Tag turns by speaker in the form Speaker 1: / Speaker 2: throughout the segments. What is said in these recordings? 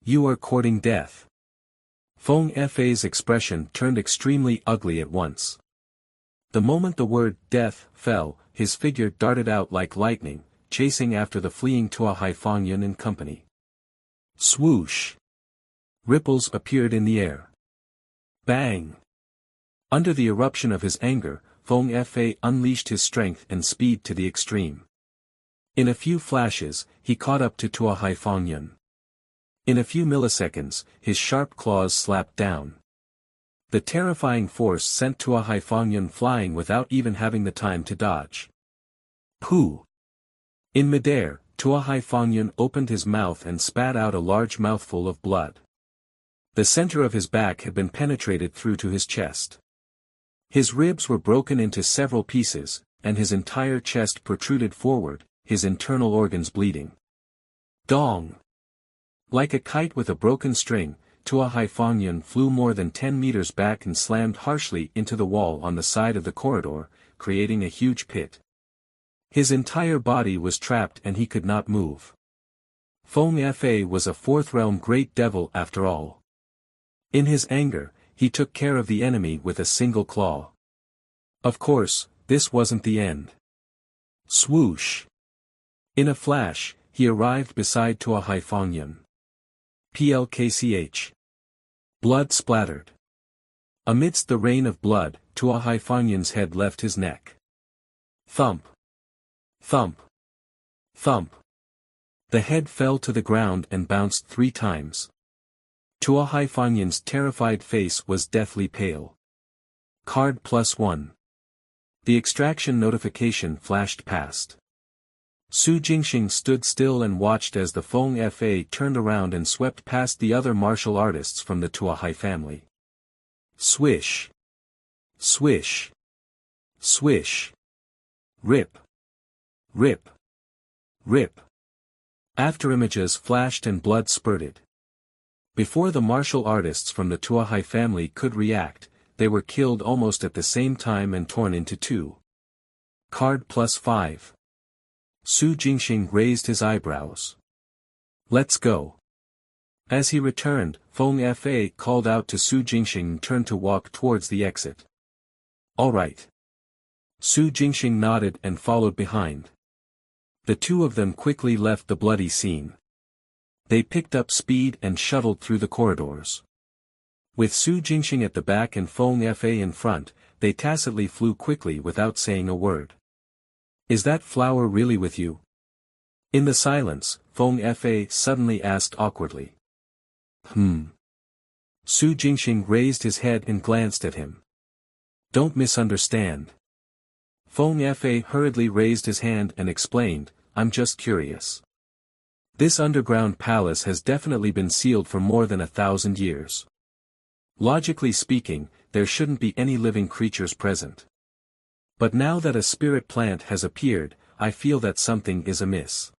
Speaker 1: You are courting death. Feng Fa's expression turned extremely ugly at once. The moment the word death fell, his figure darted out like lightning, chasing after the fleeing Tua Haifangyan and company. Swoosh! Ripples appeared in the air. Bang! Under the eruption of his anger, Feng Fa unleashed his strength and speed to the extreme. In a few flashes, he caught up to Tua Haifangyan. In a few milliseconds, his sharp claws slapped down. The terrifying force sent Tua Haifangyan flying without even having the time to dodge. Pooh! In midair, Tua Haifangyan opened his mouth and spat out a large mouthful of blood. The center of his back had been penetrated through to his chest. His ribs were broken into several pieces, and his entire chest protruded forward, his internal organs bleeding. Dong! Like a kite with a broken string, Tua Haifangyan flew more than 10 meters back and slammed harshly into the wall on the side of the corridor, creating a huge pit. His entire body was trapped and he could not move. Feng Fa was a fourth realm great devil after all. In his anger, he took care of the enemy with a single claw. Of course, this wasn't the end. Swoosh! In a flash, he arrived beside Tua Haifangyan. Plkch. Blood splattered. Amidst the rain of blood, Tua Haifangyan's head left his neck. Thump! Thump! Thump! The head fell to the ground and bounced 3 times. Tua Haifangyan's terrified face was deathly pale. Card +1. The extraction notification flashed past. Su Jingxing stood still and watched as the Feng Fa turned around and swept past the other martial artists from the Tua Hai family. Swish! Swish! Swish! Rip! Rip! Rip! Afterimages flashed and blood spurted. Before the martial artists from the Tua Hai family could react, they were killed almost at the same time and torn into 2. Card +5. Su Jingxing raised his eyebrows. Let's go. As he returned, Feng Fa called out to Su Jingxing and turned to walk towards the exit. All right. Su Jingxing nodded and followed behind. The two of them quickly left the bloody scene. They picked up speed and shuttled through the corridors. With Su Jingxing at the back and Feng Fa in front, they tacitly flew quickly without saying a word. Is that flower really with you? In the silence, Feng Fa suddenly asked awkwardly. Su Jingxing raised his head and glanced at him. Don't misunderstand. Feng Fa hurriedly raised his hand and explained, I'm just curious. This underground palace has definitely been sealed for more than 1,000 years. Logically speaking, there shouldn't be any living creatures present. But now that a spirit plant has appeared, I feel that something is amiss.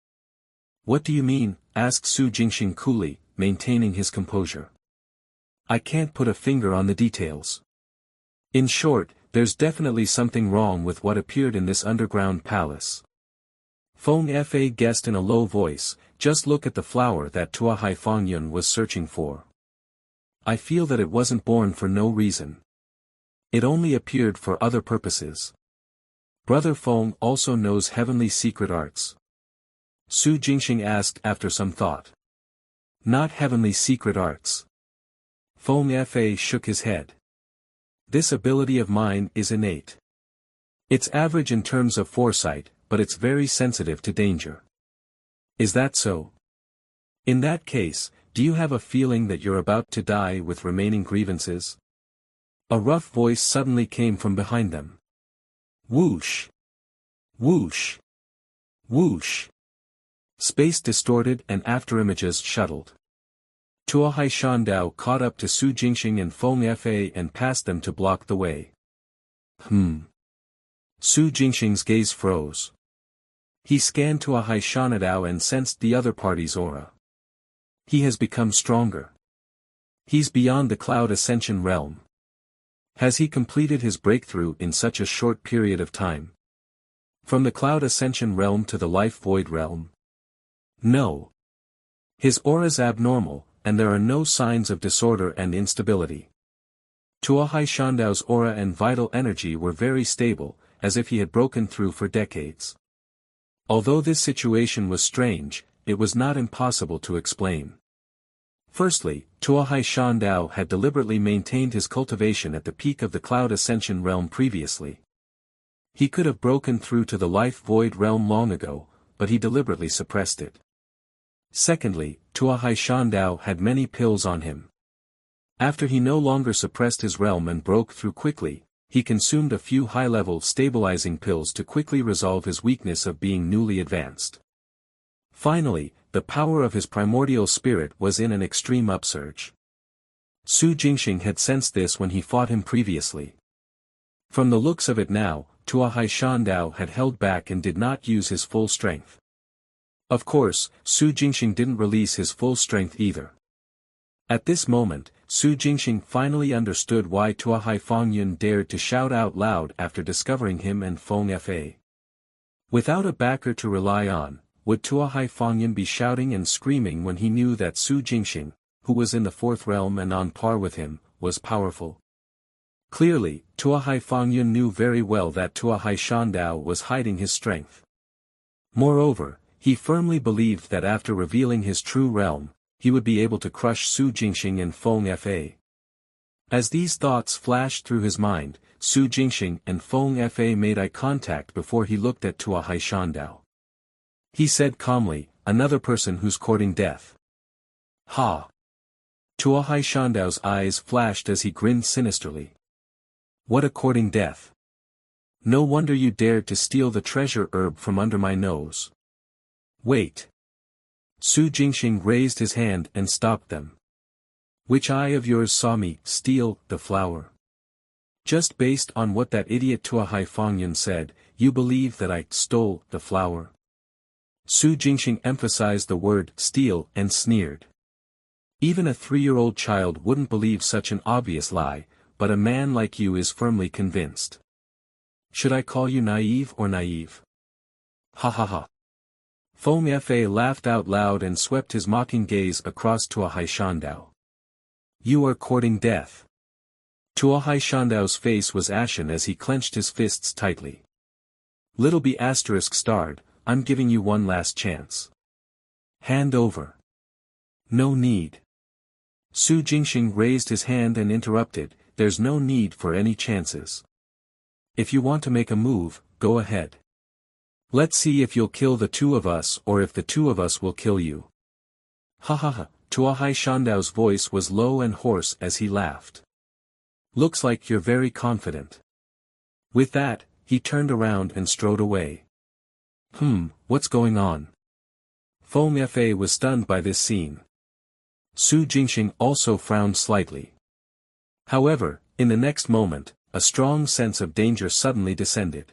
Speaker 1: What do you mean? Asked Su Jingxing coolly, maintaining his composure. I can't put a finger on the details. In short, there's definitely something wrong with what appeared in this underground palace. Feng Fa guessed in a low voice, just look at the flower that Tua Haifangyan was searching for. I feel that it wasn't born for no reason. It only appeared for other purposes. Brother Feng also knows heavenly secret arts. Su Jingxing asked after some thought. Not heavenly secret arts. Feng Fa shook his head. This ability of mine is innate. It's average in terms of foresight, but it's very sensitive to danger. Is that so? In that case, do you have a feeling that you're about to die with remaining grievances? A rough voice suddenly came from behind them. Whoosh! Whoosh! Whoosh! Space distorted and afterimages shuttled. Tua Hai Shandao caught up to Su Jingxing and Feng Fa and passed them to block the way. Su Jingxing's gaze froze. He scanned Tua Hai Shandao and sensed the other party's aura. He has become stronger. He's beyond the Cloud Ascension realm. Has he completed his breakthrough in such a short period of time? From the Cloud Ascension realm to the Life Void realm? No. His aura's abnormal, and there are no signs of disorder and instability. Tuahai Shandao's aura and vital energy were very stable, as if he had broken through for decades. Although this situation was strange, it was not impossible to explain. Firstly, Tuahai Shandao had deliberately maintained his cultivation at the peak of the Cloud Ascension realm previously. He could have broken through to the Life Void realm long ago, but he deliberately suppressed it. Secondly, Tuahai Shandao had many pills on him. After he no longer suppressed his realm and broke through quickly, he consumed a few high-level stabilizing pills to quickly resolve his weakness of being newly advanced. Finally, the power of his primordial spirit was in an extreme upsurge. Su Jingxing had sensed this when he fought him previously. From the looks of it now, Tuahai Shandao had held back and did not use his full strength. Of course, Su Jingxing didn't release his full strength either. At this moment, Su Jingxing finally understood why Tuahai Fangyun dared to shout out loud after discovering him and Feng Fa. Without a backer to rely on, would Tuahai Fangyun be shouting and screaming when he knew that Su Jingxing, who was in the fourth realm and on par with him, was powerful? Clearly, Tuahai Fangyun knew very well that Tuahai Shandao was hiding his strength. Moreover, he firmly believed that after revealing his true realm, he would be able to crush Su Jingxing and Feng Fa. As these thoughts flashed through his mind, Su Jingxing and Feng Fa made eye contact before he looked at Tuahai Shandao. He said calmly, "Another person who's courting death." Ha! Tuahai Shandao's eyes flashed as he grinned sinisterly. What a courting death! No wonder you dared to steal the treasure herb from under my nose. Wait! Su Jingxing raised his hand and stopped them. Which eye of yours saw me steal the flower? Just based on what that idiot Tuahai Fangyun said, you believe that I stole the flower? Su Jingxing emphasized the word steal and sneered. Even a 3-year-old child wouldn't believe such an obvious lie, but a man like you is firmly convinced. Should I call you naive or naive? Ha ha ha. Feng Fa laughed out loud and swept his mocking gaze across Tuahai Shandao. You are courting death. Tuahai Shandao's face was ashen as he clenched his fists tightly. Little B*** starred, I'm giving you one last chance. Hand over. No need. Su Jingxing raised his hand and interrupted, there's no need for any chances. If you want to make a move, go ahead. Let's see if you'll kill the two of us or if the two of us will kill you. Ha ha ha, Tuahai Shandao's voice was low and hoarse as he laughed. Looks like you're very confident. With that, he turned around and strode away. What's going on? Feng Fa was stunned by this scene. Su Jingxing also frowned slightly. However, in the next moment, a strong sense of danger suddenly descended.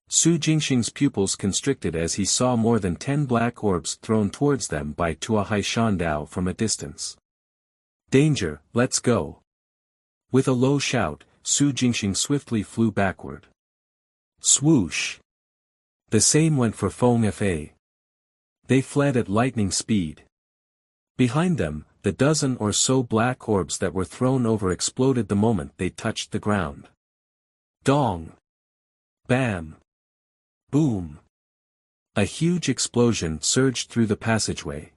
Speaker 1: Su Jingxing's pupils constricted as he saw more than 10 black orbs thrown towards them by Tuahai Shandao from a distance. Danger, let's go. With a low shout, Su Jingxing swiftly flew backward. Swoosh! The same went for Feng Fa. They fled at lightning speed. Behind them, the dozen or so black orbs that were thrown over exploded the moment they touched the ground. Dong! Bam! Boom! A huge explosion surged through the passageway.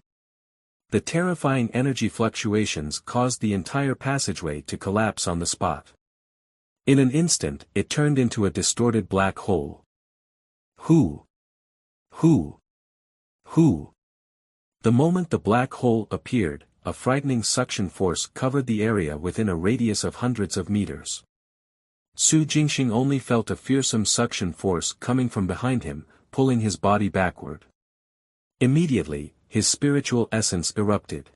Speaker 1: The terrifying energy fluctuations caused the entire passageway to collapse on the spot. In an instant, it turned into a distorted black hole. Who? Who? Who? The moment the black hole appeared, a frightening suction force covered the area within a radius of hundreds of meters. Su Jingxing only felt a fearsome suction force coming from behind him, pulling his body backward. Immediately, his spiritual essence erupted.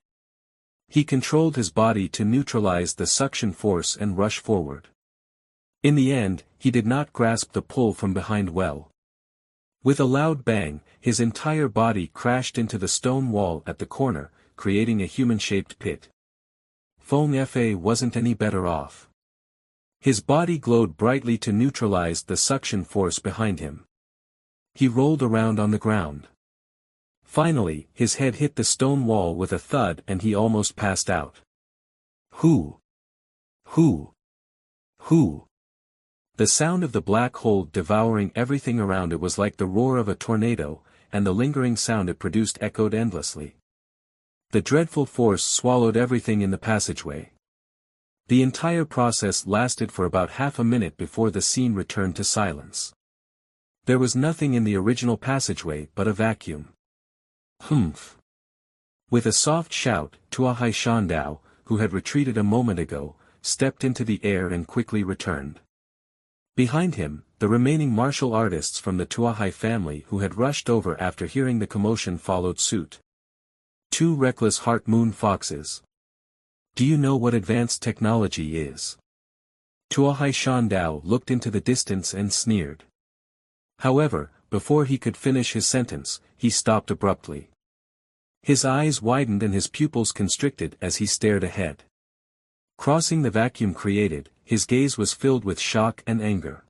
Speaker 1: He controlled his body to neutralize the suction force and rush forward. In the end, he did not grasp the pull from behind well. With a loud bang, his entire body crashed into the stone wall at the corner, creating a human-shaped pit. Feng Fa wasn't any better off. His body glowed brightly to neutralize the suction force behind him. He rolled around on the ground. Finally, his head hit the stone wall with a thud and he almost passed out. Who? Who? Who? The sound of the black hole devouring everything around it was like the roar of a tornado, and the lingering sound it produced echoed endlessly. The dreadful force swallowed everything in the passageway. The entire process lasted for about half a minute before the scene returned to silence. There was nothing in the original passageway but a vacuum. Humph. With a soft shout, Tuahai Shandao, who had retreated a moment ago, stepped into the air and quickly returned. Behind him, the remaining martial artists from the Tuahai family who had rushed over after hearing the commotion followed suit. 2 reckless heart moon foxes. Do you know what advanced technology is? Tuahai Shandao looked into the distance and sneered. However, before he could finish his sentence, he stopped abruptly. His eyes widened and his pupils constricted as he stared ahead. Crossing the vacuum created, his gaze was filled with shock and anger.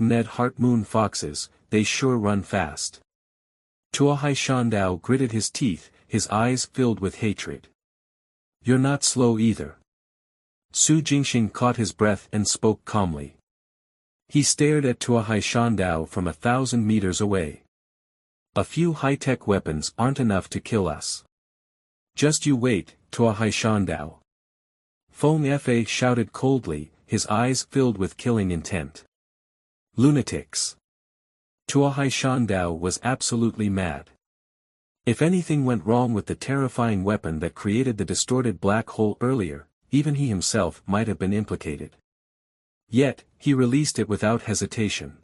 Speaker 1: Ned heart moon foxes, they sure run fast. Tuahai Shandao gritted his teeth, his eyes filled with hatred. You're not slow either. Su Jingxing caught his breath and spoke calmly. He stared at Tuahai Shandao from 1,000 meters away. A few high-tech weapons aren't enough to kill us. Just you wait, Tuahai Shandao. Feng Fa shouted coldly, his eyes filled with killing intent. Lunatics. Tuahai Shandao was absolutely mad. If anything went wrong with the terrifying weapon that created the distorted black hole earlier, even he himself might have been implicated. Yet, he released it without hesitation.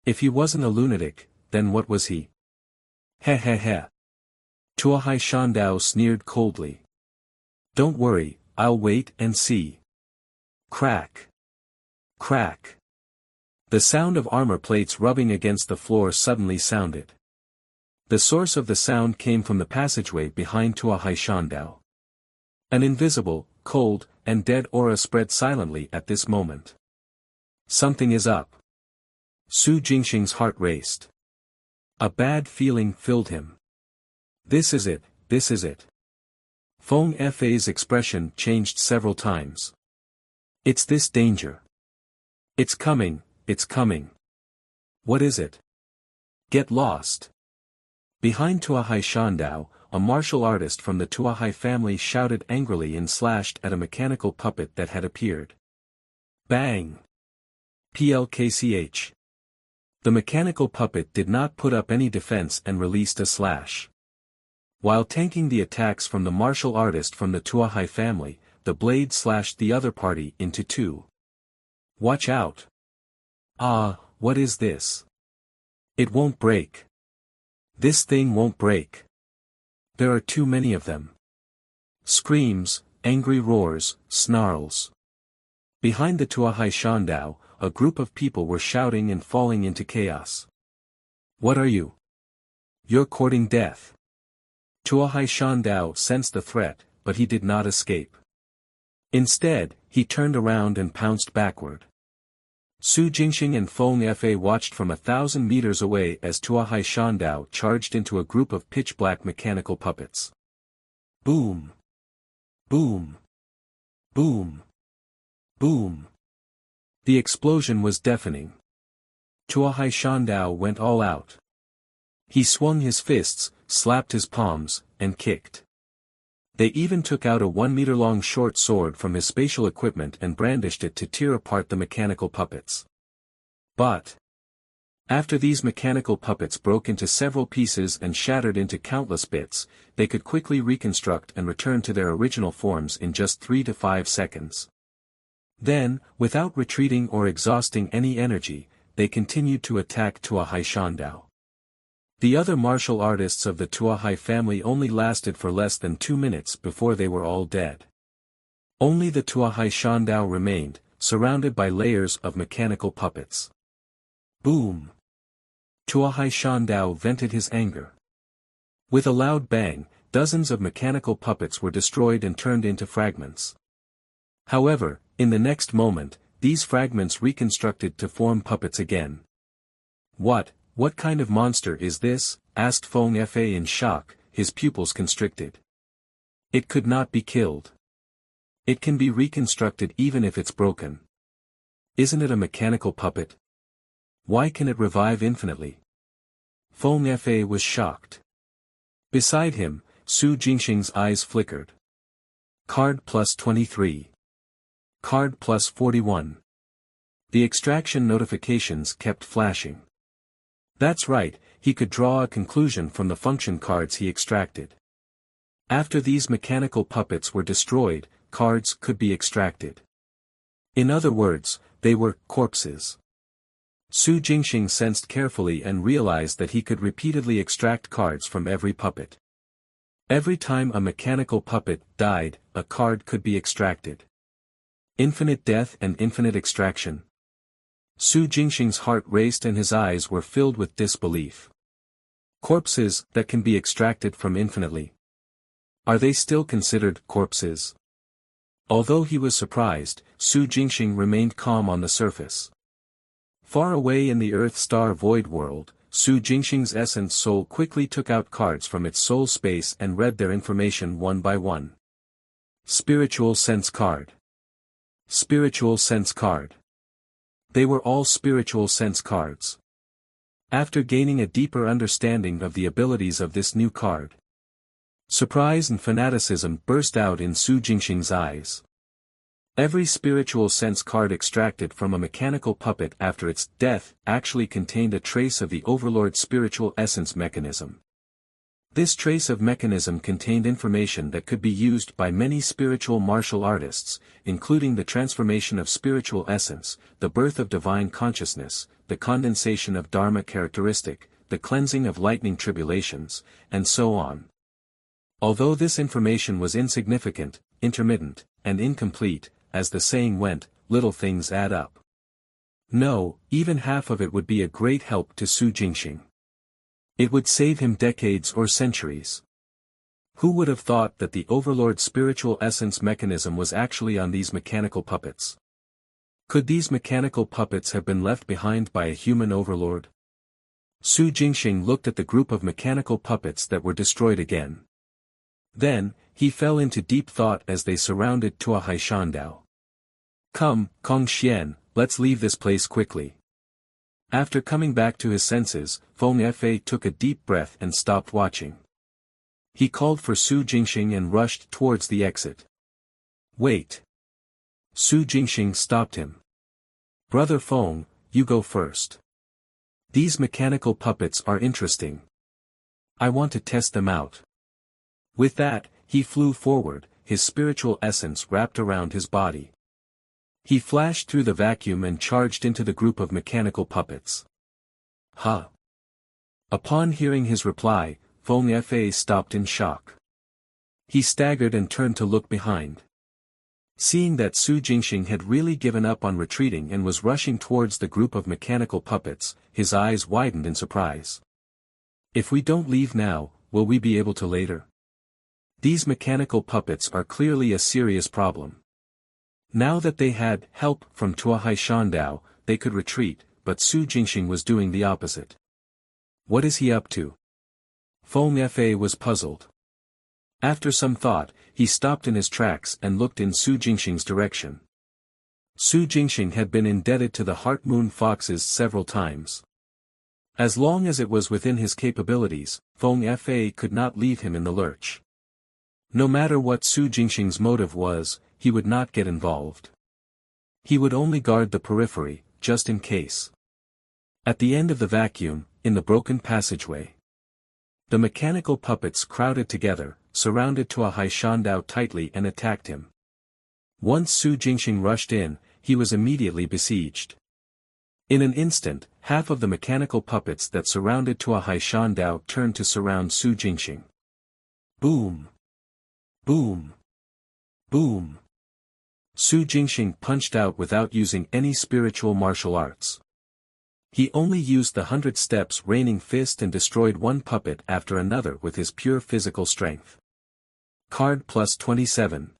Speaker 1: If he wasn't a lunatic, then what was he? Heh heh heh. Tuahai Shandao sneered coldly. Don't worry, I'll wait and see. Crack. Crack. The sound of armor plates rubbing against the floor suddenly sounded. The source of the sound came from the passageway behind Tuahai Shandao. An invisible, cold, and dead aura spread silently at this moment. Something is up. Su Jingxing's heart raced. A bad feeling filled him. This is it, this is it. Feng Fa's expression changed several times. It's this danger. It's coming, it's coming. What is it? Get lost. Behind Tuahai Shandao, a martial artist from the Tuahai family shouted angrily and slashed at a mechanical puppet that had appeared. Bang! Plkch. The mechanical puppet did not put up any defense and released a slash. While tanking the attacks from the martial artist from the Tuahai family, the blade slashed the other party into 2. Watch out! Ah, what is this? It won't break. This thing won't break. There are too many of them. Screams, angry roars, snarls. Behind the Tuahai Shandao, a group of people were shouting and falling into chaos. What are you? You're courting death. Tuahai Shandao sensed the threat, but he did not escape. Instead, he turned around and pounced backward. Su Jingxing and Feng Fa watched from 1,000 meters away as Tuahai Shandao charged into a group of pitch-black mechanical puppets. Boom! Boom! Boom! Boom! The explosion was deafening. Tuahai Shandao went all out. He swung his fists, slapped his palms, and kicked. They even took out a 1-meter-long short sword from his spatial equipment and brandished it to tear apart the mechanical puppets. But after these mechanical puppets broke into several pieces and shattered into countless bits, they could quickly reconstruct and return to their original forms in just 3 to 5 seconds. Then, without retreating or exhausting any energy, they continued to attack Tuahai Shandao. The other martial artists of the Tuahai family only lasted for less than 2 minutes before they were all dead. Only the Tuahai Shandao remained, surrounded by layers of mechanical puppets. Boom! Tuahai Shandao vented his anger. With a loud bang, dozens of mechanical puppets were destroyed and turned into fragments. However, in the next moment, these fragments reconstructed to form puppets again. What kind of monster is this? asked Feng Fa in shock, his pupils constricted. It could not be killed. It can be reconstructed even if it's broken. Isn't it a mechanical puppet? Why can it revive infinitely? Feng Fa was shocked. Beside him, Su Jingxing's eyes flickered. Card plus 23. Card plus 41. The extraction notifications kept flashing. That's right, he could draw a conclusion from the function cards he extracted. After these mechanical puppets were destroyed, cards could be extracted. In other words, they were corpses. Su Jingxing sensed carefully and realized that he could repeatedly extract cards from every puppet. Every time a mechanical puppet died, a card could be extracted. Infinite death and infinite extraction. Su Jingxing's heart raced and his eyes were filled with disbelief. Corpses that can be extracted from infinitely. Are they still considered corpses? Although he was surprised, Su Jingxing remained calm on the surface. Far away in the Earth-star void world, Su Jingxing's essence soul quickly took out cards from its soul space and read their information one by one. Spiritual sense card. Spiritual sense card. They were all spiritual sense cards. After gaining a deeper understanding of the abilities of this new card, surprise and fanaticism burst out in Su Jingxing's eyes. Every spiritual sense card extracted from a mechanical puppet after its death actually contained a trace of the Overlord's spiritual essence mechanism. This trace of mechanism contained information that could be used by many spiritual martial artists, including the transformation of spiritual essence, the birth of divine consciousness, the condensation of Dharma characteristic, the cleansing of lightning tribulations, and so on. Although this information was insignificant, intermittent, and incomplete, as the saying went, little things add up. No, even half of it would be a great help to Su Jingxing. It would save him decades or centuries. Who would have thought that the Overlord's spiritual essence mechanism was actually on these mechanical puppets? Could these mechanical puppets have been left behind by a human Overlord? Su Jingxing looked at the group of mechanical puppets that were destroyed again. Then, he fell into deep thought as they surrounded Tua Haishandao. Come, Kong Xian, let's leave this place quickly. After coming back to his senses, Feng Fa took a deep breath and stopped watching. He called for Su Jingxing and rushed towards the exit. Wait. Su Jingxing stopped him. Brother Feng, you go first. These mechanical puppets are interesting. I want to test them out. With that, he flew forward, his spiritual essence wrapped around his body. He flashed through the vacuum and charged into the group of mechanical puppets. Huh. Upon hearing his reply, Feng Fa stopped in shock. He staggered and turned to look behind. Seeing that Su Jingxing had really given up on retreating and was rushing towards the group of mechanical puppets, his eyes widened in surprise. If we don't leave now, will we be able to later? These mechanical puppets are clearly a serious problem. Now that they had help from Tua Haishandao, they could retreat, but Su Jingxing was doing the opposite. What is he up to? Feng Fa was puzzled. After some thought, he stopped in his tracks and looked in Su Jingxing's direction. Su Jingxing had been indebted to the Heart Moon Foxes several times. As long as it was within his capabilities, Feng Fa could not leave him in the lurch. No matter what Su Jingxing's motive was, he would not get involved. He would only guard the periphery, just in case. At the end of the vacuum, in the broken passageway, the mechanical puppets crowded together, surrounded Tua Haishandao tightly and attacked him. Once Su Jingxing rushed in, he was immediately besieged. In an instant, half of the mechanical puppets that surrounded Tua Haishandao turned to surround Su Jingxing. Boom! Boom! Boom! Su Jingxing punched out without using any spiritual martial arts. He only used the 100 steps raining fist and destroyed one puppet after another with his pure physical strength. Card plus 27.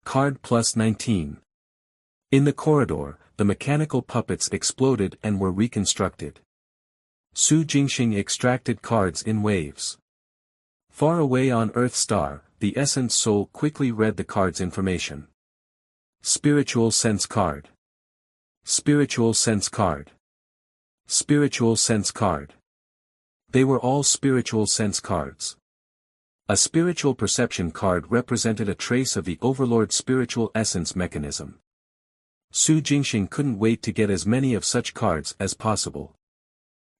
Speaker 1: Card plus 19. In the corridor, the mechanical puppets exploded and were reconstructed. Su Jingxing extracted cards in waves. Far away on Earth Star, the Essence Soul quickly read the card's information. Spiritual Sense Card. Spiritual Sense Card. Spiritual Sense Card. They were all spiritual sense cards. A spiritual perception card represented a trace of the Overlord's spiritual essence mechanism. Su Jingxing couldn't wait to get as many of such cards as possible.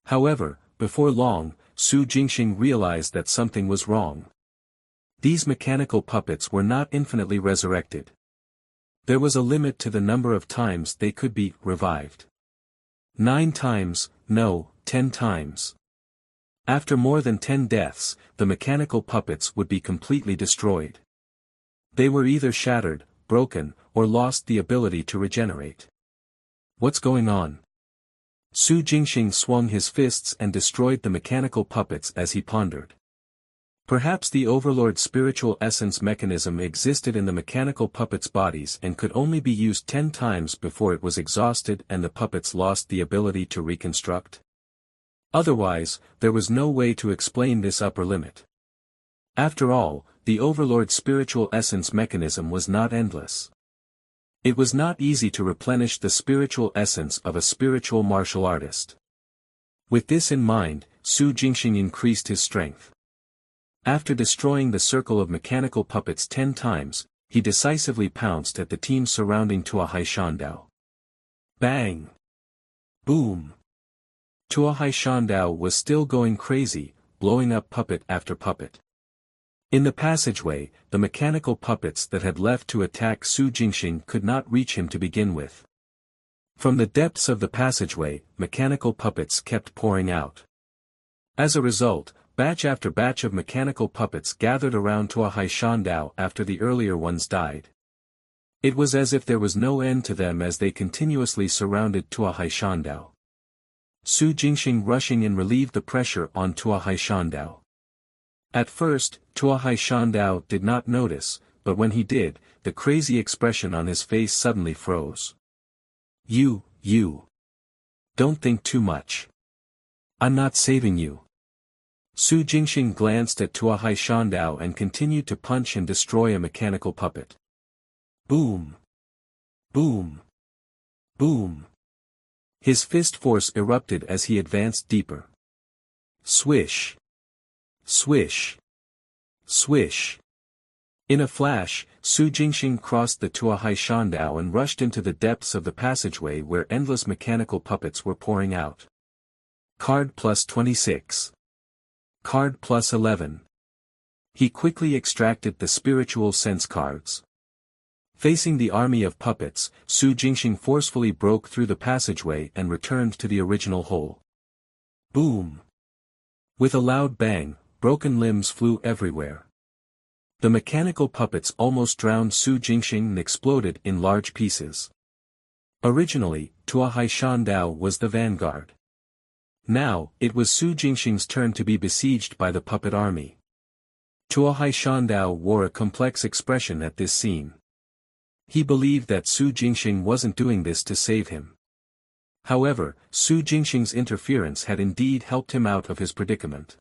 Speaker 1: However, before long, Su Jingxing realized that something was wrong. These mechanical puppets were not infinitely resurrected. There was a limit to the number of times they could be revived. 9 times, no, 10 times. After more than 10 deaths, the mechanical puppets would be completely destroyed. They were either shattered, broken, or lost the ability to regenerate. What's going on? Su Jingxing swung his fists and destroyed the mechanical puppets as he pondered. Perhaps the Overlord's spiritual essence mechanism existed in the mechanical puppets' bodies and could only be used 10 times before it was exhausted and the puppets lost the ability to reconstruct. Otherwise, there was no way to explain this upper limit. After all, the Overlord's spiritual essence mechanism was not endless. It was not easy to replenish the spiritual essence of a spiritual martial artist. With this in mind, Su Jingxing increased his strength. After destroying the circle of mechanical puppets 10 times, he decisively pounced at the team surrounding Tuahai Shandao. Bang! Boom! Tuahai Shandao was still going crazy, blowing up puppet after puppet. In the passageway, the mechanical puppets that had left to attack Su Jingxing could not reach him to begin with. From the depths of the passageway, mechanical puppets kept pouring out. As a result, batch after batch of mechanical puppets gathered around Tuahai Shandao after the earlier ones died. It was as if there was no end to them as they continuously surrounded Tuahai Shandao. Su Jingxing rushing in relieved the pressure on Tuahai Shandao. At first, Tuahai Shandao did not notice, but when he did, the crazy expression on his face suddenly froze. You. Don't think too much. I'm not saving you. Su Jingxing glanced at Tuahai Shandao and continued to punch and destroy a mechanical puppet. Boom! Boom! Boom! His fist force erupted as he advanced deeper. Swish! Swish! Swish! In a flash, Su Jingxing crossed the Tuahai Shandao and rushed into the depths of the passageway where endless mechanical puppets were pouring out. Card plus 26. Card plus 11. He quickly extracted the spiritual sense cards. Facing the army of puppets, Su Jingxing forcefully broke through the passageway and returned to the original hole. Boom! With a loud bang, broken limbs flew everywhere. The mechanical puppets almost drowned Su Jingxing and exploded in large pieces. Originally, Tuahai Shandao was the vanguard. Now, it was Su Jingxing's turn to be besieged by the puppet army. Tuahai Shandao wore a complex expression at this scene. He believed that Su Jingxing wasn't doing this to save him. However, Su Jingxing's interference had indeed helped him out of his predicament.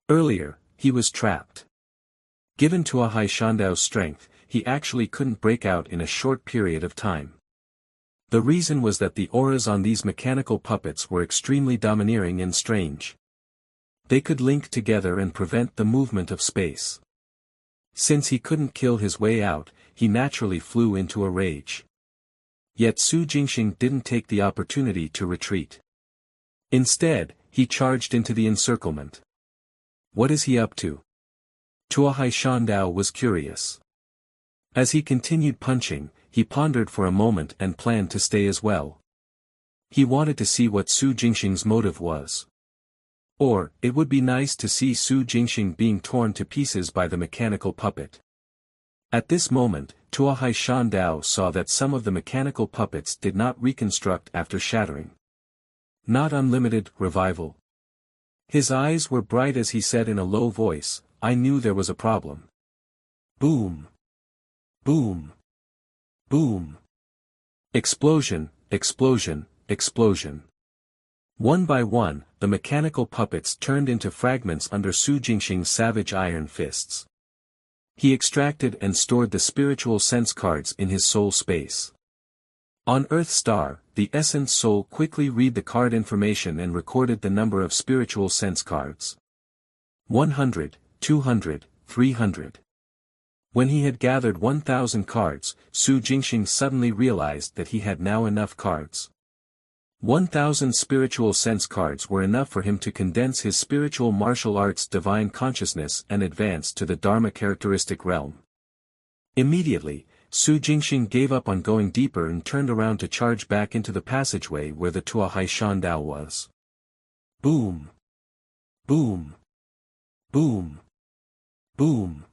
Speaker 1: Earlier, he was trapped. Given Tuahai Shandao's strength, he actually couldn't break out in a short period of time. The reason was that the auras on these mechanical puppets were extremely domineering and strange. They could link together and prevent the movement of space. Since he couldn't kill his way out, he naturally flew into a rage. Yet Su Jingxing didn't take the opportunity to retreat. Instead, he charged into the encirclement. What is he up to? Tuahai Shandao was curious. As he continued punching, he pondered for a moment and planned to stay as well. He wanted to see what Su Jingxing's motive was. Or, it would be nice to see Su Jingxing being torn to pieces by the mechanical puppet. At this moment, Tuahai Shandao saw that some of the mechanical puppets did not reconstruct after shattering. Not unlimited revival. His eyes were bright as he said in a low voice, I knew there was a problem. Boom! Boom! Boom! Explosion, explosion, explosion. One by one, the mechanical puppets turned into fragments under Su Jingxing's savage iron fists. He extracted and stored the spiritual sense cards in his soul space. On Earth Star, the Essence Soul quickly read the card information and recorded the number of spiritual sense cards. 100, 200, 300. When he had gathered 1,000 cards, Su Jingxing suddenly realized that he had now enough cards. 1,000 spiritual sense cards were enough for him to condense his spiritual martial arts divine consciousness and advance to the Dharma characteristic realm. Immediately, Su Jingxing gave up on going deeper and turned around to charge back into the passageway where the Tuahai Shandao was. Boom! Boom! Boom! Boom!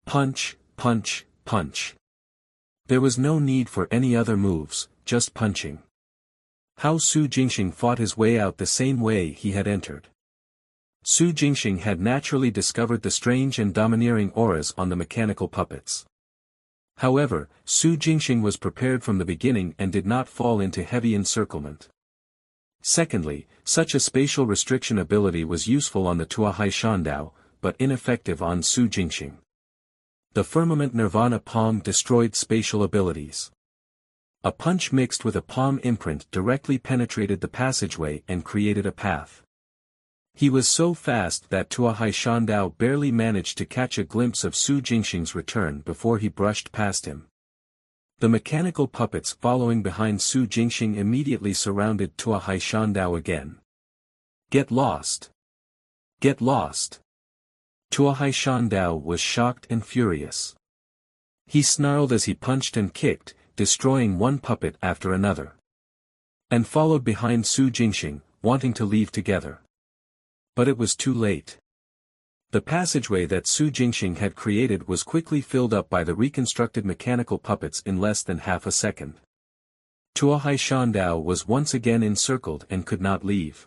Speaker 1: Punch, punch, punch. There was no need for any other moves, just punching. How Su Jingxing fought his way out the same way he had entered. Su Jingxing had naturally discovered the strange and domineering auras on the mechanical puppets. However, Su Jingxing was prepared from the beginning and did not fall into heavy encirclement. Secondly, such a spatial restriction ability was useful on the Tuahai Shandao, but ineffective on Su Jingxing. The Firmament Nirvana Palm destroyed spatial abilities. A punch mixed with a palm imprint directly penetrated the passageway and created a path. He was so fast that Tuahai Shandao barely managed to catch a glimpse of Su Jingxing's return before he brushed past him. The mechanical puppets following behind Su Jingxing immediately surrounded Tuahai Shandao again. Get lost! Get lost! Tuahai Shandao was shocked and furious. He snarled as he punched and kicked, destroying one puppet after another. And followed behind Su Jingxing, wanting to leave together. But it was too late. The passageway that Su Jingxing had created was quickly filled up by the reconstructed mechanical puppets in less than half a second. Tuahai Shandao was once again encircled and could not leave.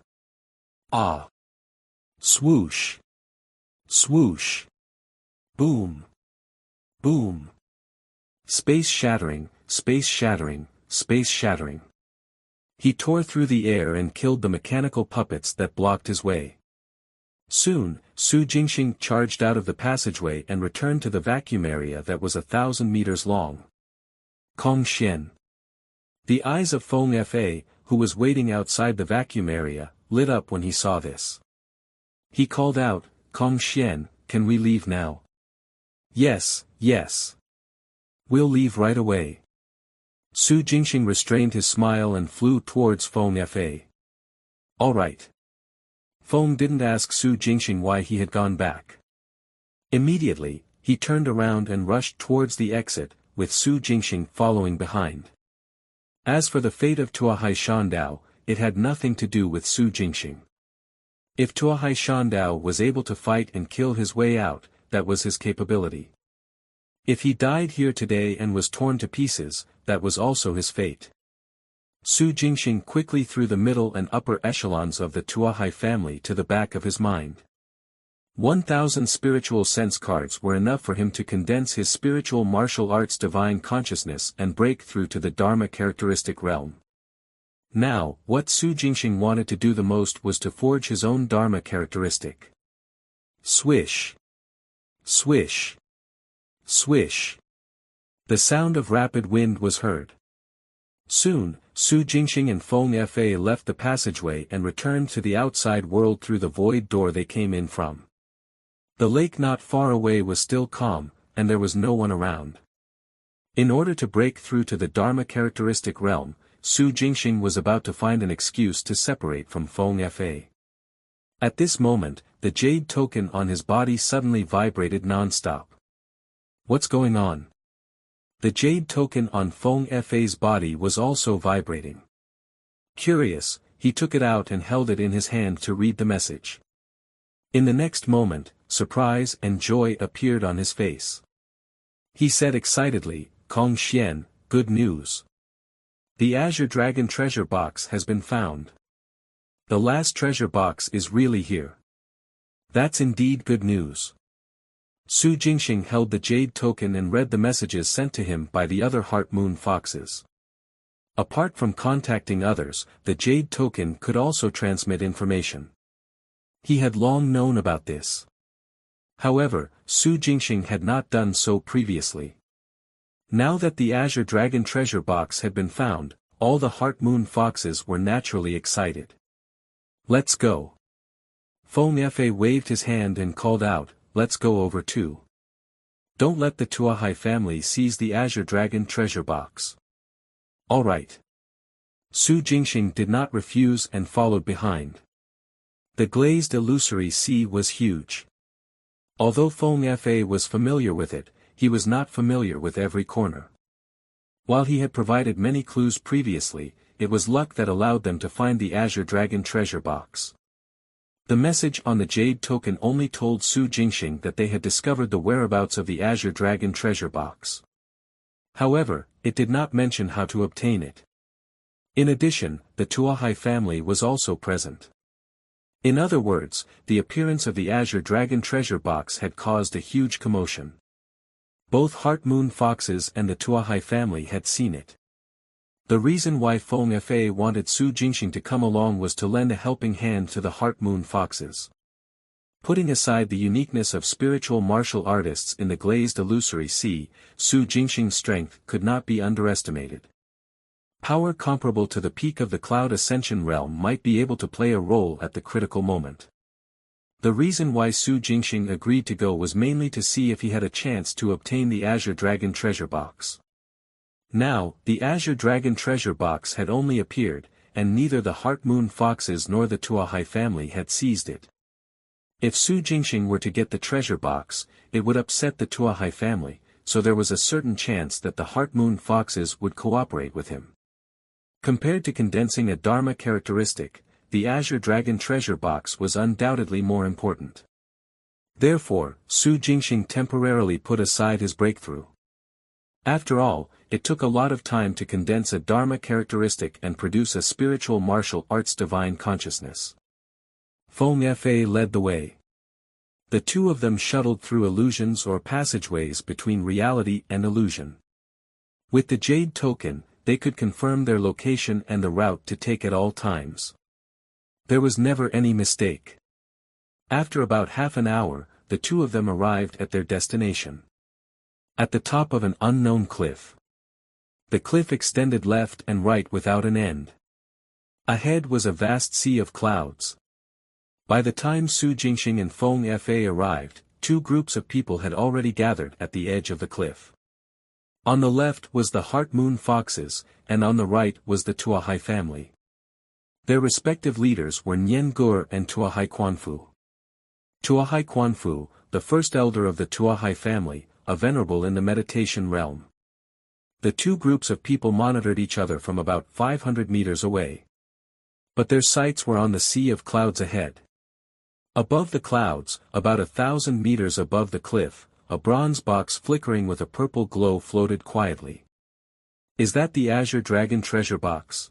Speaker 1: Ah! Swoosh! Swoosh! Boom! Boom! Space shattering, space shattering, space shattering. He tore through the air and killed the mechanical puppets that blocked his way. Soon, Su Jingxing charged out of the passageway and returned to the vacuum area that was 1,000 meters long. Kong Xian. The eyes of Feng Fa, who was waiting outside the vacuum area, lit up when he saw this. He called out, Kong Xian, can we leave now? Yes, yes. We'll leave right away. Su Jingxing restrained his smile and flew towards Feng Fa. All right. Feng didn't ask Su Jingxing why he had gone back. Immediately, he turned around and rushed towards the exit, with Su Jingxing following behind. As for the fate of Tuahai Shandao, it had nothing to do with Su Jingxing. If Tuahai Shandao was able to fight and kill his way out, that was his capability. If he died here today and was torn to pieces, that was also his fate. Su Jingxing quickly threw the middle and upper echelons of the Tuahai family to the back of his mind. 1,000 spiritual sense cards were enough for him to condense his spiritual martial arts divine consciousness and break through to the Dharma characteristic realm. Now, what Su Jingxing wanted to do the most was to forge his own Dharma characteristic. Swish! Swish! Swish! The sound of rapid wind was heard. Soon, Su Jingxing and Feng Fa left the passageway and returned to the outside world through the void door they came in from. The lake not far away was still calm, and there was no one around. In order to break through to the Dharma characteristic realm, Su Jingxing was about to find an excuse to separate from Feng Fa. At this moment, the jade token on his body suddenly vibrated non-stop. What's going on? The jade token on Feng Fa's body was also vibrating. Curious, he took it out and held it in his hand to read the message. In the next moment, surprise and joy appeared on his face. He said excitedly, Kong Xian, good news. The Azure Dragon treasure box has been found. The last treasure box is really here. That's indeed good news. Su Jingxing held the jade token and read the messages sent to him by the other Heart Moon Foxes. Apart from contacting others, the Jade token could also transmit information. He had long known about this. However, Su Jingxing had not done so previously. Now that the Azure Dragon treasure box had been found, all the Heart Moon Foxes were naturally excited. Let's go. Feng Fa waved his hand and called out, let's go over too. Don't let the Tuahai family seize the Azure Dragon treasure box. Alright. Su Jingxing did not refuse and followed behind. The glazed illusory sea was huge. Although Feng Fa was familiar with it, he was not familiar with every corner. While he had provided many clues previously, it was luck that allowed them to find the Azure Dragon treasure box. The message on the Jade token only told Su Jingxing that they had discovered the whereabouts of the Azure Dragon treasure box. However, it did not mention how to obtain it. In addition, the Tuahai family was also present. In other words, the appearance of the Azure Dragon treasure box had caused a huge commotion. Both Heart Moon Foxes and the Tuahai family had seen it. The reason why Feng Fa wanted Su Jingxing to come along was to lend a helping hand to the Heart Moon Foxes. Putting aside the uniqueness of spiritual martial artists in the glazed illusory sea, Su Jingxing's strength could not be underestimated. Power comparable to the peak of the Cloud Ascension realm might be able to play a role at the critical moment. The reason why Su Jingxing agreed to go was mainly to see if he had a chance to obtain the Azure Dragon treasure box. Now, the Azure Dragon treasure box had only appeared, and neither the Heart Moon Foxes nor the Tuahai family had seized it. If Su Jingxing were to get the treasure box, it would upset the Tuahai family, so there was a certain chance that the Heart Moon Foxes would cooperate with him. Compared to condensing a Dharma characteristic, the Azure Dragon treasure box was undoubtedly more important. Therefore, Su Jingxing temporarily put aside his breakthrough. After all, it took a lot of time to condense a Dharma characteristic and produce a spiritual martial arts divine consciousness. Feng Fa led the way. The two of them shuttled through illusions or passageways between reality and illusion. With the Jade token, they could confirm their location and the route to take at all times. There was never any mistake. After about half an hour, the two of them arrived at their destination. At the top of an unknown cliff. The cliff extended left and right without an end. Ahead was a vast sea of clouds. By the time Su Jingxing and Feng Fa arrived, two groups of people had already gathered at the edge of the cliff. On the left was the Heart Moon Foxes, and on the right was the Tuahai family. Their respective leaders were Nian Gur and Tuahai Quanfu. Tuahai Quanfu, the first elder of the Tuahai family, a venerable in the meditation realm. The two groups of people monitored each other from about 500 meters away. But their sights were on the sea of clouds ahead. Above the clouds, about 1,000 meters above the cliff, a bronze box flickering with a purple glow floated quietly. Is that the Azure Dragon treasure box?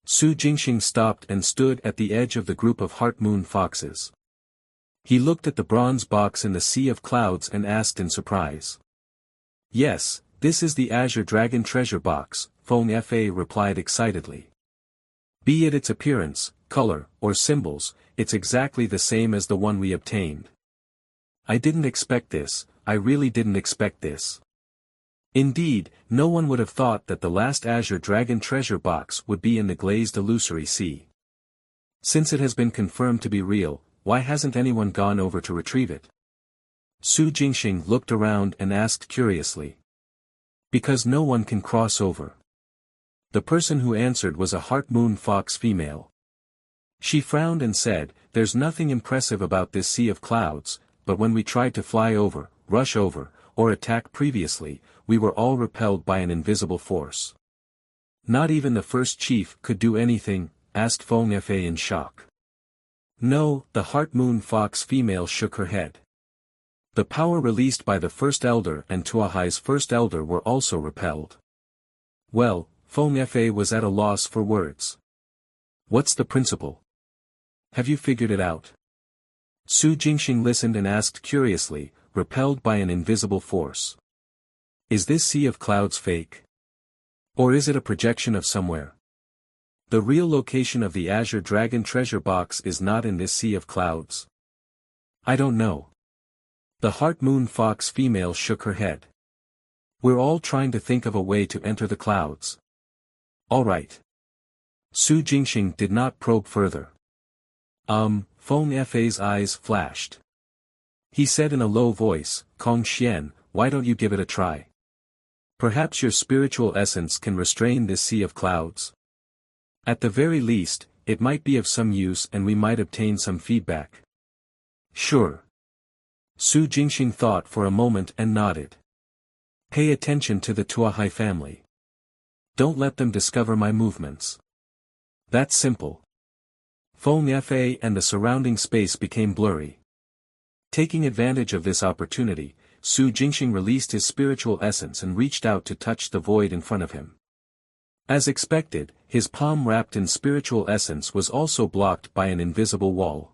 Speaker 1: Su Jingxing stopped and stood at the edge of the group of Heart Moon Foxes. He looked at the bronze box in the sea of clouds and asked in surprise. Yes, this is the Azure Dragon treasure box, Feng Fa replied excitedly. Be it its appearance, color, or symbols, it's exactly the same as the one we obtained. I didn't expect this, I really didn't expect this. Indeed, no one would have thought that the last Azure Dragon treasure box would be in the glazed illusory sea. Since it has been confirmed to be real, why hasn't anyone gone over to retrieve it? Su Jingxing looked around and asked curiously. Because no one can cross over. The person who answered was a Heart Moon Fox female. She frowned and said, there's nothing impressive about this sea of clouds, but when we tried to fly over, rush over, or attack previously, we were all repelled by an invisible force. Not even the first chief could do anything, asked Feng Fa in shock. No, the Heart Moon Fox female shook her head. The power released by the first elder and Tuahai's first elder were also repelled. Well, Feng Fa was at a loss for words. What's the principle? Have you figured it out? Su Jingxing listened and asked curiously, repelled by an invisible force. Is this sea of clouds fake? Or is it a projection of somewhere? The real location of the Azure Dragon treasure box is not in this sea of clouds. I don't know. The Heart Moon Fox female shook her head. We're all trying to think of a way to enter the clouds. All right. Su Jingxing did not probe further. Feng Fa's eyes flashed. He said in a low voice, Kong Xian, why don't you give it a try? Perhaps your spiritual essence can restrain this sea of clouds. At the very least, it might be of some use and we might obtain some feedback. Sure. Su Jingxing thought for a moment and nodded. Pay attention to the Tuahai family. Don't let them discover my movements. That's simple. Feng Fa and the surrounding space became blurry. Taking advantage of this opportunity, Su Jingxing released his spiritual essence and reached out to touch the void in front of him. As expected, his palm wrapped in spiritual essence was also blocked by an invisible wall.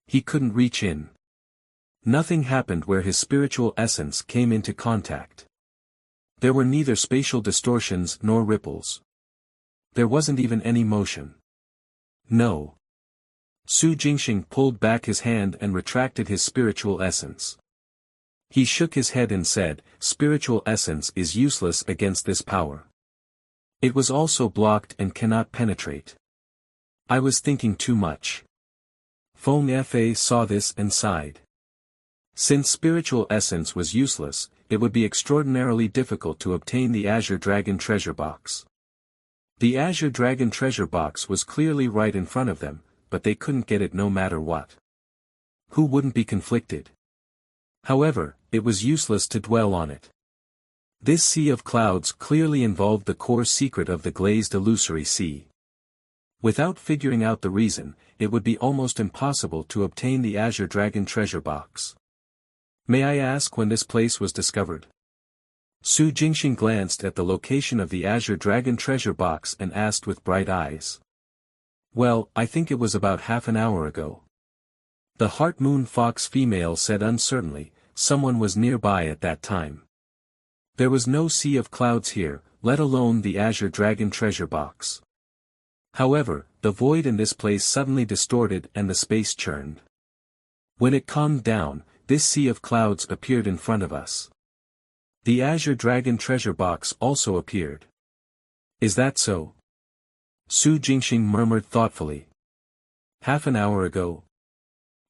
Speaker 1: He couldn't reach in. Nothing happened where his spiritual essence came into contact. There were neither spatial distortions nor ripples. There wasn't even any motion. No. Su Jingxing pulled back his hand and retracted his spiritual essence. He shook his head and said, spiritual essence is useless against this power. It was also blocked and cannot penetrate. I was thinking too much. Feng Fa saw this and sighed. Since spiritual essence was useless, it would be extraordinarily difficult to obtain the Azure Dragon treasure box. The Azure Dragon treasure box was clearly right in front of them, but they couldn't get it no matter what. Who wouldn't be conflicted? However, it was useless to dwell on it. This sea of clouds clearly involved the core secret of the glazed illusory sea. Without figuring out the reason, it would be almost impossible to obtain the Azure Dragon treasure box. May I ask when this place was discovered? Su Jingxing glanced at the location of the Azure Dragon treasure box and asked with bright eyes. Well, I think it was about half an hour ago. The Heart Moon Fox female said uncertainly, someone was nearby at that time. There was no sea of clouds here, let alone the Azure Dragon treasure box. However, the void in this place suddenly distorted and the space churned. When it calmed down, this sea of clouds appeared in front of us. The Azure Dragon treasure box also appeared. Is that so? Su Jingxing murmured thoughtfully. Half an hour ago.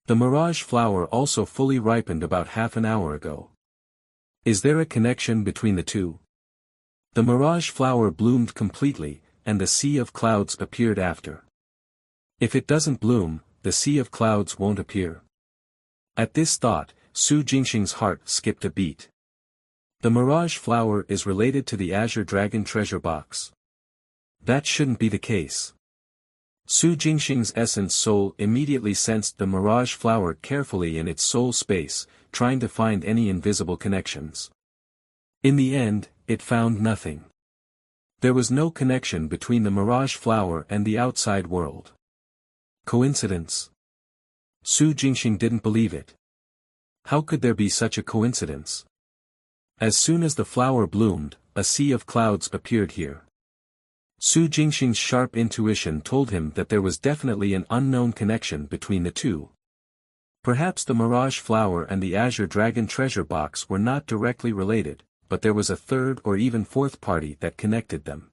Speaker 1: The mirage flower also fully ripened about half an hour ago. Is there a connection between the two? The mirage flower bloomed completely, and the sea of clouds appeared after. If it doesn't bloom, the sea of clouds won't appear. At this thought, Su Jingxing's heart skipped a beat. The mirage flower is related to the Azure Dragon treasure box. That shouldn't be the case. Su Jingxing's essence soul immediately sensed the mirage flower carefully in its soul space, trying to find any invisible connections. In the end, it found nothing. There was no connection between the mirage flower and the outside world. Coincidence? Su Jingxing didn't believe it. How could there be such a coincidence? As soon as the flower bloomed, a sea of clouds appeared here. Su Jingxing's sharp intuition told him that there was definitely an unknown connection between the two. Perhaps the mirage flower and the Azure Dragon treasure box were not directly related, but there was a third or even fourth party that connected them.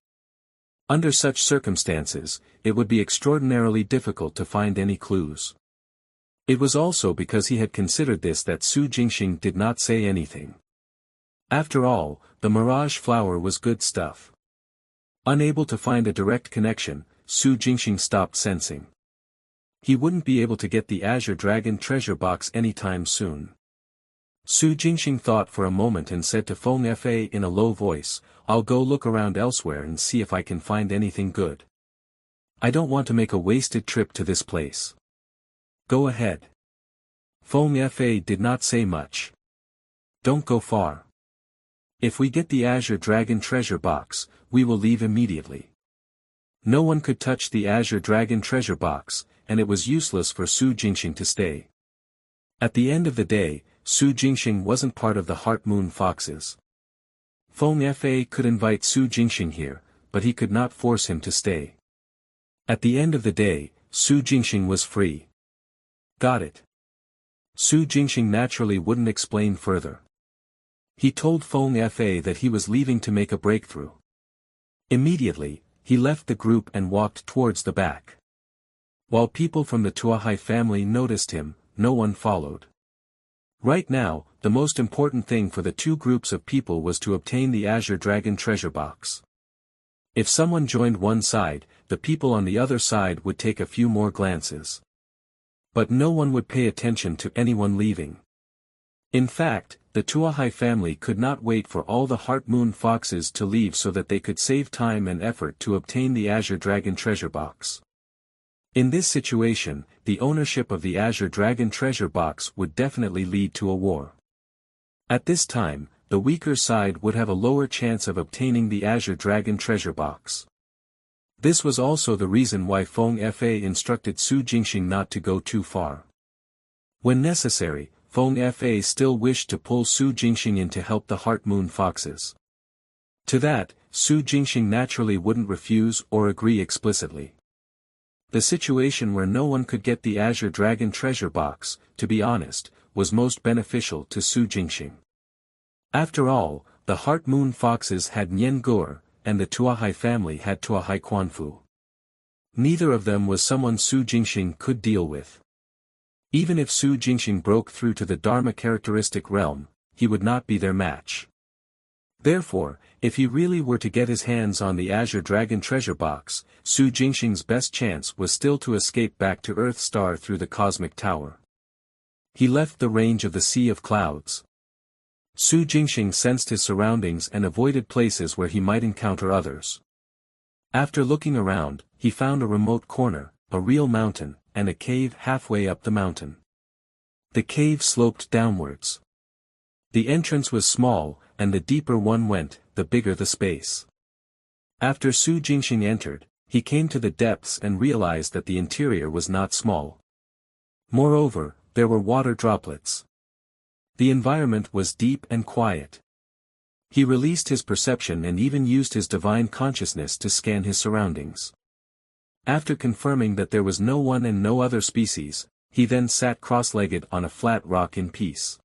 Speaker 1: Under such circumstances, it would be extraordinarily difficult to find any clues. It was also because he had considered this that Su Jingxing did not say anything. After all, the mirage flower was good stuff. Unable to find a direct connection, Su Jingxing stopped sensing. He wouldn't be able to get the Azure Dragon treasure box anytime soon. Su Jingxing thought for a moment and said to Feng Fa in a low voice, I'll go look around elsewhere and see if I can find anything good. I don't want to make a wasted trip to this place. Go ahead. Feng Fa did not say much. Don't go far. If we get the Azure Dragon treasure box, we will leave immediately. No one could touch the Azure Dragon treasure box, and it was useless for Su Jingxing to stay. At the end of the day, Su Jingxing wasn't part of the Heart Moon Foxes. Feng Fa could invite Su Jingxing here, but he could not force him to stay. At the end of the day, Su Jingxing was free. Got it. Su Jingxing naturally wouldn't explain further. He told Feng Fa that he was leaving to make a breakthrough. Immediately, he left the group and walked towards the back. While people from the Tuahai family noticed him, no one followed. Right now, the most important thing for the two groups of people was to obtain the Azure Dragon treasure box. If someone joined one side, the people on the other side would take a few more glances. But no one would pay attention to anyone leaving. In fact, the Tuahai family could not wait for all the Heart Moon Foxes to leave so that they could save time and effort to obtain the Azure Dragon treasure box. In this situation, the ownership of the Azure Dragon treasure box would definitely lead to a war. At this time, the weaker side would have a lower chance of obtaining the Azure Dragon treasure box. This was also the reason why Feng Fa instructed Su Jingxing not to go too far. When necessary, Feng Fa still wished to pull Su Jingxing in to help the Heart Moon Foxes. To that, Su Jingxing naturally wouldn't refuse or agree explicitly. The situation where no one could get the Azure Dragon treasure box, to be honest, was most beneficial to Su Jingxing. After all, the Heart Moon Foxes had Nian Gur, and the Tuahai family had Tuahai Quanfu. Neither of them was someone Su Jingxing could deal with. Even if Su Jingxing broke through to the Dharma characteristic realm, he would not be their match. Therefore, if he really were to get his hands on the Azure Dragon treasure box, Su Jingxing's best chance was still to escape back to Earth Star through the Cosmic Tower. He left the range of the Sea of Clouds. Su Jingxing sensed his surroundings and avoided places where he might encounter others. After looking around, he found a remote corner, a real mountain, and a cave halfway up the mountain. The cave sloped downwards. The entrance was small, and the deeper one went, the bigger the space. After Su Jingxing entered, he came to the depths and realized that the interior was not small. Moreover, there were water droplets. The environment was deep and quiet. He released his perception and even used his divine consciousness to scan his surroundings. After confirming that there was no one and no other species, he then sat cross-legged on a flat rock in peace.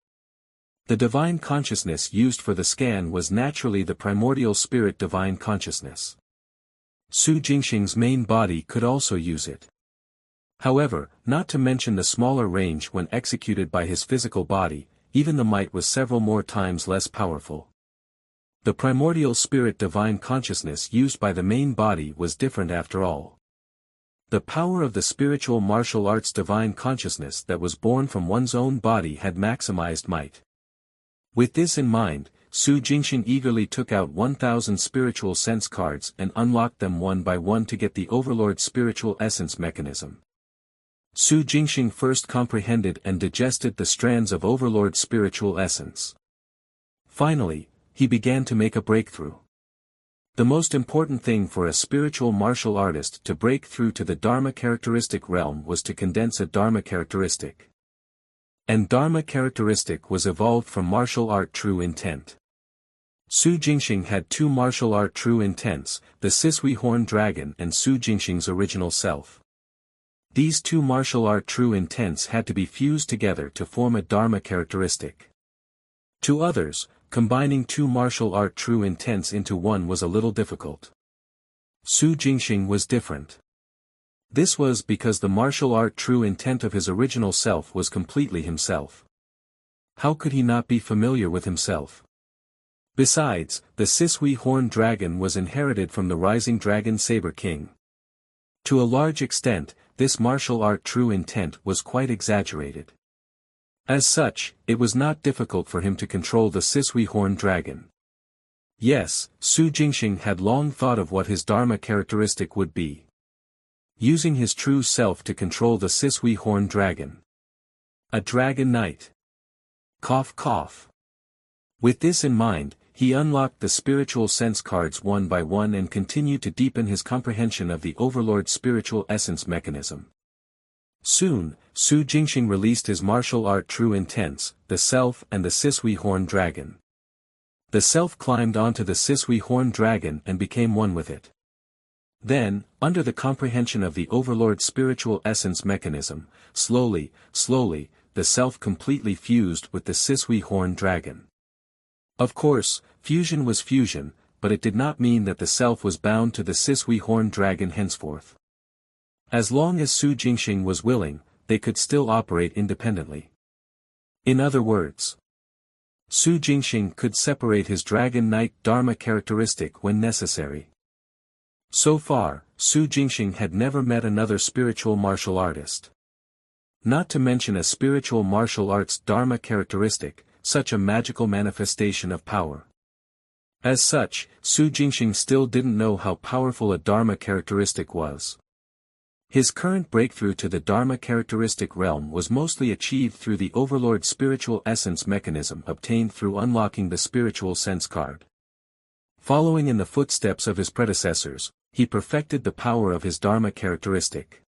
Speaker 1: The divine consciousness used for the scan was naturally the primordial spirit divine consciousness. Su Jingxing's main body could also use it. However, not to mention the smaller range when executed by his physical body, even the might was several more times less powerful. The primordial spirit divine consciousness used by the main body was different after all. The power of the spiritual martial arts divine consciousness that was born from one's own body had maximized might. With this in mind, Su Jingxing eagerly took out 1,000 spiritual sense cards and unlocked them one by one to get the Overlord spiritual essence mechanism. Su Jingxing first comprehended and digested the strands of Overlord spiritual essence. Finally, he began to make a breakthrough. The most important thing for a spiritual martial artist to break through to the Dharma characteristic realm was to condense a Dharma characteristic. And Dharma characteristic was evolved from martial art true intent. Su Jingxing had two martial art true intents, the Sisui Horn Dragon and Su Jingxing's original self. These two martial art true intents had to be fused together to form a Dharma characteristic. To others, combining two martial art true intents into one was a little difficult. Su Jingxing was different. This was because the martial art true intent of his original self was completely himself. How could he not be familiar with himself? Besides, the Sisui Horn Dragon was inherited from the Rising Dragon Saber King. To a large extent, this martial art true intent was quite exaggerated. As such, it was not difficult for him to control the Sisui Horn Dragon. Yes, Su Jingxing had long thought of what his Dharma characteristic would be. Using his true self to control the Sisui Horn Dragon. A Dragon Knight. Cough cough. With this in mind, he unlocked the spiritual sense cards one by one and continued to deepen his comprehension of the Overlord spiritual essence mechanism. Soon, Su Jingxing released his martial art true intents, the self and the Sisui Horn Dragon. The self climbed onto the Sisui horned dragon and became one with it. Then, under the comprehension of the overlord's spiritual essence mechanism, slowly, the self completely fused with the Sisui horned dragon. Of course, fusion was fusion, but it did not mean that the self was bound to the Sisui horned dragon henceforth. As long as Su Jingxing was willing, they could still operate independently. In other words, Su Jingxing could separate his Dragon Knight Dharma characteristic when necessary. So far, Su Jingxing had never met another spiritual martial artist. Not to mention a spiritual martial arts Dharma characteristic, such a magical manifestation of power. As such, Su Jingxing still didn't know how powerful a Dharma characteristic was. His current breakthrough to the Dharma characteristic realm was mostly achieved through the Overlord's spiritual essence mechanism obtained through unlocking the spiritual sense card. Following in the footsteps of his predecessors, he perfected the power of his Dharma characteristic.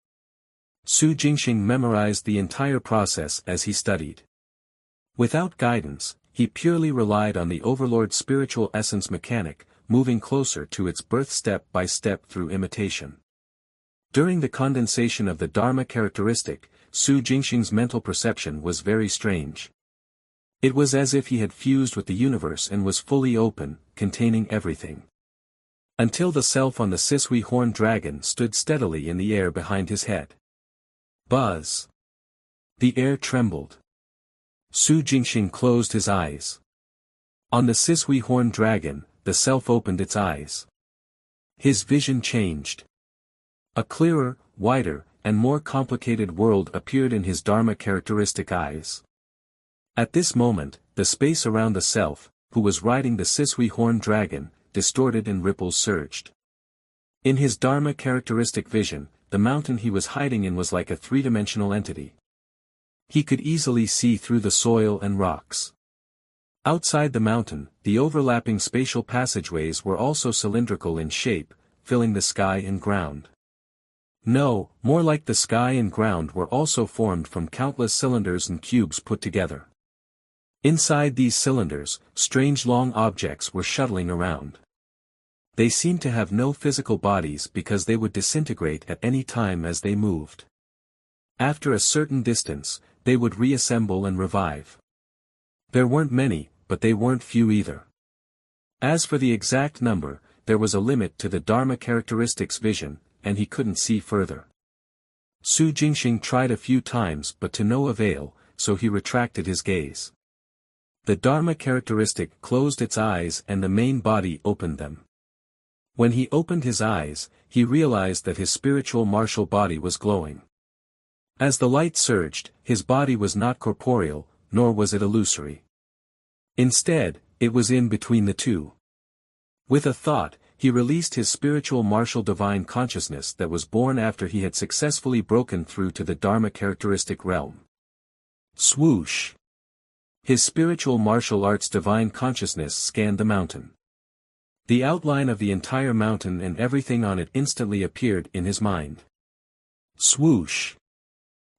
Speaker 1: Su Jingxing memorized the entire process as he studied. Without guidance, he purely relied on the Overlord's spiritual essence mechanic, moving closer to its birth step by step through imitation. During the condensation of the Dharma characteristic, Su Jingxing's mental perception was very strange. It was as if he had fused with the universe and was fully open, containing everything. Until the self on the Sisui horned dragon stood steadily in the air behind his head. Buzz! The air trembled. Su Jingxing closed his eyes. On the Sisui horned dragon, the self opened its eyes. His vision changed. A clearer, wider, and more complicated world appeared in his Dharma characteristic eyes. At this moment, the space around the self, who was riding the Sisui horned dragon, distorted and ripples surged. In his Dharma characteristic vision, the mountain he was hiding in was like a three-dimensional entity. He could easily see through the soil and rocks. Outside the mountain, the overlapping spatial passageways were also cylindrical in shape, filling the sky and ground. No, more like the sky and ground were also formed from countless cylinders and cubes put together. Inside these cylinders, strange long objects were shuttling around. They seemed to have no physical bodies because they would disintegrate at any time as they moved. After a certain distance, they would reassemble and revive. There weren't many, but they weren't few either. As for the exact number, there was a limit to the Dharma characteristics vision, and he couldn't see further. Su Jingxing tried a few times but to no avail, so he retracted his gaze. The Dharma characteristic closed its eyes and the main body opened them. When he opened his eyes, he realized that his spiritual martial body was glowing. As the light surged, his body was not corporeal, nor was it illusory. Instead, it was in between the two. With a thought, he released his spiritual martial divine consciousness that was born after he had successfully broken through to the Dharma characteristic realm. Swoosh! His spiritual martial arts divine consciousness scanned the mountain. The outline of the entire mountain and everything on it instantly appeared in his mind. Swoosh!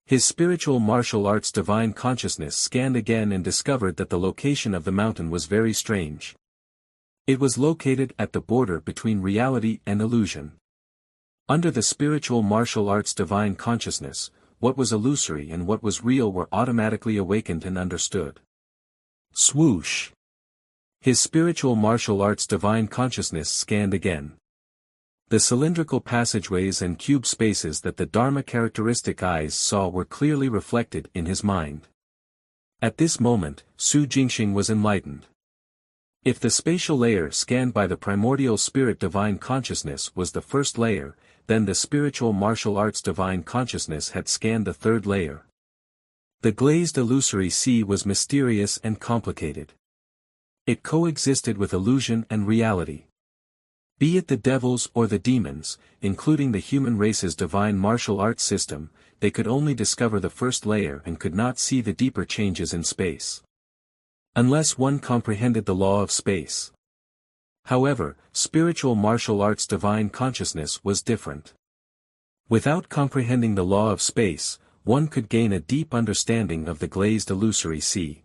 Speaker 1: His spiritual martial arts divine consciousness scanned again and discovered that the location of the mountain was very strange. It was located at the border between reality and illusion. Under the spiritual martial arts divine consciousness, what was illusory and what was real were automatically awakened and understood. Swoosh! His spiritual martial arts divine consciousness scanned again. The cylindrical passageways and cube spaces that the Dharma characteristic eyes saw were clearly reflected in his mind. At this moment, Su Jingxing was enlightened. If the spatial layer scanned by the primordial spirit divine consciousness was the first layer, then the spiritual martial arts divine consciousness had scanned the third layer. The glazed illusory sea was mysterious and complicated. It coexisted with illusion and reality. Be it the devils or the demons, including the human race's divine martial arts system, they could only discover the first layer and could not see the deeper changes in space. Unless one comprehended the law of space. However, spiritual martial arts divine consciousness was different. Without comprehending the law of space, one could gain a deep understanding of the glazed illusory sea.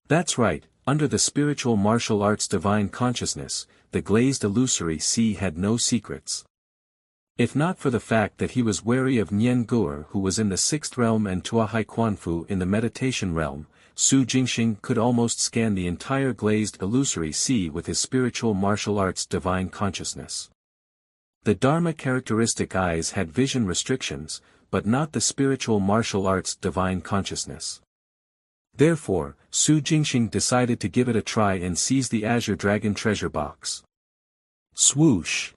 Speaker 1: That's right, under the spiritual martial arts divine consciousness, the glazed illusory sea had no secrets. If not for the fact that he was wary of Nian Guer who was in the 6th realm and Tuahai Quanfu in the meditation realm, Su Jingxing could almost scan the entire glazed illusory sea with his spiritual martial arts divine consciousness. The Dharma characteristic eyes had vision restrictions, but not the spiritual martial arts divine consciousness. Therefore, Su Jingxing decided to give it a try and seize the Azure Dragon treasure box. Swoosh!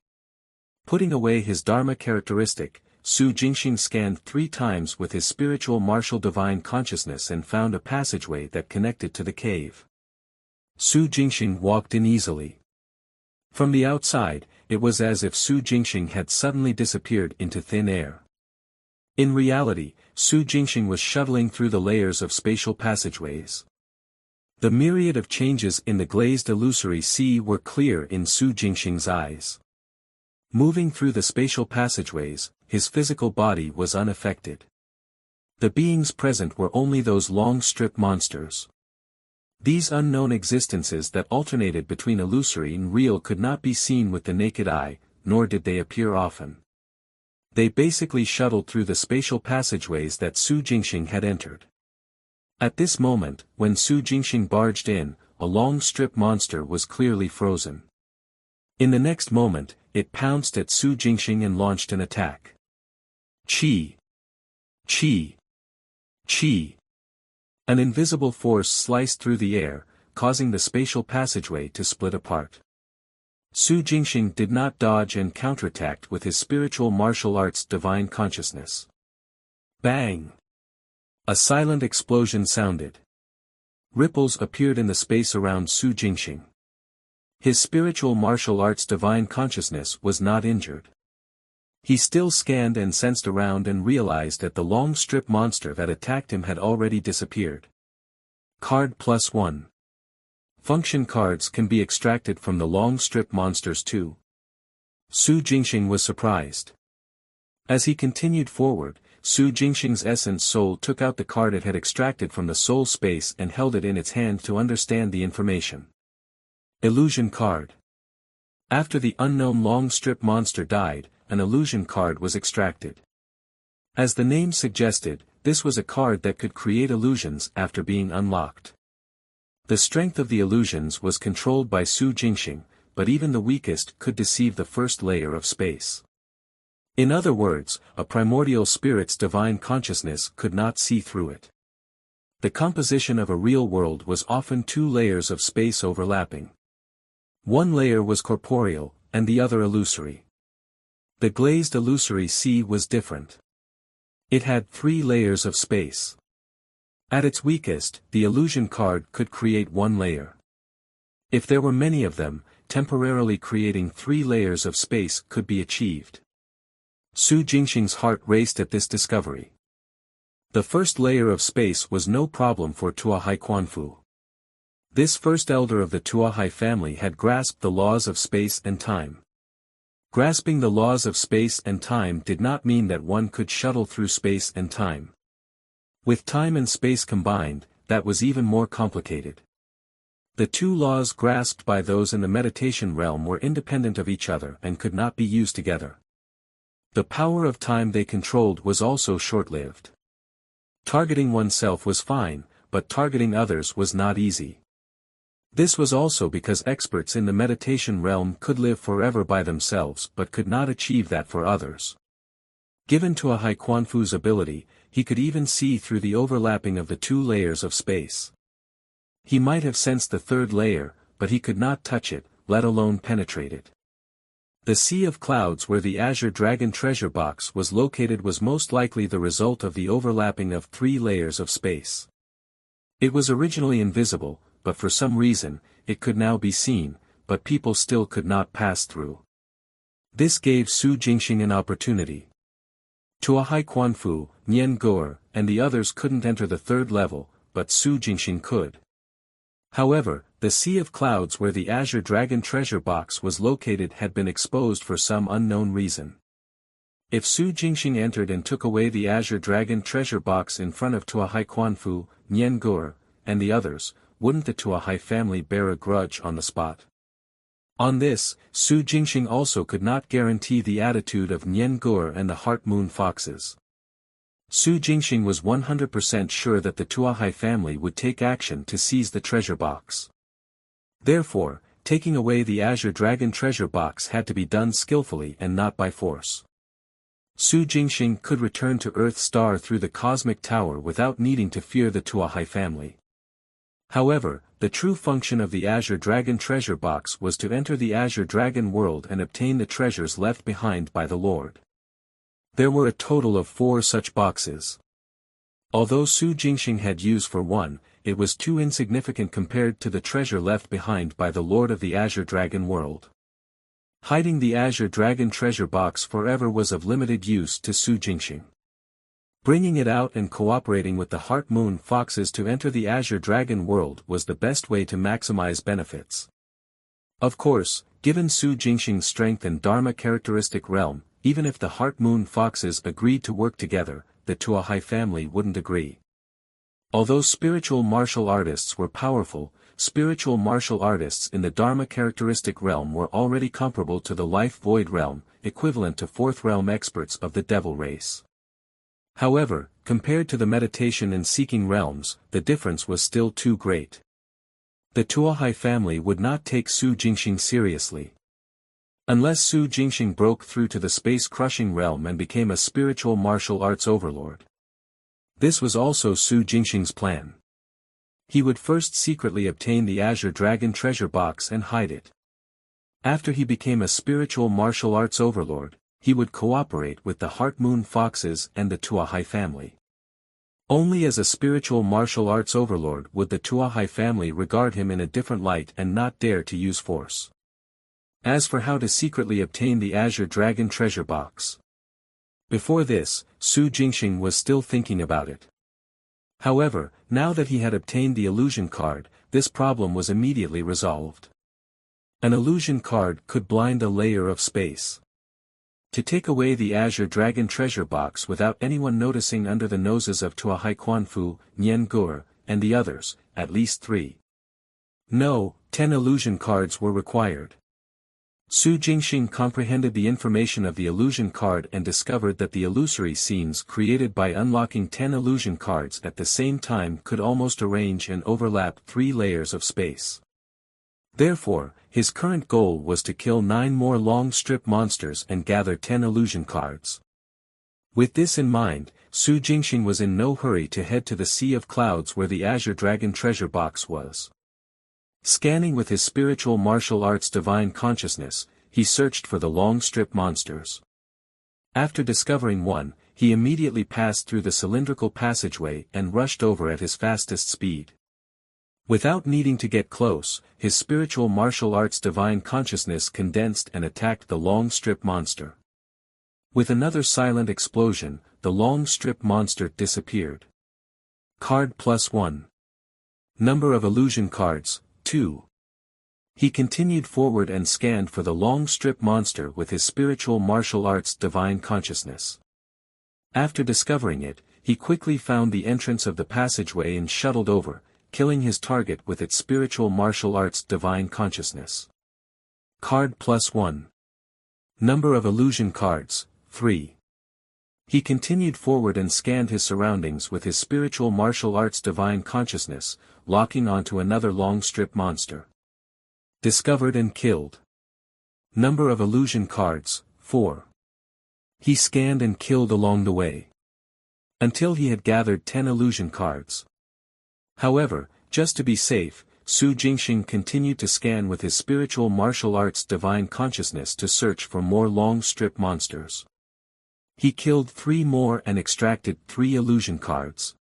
Speaker 1: Putting away his Dharma characteristic, Su Jingxing scanned 3 times with his spiritual martial divine consciousness and found a passageway that connected to the cave. Su Jingxing walked in easily. From the outside, it was as if Su Jingxing had suddenly disappeared into thin air. In reality, Su Jingxing was shuttling through the layers of spatial passageways. The myriad of changes in the glazed illusory sea were clear in Su Jingxing's eyes. Moving through the spatial passageways, his physical body was unaffected. The beings present were only those long strip monsters. These unknown existences that alternated between illusory and real could not be seen with the naked eye, nor did they appear often. They basically shuttled through the spatial passageways that Su Jingxing had entered. At this moment, when Su Jingxing barged in, a long strip monster was clearly frozen. In the next moment, it pounced at Su Jingxing and launched an attack. Chi! Chi! Chi! An invisible force sliced through the air, causing the spatial passageway to split apart. Su Jingxing did not dodge and counterattacked with his spiritual martial arts divine consciousness. Bang! A silent explosion sounded. Ripples appeared in the space around Su Jingxing. His spiritual martial arts divine consciousness was not injured. He still scanned and sensed around and realized that the long strip monster that attacked him had already disappeared. Card +1. Function cards can be extracted from the long strip monsters too. Su Jingxing was surprised. As he continued forward, Su Jingxing's essence soul took out the card it had extracted from the soul space and held it in its hand to understand the information. Illusion card. After the unknown long strip monster died, an illusion card was extracted. As the name suggested, this was a card that could create illusions after being unlocked. The strength of the illusions was controlled by Su Jingxing, but even the weakest could deceive the first layer of space. In other words, a primordial spirit's divine consciousness could not see through it. The composition of a real world was often 2 layers of space overlapping. One layer was corporeal, and the other illusory. The glazed illusory sea was different. It had 3 layers of space. At its weakest, the illusion card could create 1 layer. If there were many of them, temporarily creating 3 layers of space could be achieved. Su Jingxing's heart raced at this discovery. The first layer of space was no problem for Tuahai Quanfu. This first elder of the Tuahai family had grasped the laws of space and time. Grasping the laws of space and time did not mean that one could shuttle through space and time. With time and space combined, that was even more complicated. The 2 laws grasped by those in the meditation realm were independent of each other and could not be used together. The power of time they controlled was also short-lived. Targeting oneself was fine, but targeting others was not easy. This was also because experts in the meditation realm could live forever by themselves but could not achieve that for others. Given Tuahai Quanfu's ability, he could even see through the overlapping of the 2 layers of space. He might have sensed the 3rd layer, but he could not touch it, let alone penetrate it. The sea of clouds where the Azure Dragon treasure box was located was most likely the result of the overlapping of 3 layers of space. It was originally invisible, but for some reason, it could now be seen, but people still could not pass through. This gave Su Jingxing an opportunity. Tuahai Quanfu, Nian Guer, and the others couldn't enter the 3rd level, but Su Jingxing could. However, the sea of clouds where the Azure Dragon treasure box was located had been exposed for some unknown reason. If Su Jingxing entered and took away the Azure Dragon treasure box in front of Tuahai Quanfu, Nian Guer, and the others, wouldn't the Tuahai family bear a grudge on the spot? On this, Su Jingxing also could not guarantee the attitude of Nian Gur and the Heart Moon Foxes. Su Jingxing was 100% sure that the Tuahai family would take action to seize the treasure box. Therefore, taking away the Azure Dragon treasure box had to be done skillfully and not by force. Su Jingxing could return to Earth Star through the Cosmic Tower without needing to fear the Tuahai family. However, the true function of the Azure Dragon treasure box was to enter the Azure Dragon world and obtain the treasures left behind by the Lord. There were a total of 4 such boxes. Although Su Jingxing had use for one, it was too insignificant compared to the treasure left behind by the Lord of the Azure Dragon world. Hiding the Azure Dragon treasure box forever was of limited use to Su Jingxing. Bringing it out and cooperating with the Heart Moon Foxes to enter the Azure Dragon world was the best way to maximize benefits. Of course, given Su Jingxing's strength and Dharma characteristic realm, even if the Heart Moon Foxes agreed to work together, the Tuahai family wouldn't agree. Although spiritual martial artists were powerful, spiritual martial artists in the Dharma characteristic realm were already comparable to the Life Void realm, equivalent to 4th realm experts of the Devil race. However, compared to the meditation and seeking realms, the difference was still too great. The Tuahai family would not take Su Jingxing seriously. Unless Su Jingxing broke through to the space-crushing realm and became a spiritual martial arts overlord. This was also Su Jingxing's plan. He would first secretly obtain the Azure Dragon treasure box and hide it. After he became a spiritual martial arts overlord, he would cooperate with the Heart Moon Foxes and the Tuahai family. Only as a spiritual martial arts overlord would the Tuahai family regard him in a different light and not dare to use force. As for how to secretly obtain the Azure Dragon treasure box. Before this, Su Jingxing was still thinking about it. However, now that he had obtained the illusion card, this problem was immediately resolved. An illusion card could blind a layer of space. To take away the Azure Dragon treasure box without anyone noticing under the noses of Tuahai Quanfu, Nian Gur, and the others, at least 3. No, 10 illusion cards were required. Su Jingxing comprehended the information of the illusion card and discovered that the illusory scenes created by unlocking 10 illusion cards at the same time could almost arrange and overlap 3 layers of space. Therefore, his current goal was to kill 9 more long strip monsters and gather 10 illusion cards. With this in mind, Su Jingxing was in no hurry to head to the Sea of Clouds where the Azure Dragon treasure box was. Scanning with his spiritual martial arts divine consciousness, he searched for the long strip monsters. After discovering one, he immediately passed through the cylindrical passageway and rushed over at his fastest speed. Without needing to get close, his spiritual martial arts divine consciousness condensed and attacked the long strip monster. With another silent explosion, the long strip monster disappeared. Card +1. Number of illusion cards, 2. He continued forward and scanned for the long strip monster with his spiritual martial arts divine consciousness. After discovering it, he quickly found the entrance of the passageway and shuttled over, killing his target with its spiritual martial arts divine consciousness. Card +1. Number of illusion cards, 3. He continued forward and scanned his surroundings with his spiritual martial arts divine consciousness, locking onto another long strip monster. Discovered and killed. Number of illusion cards, 4. He scanned and killed along the way. Until he had gathered 10 illusion cards. However, just to be safe, Su Jingxing continued to scan with his spiritual martial arts divine consciousness to search for more long strip monsters. He killed 3 more and extracted 3 illusion cards.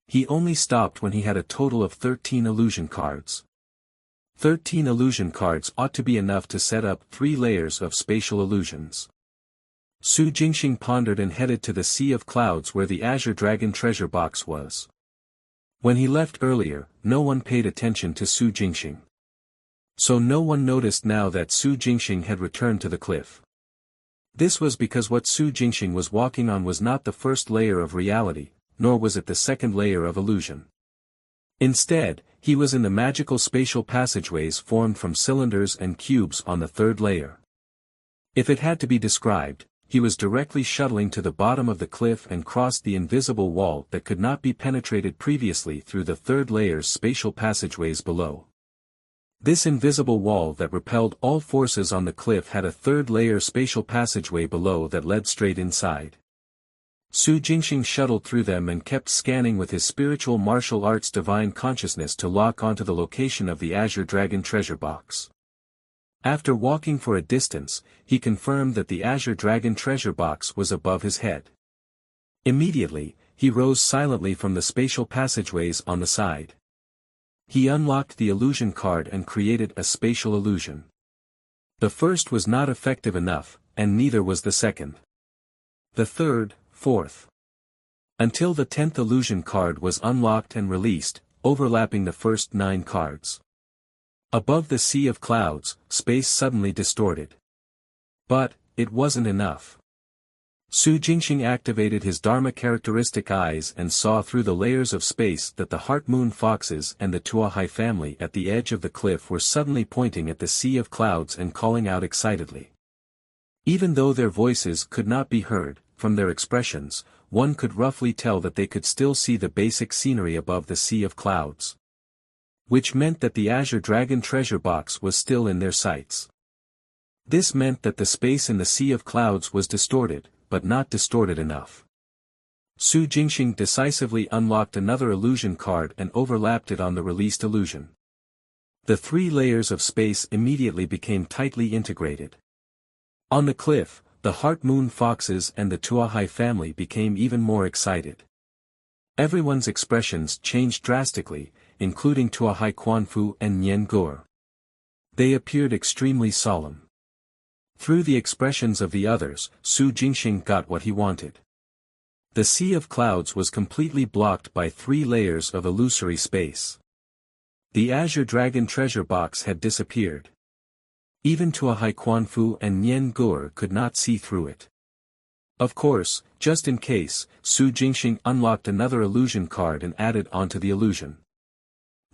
Speaker 1: He only stopped when he had a total of 13 illusion cards. 13 illusion cards ought to be enough to set up 3 layers of spatial illusions. Su Jingxing pondered and headed to the Sea of Clouds where the Azure Dragon treasure box was. When he left earlier, no one paid attention to Su Jingxing. So no one noticed now that Su Jingxing had returned to the cliff. This was because what Su Jingxing was walking on was not the first layer of reality, nor was it the second layer of illusion. Instead, he was in the magical spatial passageways formed from cylinders and cubes on the third layer. If it had to be described, he was directly shuttling to the bottom of the cliff and crossed the invisible wall that could not be penetrated previously through the third layer's spatial passageways below. This invisible wall that repelled all forces on the cliff had a third-layer spatial passageway below that led straight inside. Su Jingxing shuttled through them and kept scanning with his spiritual martial arts divine consciousness to lock onto the location of the Azure Dragon treasure box. After walking for a distance, he confirmed that the Azure Dragon treasure box was above his head. Immediately, he rose silently from the spatial passageways on the side. He unlocked the illusion card and created a spatial illusion. The first was not effective enough, and neither was the second. The third, fourth. Until the 10th illusion card was unlocked and released, overlapping the first 9 cards. Above the sea of clouds, space suddenly distorted. But, it wasn't enough. Su Jingxing activated his Dharma characteristic eyes and saw through the layers of space that the Heart Moon Foxes and the Tuahai family at the edge of the cliff were suddenly pointing at the sea of clouds and calling out excitedly. Even though their voices could not be heard, from their expressions, one could roughly tell that they could still see the basic scenery above the sea of clouds. Which meant that the Azure Dragon treasure box was still in their sights. This meant that the space in the sea of clouds was distorted, but not distorted enough. Su Jingxing decisively unlocked another illusion card and overlapped it on the released illusion. The 3 layers of space immediately became tightly integrated. On the cliff, the Heart Moon Foxes and the Tuahai family became even more excited. Everyone's expressions changed drastically, including Tuahai Quanfu and Nian Gur. They appeared extremely solemn. Through the expressions of the others, Su Jingxing got what he wanted. The sea of clouds was completely blocked by 3 layers of illusory space. The Azure Dragon treasure box had disappeared. Even Tuahai Quanfu and Nian Gur could not see through it. Of course, just in case, Su Jingxing unlocked another illusion card and added onto the illusion.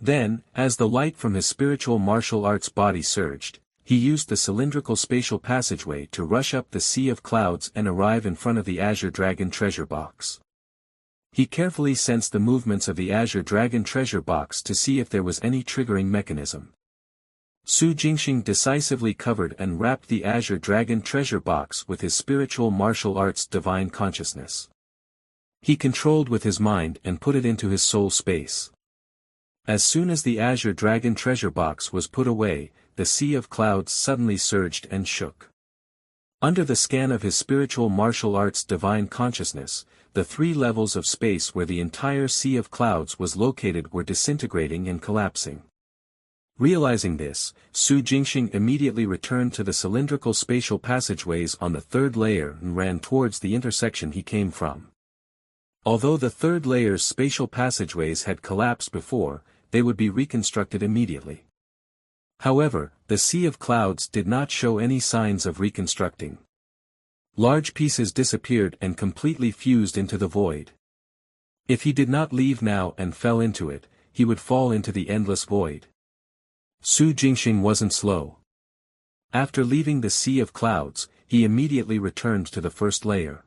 Speaker 1: Then, as the light from his spiritual martial arts body surged, he used the cylindrical spatial passageway to rush up the sea of clouds and arrive in front of the Azure Dragon treasure box. He carefully sensed the movements of the Azure Dragon treasure box to see if there was any triggering mechanism. Su Jingxing decisively covered and wrapped the Azure Dragon treasure box with his spiritual martial arts divine consciousness. He controlled with his mind and put it into his soul space. As soon as the Azure Dragon treasure box was put away, the sea of clouds suddenly surged and shook. Under the scan of his spiritual martial arts divine consciousness, the 3 levels of space where the entire sea of clouds was located were disintegrating and collapsing. Realizing this, Su Jingxing immediately returned to the cylindrical spatial passageways on the 3rd layer and ran towards the intersection he came from. Although the 3rd layer's spatial passageways had collapsed before, they would be reconstructed immediately. However, the sea of clouds did not show any signs of reconstructing. Large pieces disappeared and completely fused into the void. If he did not leave now and fell into it, he would fall into the endless void. Su Jingxing wasn't slow. After leaving the sea of clouds, he immediately returned to the 1st layer.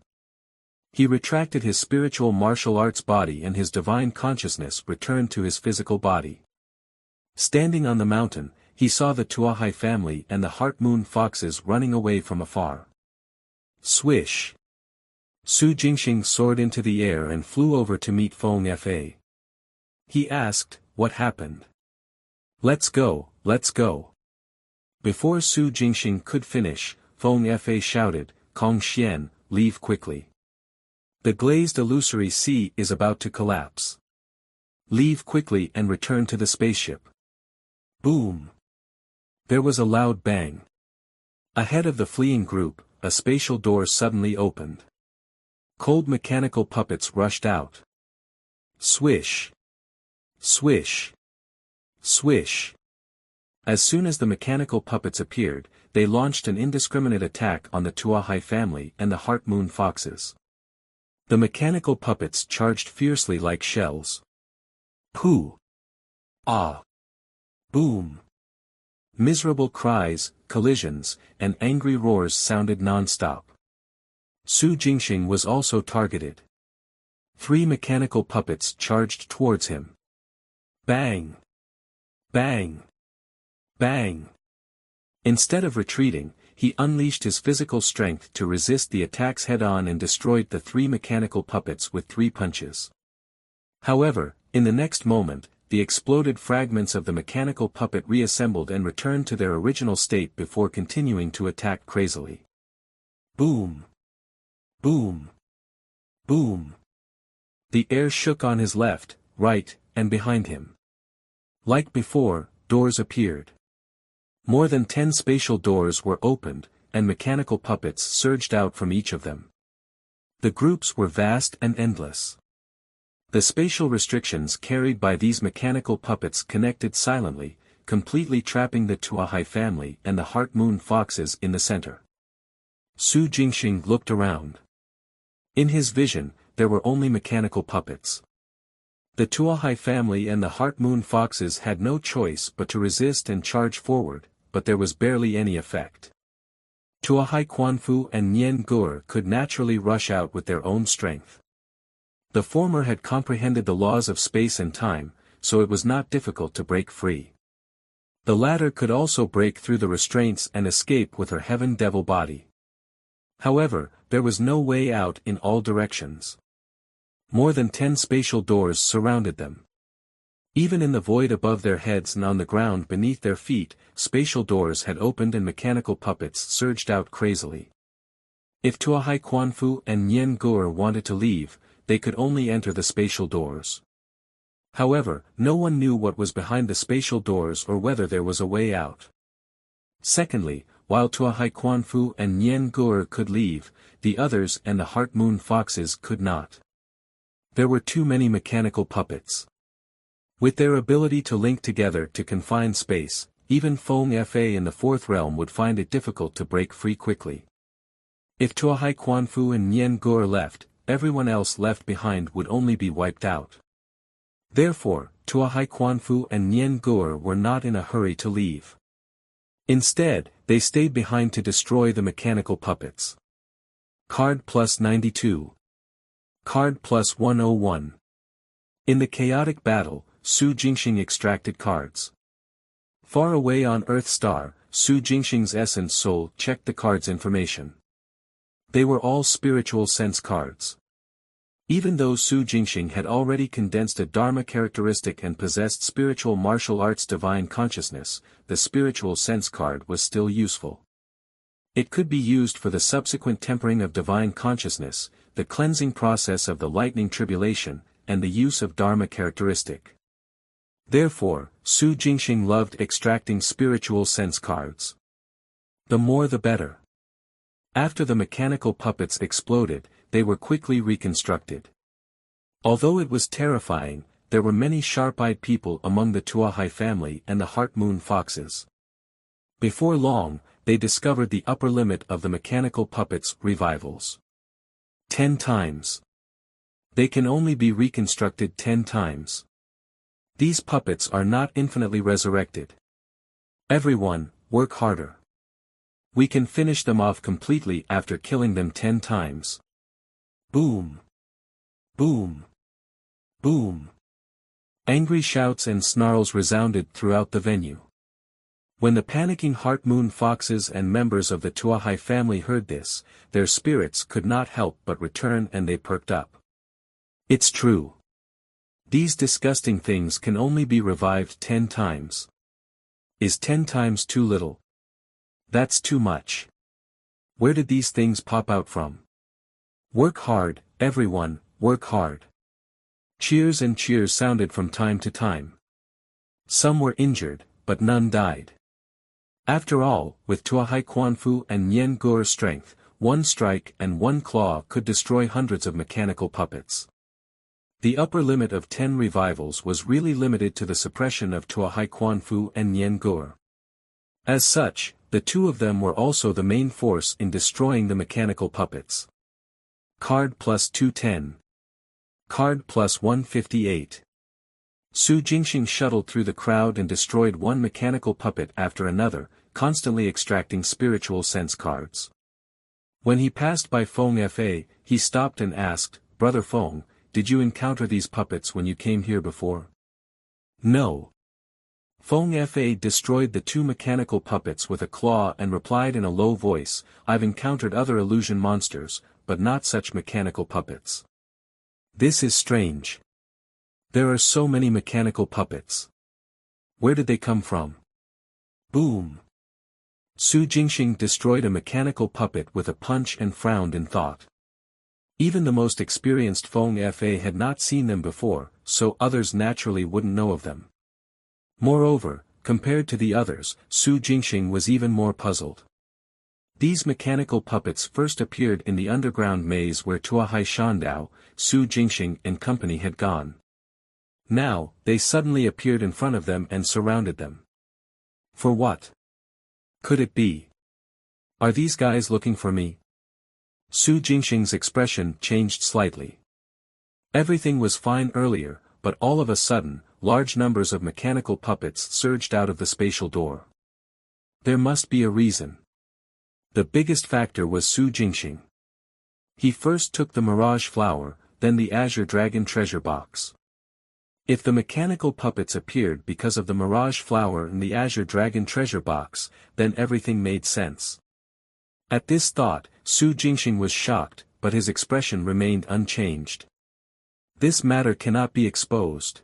Speaker 1: He retracted his spiritual martial arts body and his divine consciousness returned to his physical body. Standing on the mountain, he saw the Tuahai family and the Heart Moon Foxes running away from afar. Swish! Su Jingxing soared into the air and flew over to meet Feng Fa. He asked, "What happened?" "Let's go, let's go." Before Su Jingxing could finish, Feng Fa shouted, "Kong Xian, leave quickly. The glazed illusory sea is about to collapse. Leave quickly and return to the spaceship." Boom! There was a loud bang. Ahead of the fleeing group, a spatial door suddenly opened. Cold mechanical puppets rushed out. Swish! Swish! Swish! As soon as the mechanical puppets appeared, they launched an indiscriminate attack on the Tuahai family and the Heart Moon Foxes. The mechanical puppets charged fiercely like shells. Pooh! Ah! Boom! Miserable cries, collisions, and angry roars sounded non-stop. Su Jingxing was also targeted. 3 mechanical puppets charged towards him. Bang! Bang! Bang! Instead of retreating, he unleashed his physical strength to resist the attacks head-on and destroyed the 3 mechanical puppets with 3 punches. However, in the next moment, the exploded fragments of the mechanical puppet reassembled and returned to their original state before continuing to attack crazily. Boom! Boom! Boom! The air shook on his left, right, and behind him. Like before, doors appeared. More than 10 spatial doors were opened, and mechanical puppets surged out from each of them. The groups were vast and endless. The spatial restrictions carried by these mechanical puppets connected silently, completely trapping the Tuahai family and the Heart Moon Foxes in the center. Su Jingxing looked around. In his vision, there were only mechanical puppets. The Tuahai family and the Heart Moon Foxes had no choice but to resist and charge forward, but there was barely any effect. Tuahai Quanfu and Nian Gur could naturally rush out with their own strength. The former had comprehended the laws of space and time, so it was not difficult to break free. The latter could also break through the restraints and escape with her Heaven Devil body. However, there was no way out in all directions. More than 10 spatial doors surrounded them. Even in the void above their heads and on the ground beneath their feet, spatial doors had opened and mechanical puppets surged out crazily. If Tuahai Quanfu and Nian Gur wanted to leave, they could only enter the spatial doors. However, no one knew what was behind the spatial doors or whether there was a way out. Secondly, while Tuahai Quanfu and Nian Gur could leave, the others and the Heart Moon Foxes could not. There were too many mechanical puppets. With their ability to link together to confine space, even Feng Fa in the 4th realm would find it difficult to break free quickly. If Tuahai Quanfu and Nian Gur left, everyone else left behind would only be wiped out. Therefore, Tuahai Quanfu and Nian Gur were not in a hurry to leave. Instead, they stayed behind to destroy the mechanical puppets. Card plus 92. Card plus 101. In the chaotic battle, Su Jingxing extracted cards. Far away on Earth Star, Su Jingxing's essence soul checked the cards' information. They were all spiritual sense cards. Even though Su Jingxing had already condensed a Dharma characteristic and possessed spiritual martial arts divine consciousness, the spiritual sense card was still useful. It could be used for the subsequent tempering of divine consciousness, the cleansing process of the lightning tribulation, and the use of Dharma characteristic. Therefore, Su Jingxing loved extracting spiritual sense cards. The more the better. After the mechanical puppets exploded, they were quickly reconstructed. Although it was terrifying, there were many sharp-eyed people among the Tuahai family and the Heart Moon Foxes. Before long, they discovered the upper limit of the mechanical puppets' revivals. 10 times. They can only be reconstructed 10 times. These puppets are not infinitely resurrected. Everyone, work harder. We can finish them off completely after killing them 10 times. Boom! Boom! Boom! Angry shouts and snarls resounded throughout the venue. When the panicking Heart Moon Foxes and members of the Tuahai family heard this, their spirits could not help but return and they perked up. It's true. These disgusting things can only be revived 10 times. Is 10 times too little? That's too much. Where did these things pop out from? Work hard, everyone, work hard. Cheers and cheers sounded from time to time. Some were injured, but none died. After all, with Tuahai Quanfu and Nian Gur's strength, one strike and one claw could destroy hundreds of mechanical puppets. The upper limit of 10 revivals was really limited to the suppression of Tuahai Quanfu and Nian Gur. As such, the two of them were also the main force in destroying the mechanical puppets. Card plus 210. Card plus 158. Su Jingxing shuttled through the crowd and destroyed one mechanical puppet after another, constantly extracting spiritual sense cards. When he passed by Feng Fa, he stopped and asked, "Brother Feng, did you encounter these puppets when you came here before?" "No." Feng Fa destroyed the two mechanical puppets with a claw and replied in a low voice, "I've encountered other illusion monsters, but not such mechanical puppets. This is strange. There are so many mechanical puppets. Where did they come from?" Boom! Su Jingxing destroyed a mechanical puppet with a punch and frowned in thought. Even the most experienced Feng Fa had not seen them before, so others naturally wouldn't know of them. Moreover, compared to the others, Su Jingxing was even more puzzled. These mechanical puppets first appeared in the underground maze where Tuahai Shandao, Su Jingxing and company had gone. Now, they suddenly appeared in front of them and surrounded them. For what could it be? Are these guys looking for me? Su Jingxing's expression changed slightly. Everything was fine earlier, but all of a sudden, large numbers of mechanical puppets surged out of the spatial door. There must be a reason. The biggest factor was Su Jingxing. He first took the Mirage Flower, then the Azure Dragon treasure box. If the mechanical puppets appeared because of the Mirage Flower and the Azure Dragon treasure box, then everything made sense. At this thought, Su Jingxing was shocked, but his expression remained unchanged. This matter cannot be exposed.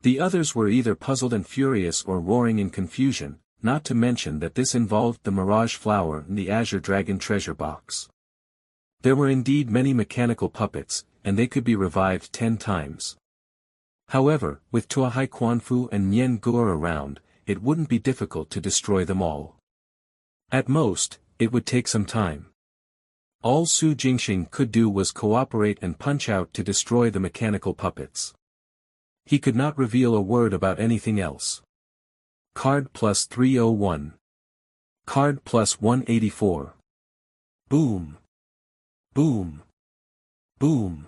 Speaker 1: The others were either puzzled and furious or roaring in confusion, not to mention that this involved the Mirage Flower and the Azure Dragon treasure box. There were indeed many mechanical puppets, and they could be revived 10 times. However, with Tuahai Quanfu and Nian Guo around, it wouldn't be difficult to destroy them all. At most, it would take some time. All Su Jingxing could do was cooperate and punch out to destroy the mechanical puppets. He could not reveal a word about anything else. Card plus 301. Card plus 184. Boom. Boom. Boom.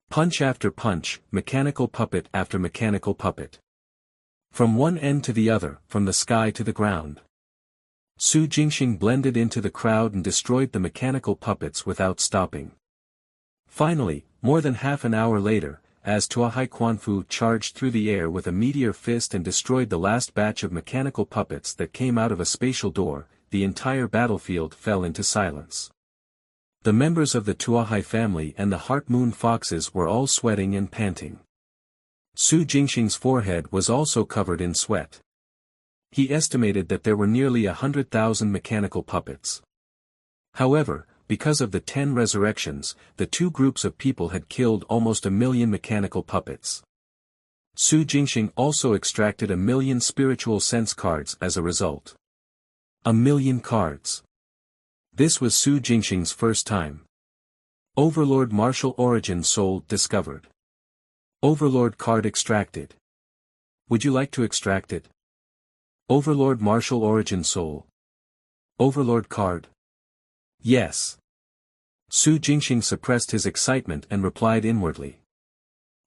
Speaker 1: Punch after punch, mechanical puppet after mechanical puppet. From one end to the other, from the sky to the ground. Su Jingxing blended into the crowd and destroyed the mechanical puppets without stopping. Finally, more than half an hour later, as Tuahai Quanfu charged through the air with a meteor fist and destroyed the last batch of mechanical puppets that came out of a spatial door, the entire battlefield fell into silence. The members of the Tuahai family and the Heart Moon Foxes were all sweating and panting. Su Jingxing's forehead was also covered in sweat. He estimated that there were nearly 100,000 mechanical puppets. However, because of the 10 resurrections, the two groups of people had killed almost 1,000,000 mechanical puppets. Su Jingxing also extracted 1,000,000 spiritual sense cards as a result. 1,000,000 cards. This was Su Jingxing's first time. Overlord Martial Origin Soul discovered. Overlord card extracted. Would you like to extract it? Overlord Martial Origin Soul. Overlord card. Yes. Su Jingxing suppressed his excitement and replied inwardly.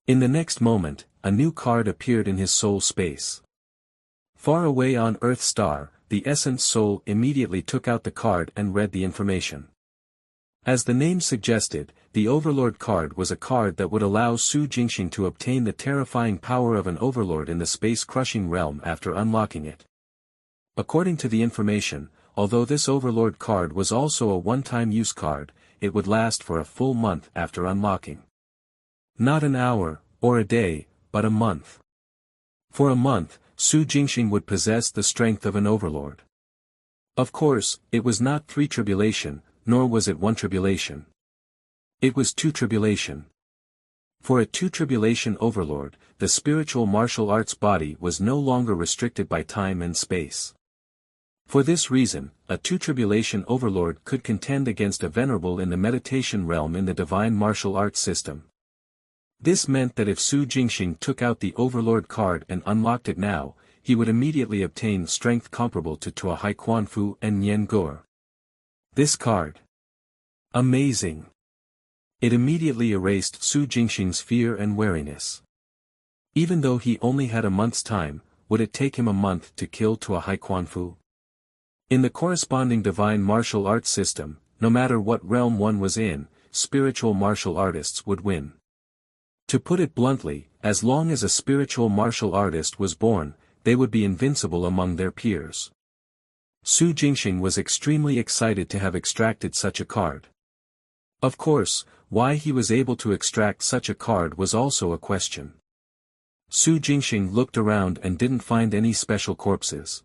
Speaker 1: In the next moment, a new card appeared in his soul space. Far away on Earth Star, the Essence Soul immediately took out the card and read the information. As the name suggested, the Overlord card was a card that would allow Su Jingxing to obtain the terrifying power of an Overlord in the space-crushing realm after unlocking it. According to the information, although this Overlord card was also a one-time use card, it would last for a full month after unlocking. Not an hour, or a day, but a month. For a month, Su Jingxing would possess the strength of an Overlord. Of course, it was not 3 tribulation, nor was it 1 tribulation. It was 2 tribulation. For a 2 tribulation Overlord, the spiritual martial arts body was no longer restricted by time and space. For this reason, a 2 tribulation Overlord could contend against a venerable in the meditation realm in the divine martial arts system. This meant that if Su Jingxing took out the Overlord card and unlocked it now, he would immediately obtain strength comparable to Tuahai Quanfu and Nian Guo. This card. Amazing. It immediately erased Su Jingxing's fear and wariness. Even though he only had a month's time, would it take him a month to kill Tuahai Quanfu? In the corresponding divine martial arts system, no matter what realm one was in, spiritual martial artists would win. To put it bluntly, as long as a spiritual martial artist was born, they would be invincible among their peers. Su Jingxing was extremely excited to have extracted such a card. Of course, why he was able to extract such a card was also a question. Su Jingxing looked around and didn't find any special corpses.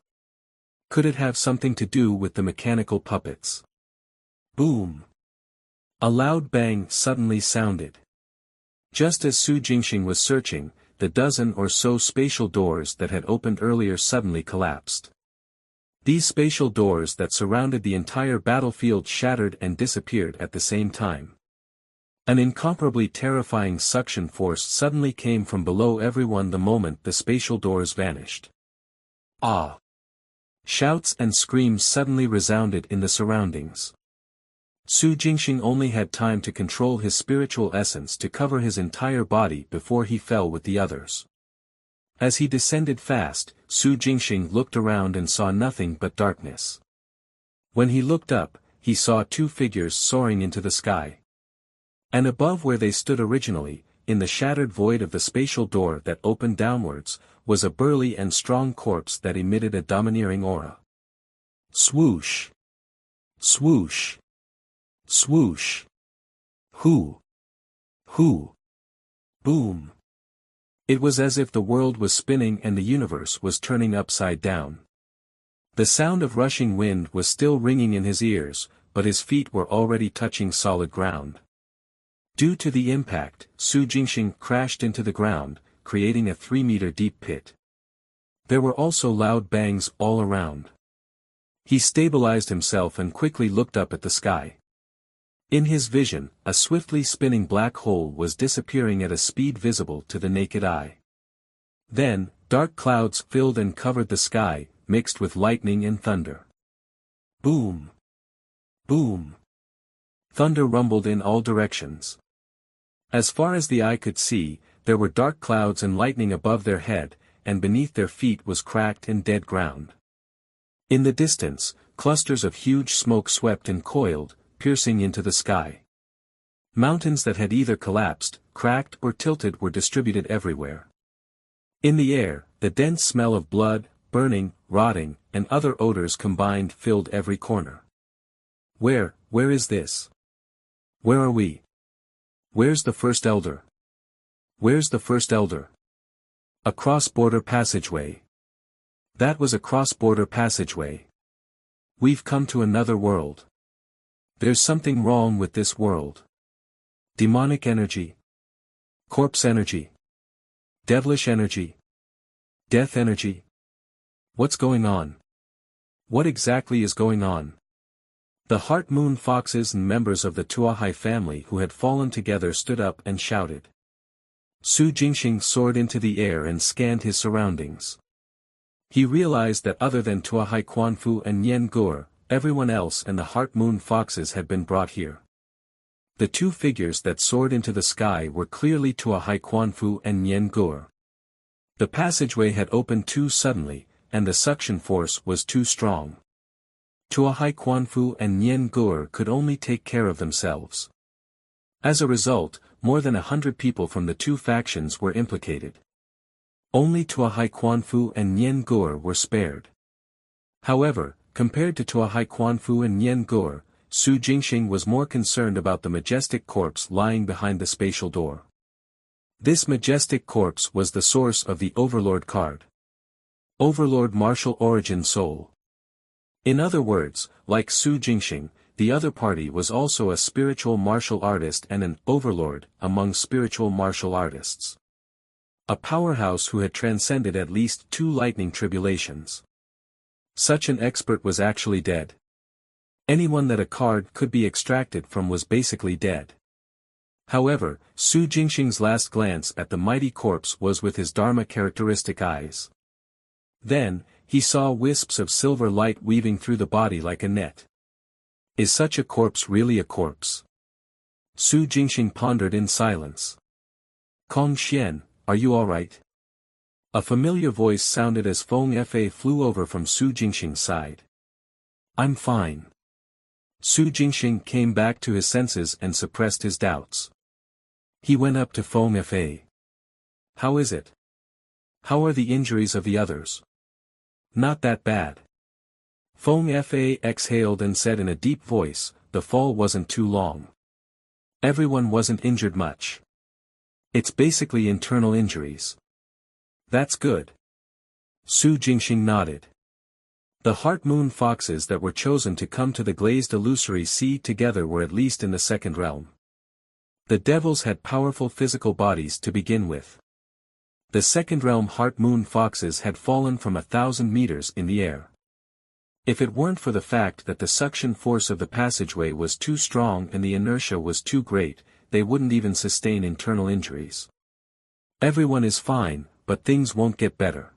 Speaker 1: Could it have something to do with the mechanical puppets? Boom! A loud bang suddenly sounded. Just as Su Jingxing was searching, the dozen or so spatial doors that had opened earlier suddenly collapsed. These spatial doors that surrounded the entire battlefield shattered and disappeared at the same time. An incomparably terrifying suction force suddenly came from below everyone the moment the spatial doors vanished. Ah! Shouts and screams suddenly resounded in the surroundings. Su Jingxing only had time to control his spiritual essence to cover his entire body before he fell with the others. As he descended fast, Su Jingxing looked around and saw nothing but darkness. When he looked up, he saw two figures soaring into the sky. And above where they stood originally, in the shattered void of the spatial door that opened downwards, was a burly and strong corpse that emitted a domineering aura. Swoosh! Swoosh! Swoosh! Hoo! Hoo! Boom! It was as if the world was spinning and the universe was turning upside down. The sound of rushing wind was still ringing in his ears, but his feet were already touching solid ground. Due to the impact, Su Jingxing crashed into the ground, creating a 3-meter deep pit. There were also loud bangs all around. He stabilized himself and quickly looked up at the sky. In his vision, a swiftly spinning black hole was disappearing at a speed visible to the naked eye. Then, dark clouds filled and covered the sky, mixed with lightning and thunder. Boom! Boom! Thunder rumbled in all directions. As far as the eye could see, there were dark clouds and lightning above their head, and beneath their feet was cracked and dead ground. In the distance, clusters of huge smoke swept and coiled, piercing into the sky. Mountains that had either collapsed, cracked or tilted were distributed everywhere. In the air, the dense smell of blood, burning, rotting, and other odors combined filled every corner. Where is this? Where are we? Where's the first elder? Where's the first elder? A cross-border passageway. That was a cross-border passageway. We've come to another world. There's something wrong with this world. Demonic energy. Corpse energy. Devilish energy. Death energy. What's going on? What exactly is going on? The Heart Moon Foxes and members of the Tuahai family who had fallen together stood up and shouted. Su Jingxing soared into the air and scanned his surroundings. He realized that other than Tuahai Quanfu and Nian Gur, everyone else and the Heart Moon Foxes had been brought here. The two figures that soared into the sky were clearly Tuahai Quanfu and Nian Gur. The passageway had opened too suddenly, and the suction force was too strong. Tuahai Quanfu and Nian Gur could only take care of themselves. As a result, more than 100 people from the two factions were implicated. Only Tuahai Quanfu and Nian Gur were spared. However, compared to Tuahai Quanfu and Nian Gur, Su Jingxing was more concerned about the majestic corpse lying behind the spatial door. This majestic corpse was the source of the Overlord card. Overlord Martial Origin Soul. In other words, like Su Jingxing, the other party was also a spiritual martial artist and an overlord among spiritual martial artists. A powerhouse who had transcended at least 2 lightning tribulations. Such an expert was actually dead. Anyone that a card could be extracted from was basically dead. However, Su Jingxing's last glance at the mighty corpse was with his Dharma characteristic eyes. Then, he saw wisps of silver light weaving through the body like a net. Is such a corpse really a corpse? Su Jingxing pondered in silence. Kong Xian, are you alright? A familiar voice sounded as Feng Fa flew over from Su Jingxing's side. I'm fine. Su Jingxing came back to his senses and suppressed his doubts. He went up to Feng Fa. How is it? How are the injuries of the others? Not that bad. Feng Fa exhaled and said in a deep voice, the fall wasn't too long. Everyone wasn't injured much. It's basically internal injuries. That's good. Su Jingxing nodded. The heart moon foxes that were chosen to come to the glazed illusory sea together were at least in the second realm. The devils had powerful physical bodies to begin with. The second realm heart moon foxes had fallen from 1,000 meters in the air. If it weren't for the fact that the suction force of the passageway was too strong and the inertia was too great, they wouldn't even sustain internal injuries. Everyone is fine, but things won't get better.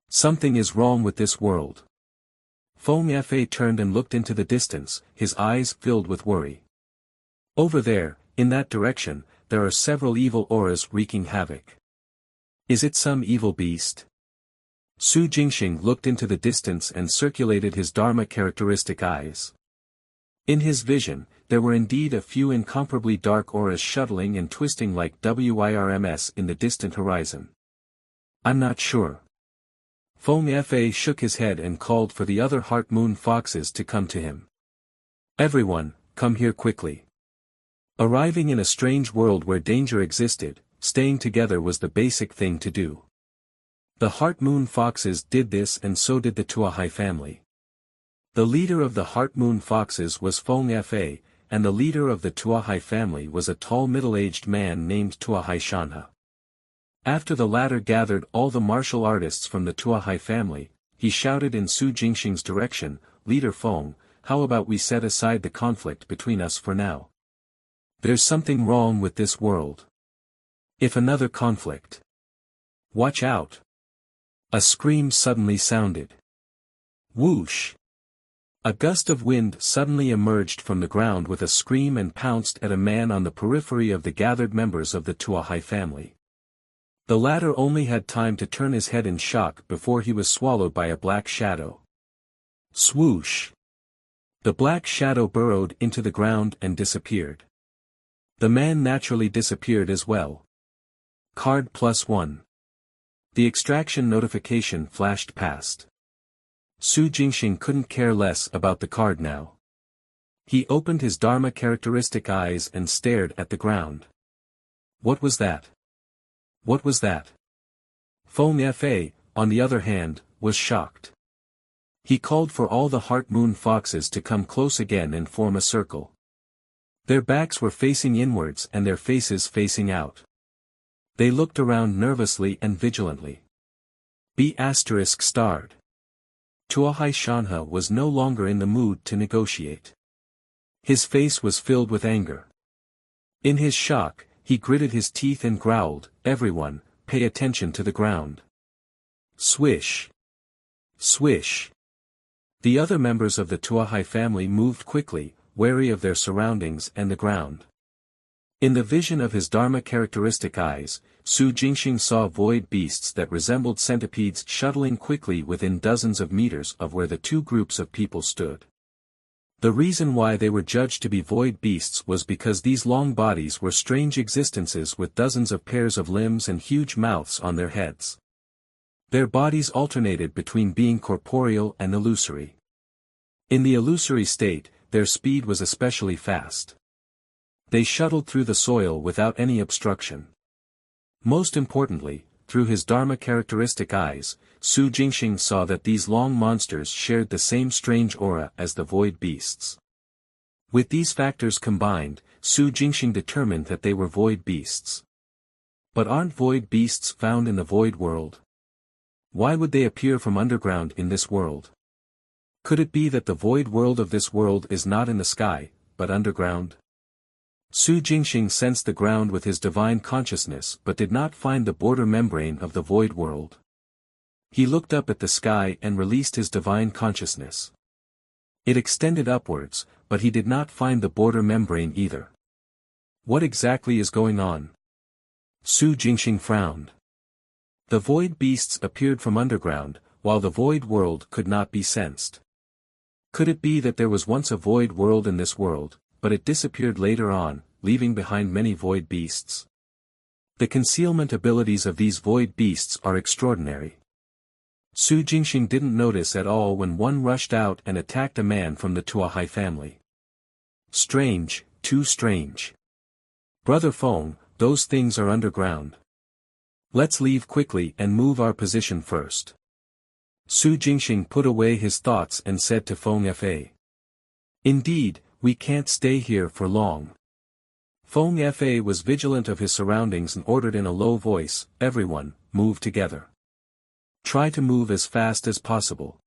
Speaker 1: Something is wrong with this world. Feng Fa turned and looked into the distance, his eyes filled with worry. Over there, in that direction, there are several evil auras wreaking havoc. Is it some evil beast? Su Jingxing looked into the distance and circulated his Dharma characteristic eyes. In his vision, there were indeed a few incomparably dark auras shuttling and twisting like WIRMS in the distant horizon. I'm not sure. Feng Fa shook his head and called for the other heart moon foxes to come to him. Everyone, come here quickly. Arriving in a strange world where danger existed, staying together was the basic thing to do. The heart moon foxes did this and so did the Tuahai family. The leader of the heart moon foxes was Feng Fa, and the leader of the Tuahai family was a tall middle-aged man named Tuahai Shanha. After the latter gathered all the martial artists from the Tuahai family, he shouted in Su Jingxing's direction, Leader Feng, how about we set aside the conflict between us for now? There's something wrong with this world. If another conflict. Watch out. A scream suddenly sounded. Whoosh! A gust of wind suddenly emerged from the ground with a scream and pounced at a man on the periphery of the gathered members of the Tuahai family. The latter only had time to turn his head in shock before he was swallowed by a black shadow. Swoosh! The black shadow burrowed into the ground and disappeared. The man naturally disappeared as well. Card +1. The extraction notification flashed past. Su Jingxing couldn't care less about the card now. He opened his Dharma characteristic eyes and stared at the ground. What was that? What was that? Feng Fa, on the other hand, was shocked. He called for all the heart moon foxes to come close again and form a circle. Their backs were facing inwards and their faces facing out. They looked around nervously and vigilantly. B*****. Tuahai Shanha was no longer in the mood to negotiate. His face was filled with anger. In his shock, he gritted his teeth and growled, Everyone, pay attention to the ground. Swish! Swish! The other members of the Tuahai family moved quickly, wary of their surroundings and the ground. In the vision of his Dharma characteristic eyes, Su Jingxing saw void beasts that resembled centipedes shuttling quickly within dozens of meters of where the two groups of people stood. The reason why they were judged to be void beasts was because these long bodies were strange existences with dozens of pairs of limbs and huge mouths on their heads. Their bodies alternated between being corporeal and illusory. In the illusory state, their speed was especially fast. They shuttled through the soil without any obstruction. Most importantly, through his Dharma characteristic eyes, Su Jingxing saw that these long monsters shared the same strange aura as the void beasts. With these factors combined, Su Jingxing determined that they were void beasts. But aren't void beasts found in the void world? Why would they appear from underground in this world? Could it be that the void world of this world is not in the sky, but underground? Su Jingxing sensed the ground with his divine consciousness but did not find the border membrane of the void world. He looked up at the sky and released his divine consciousness. It extended upwards, but he did not find the border membrane either. What exactly is going on? Su Jingxing frowned. The void beasts appeared from underground, while the void world could not be sensed. Could it be that there was once a void world in this world, but it disappeared later on, leaving behind many void beasts? The concealment abilities of these void beasts are extraordinary. Su Jingxing didn't notice at all when one rushed out and attacked a man from the Tuahai family. Strange, too strange. Brother Feng, those things are underground. Let's leave quickly and move our position first. Su Jingxing put away his thoughts and said to Feng Fa. Indeed, we can't stay here for long. Feng Fa was vigilant of his surroundings and ordered in a low voice, everyone, move together. Try to move as fast as possible.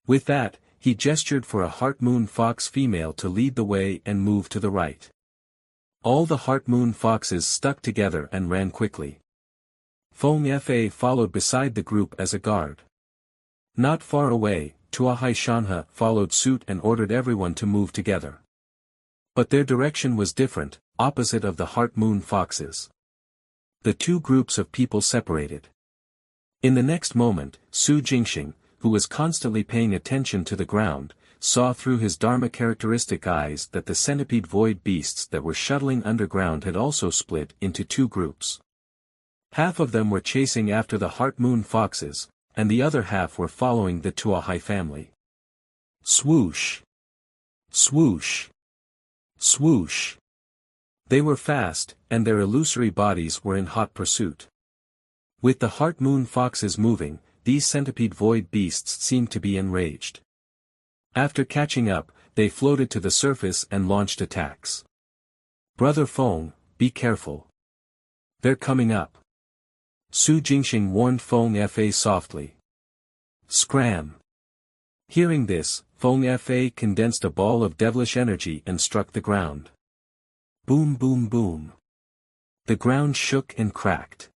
Speaker 1: With that, he gestured for a Heart Moon Fox female to lead the way and move to the right. All the Heart Moon Foxes stuck together and ran quickly. Feng Fa followed beside the group as a guard. Not far away, Tuahai Shanhe followed suit and ordered everyone to move together. But their direction was different, opposite of the Heart Moon Foxes. The two groups of people separated. In the next moment, Su Jingxing, who was constantly paying attention to the ground, saw through his Dharma characteristic eyes that the centipede void beasts that were shuttling underground had also split into two groups. Half of them were chasing after the Heart Moon Foxes, and the other half were following the Tuahai family. Swoosh! Swoosh! Swoosh! They were fast, and their illusory bodies were in hot pursuit. With the Heart Moon Foxes moving, these centipede void beasts seemed to be enraged. After catching up, they floated to the surface and launched attacks. Brother Feng, be careful. They're coming up. Su Jingxing warned Feng Fa softly. Scram! Hearing this, Feng Fa condensed a ball of devilish energy and struck the ground. Boom boom boom. The ground shook and cracked.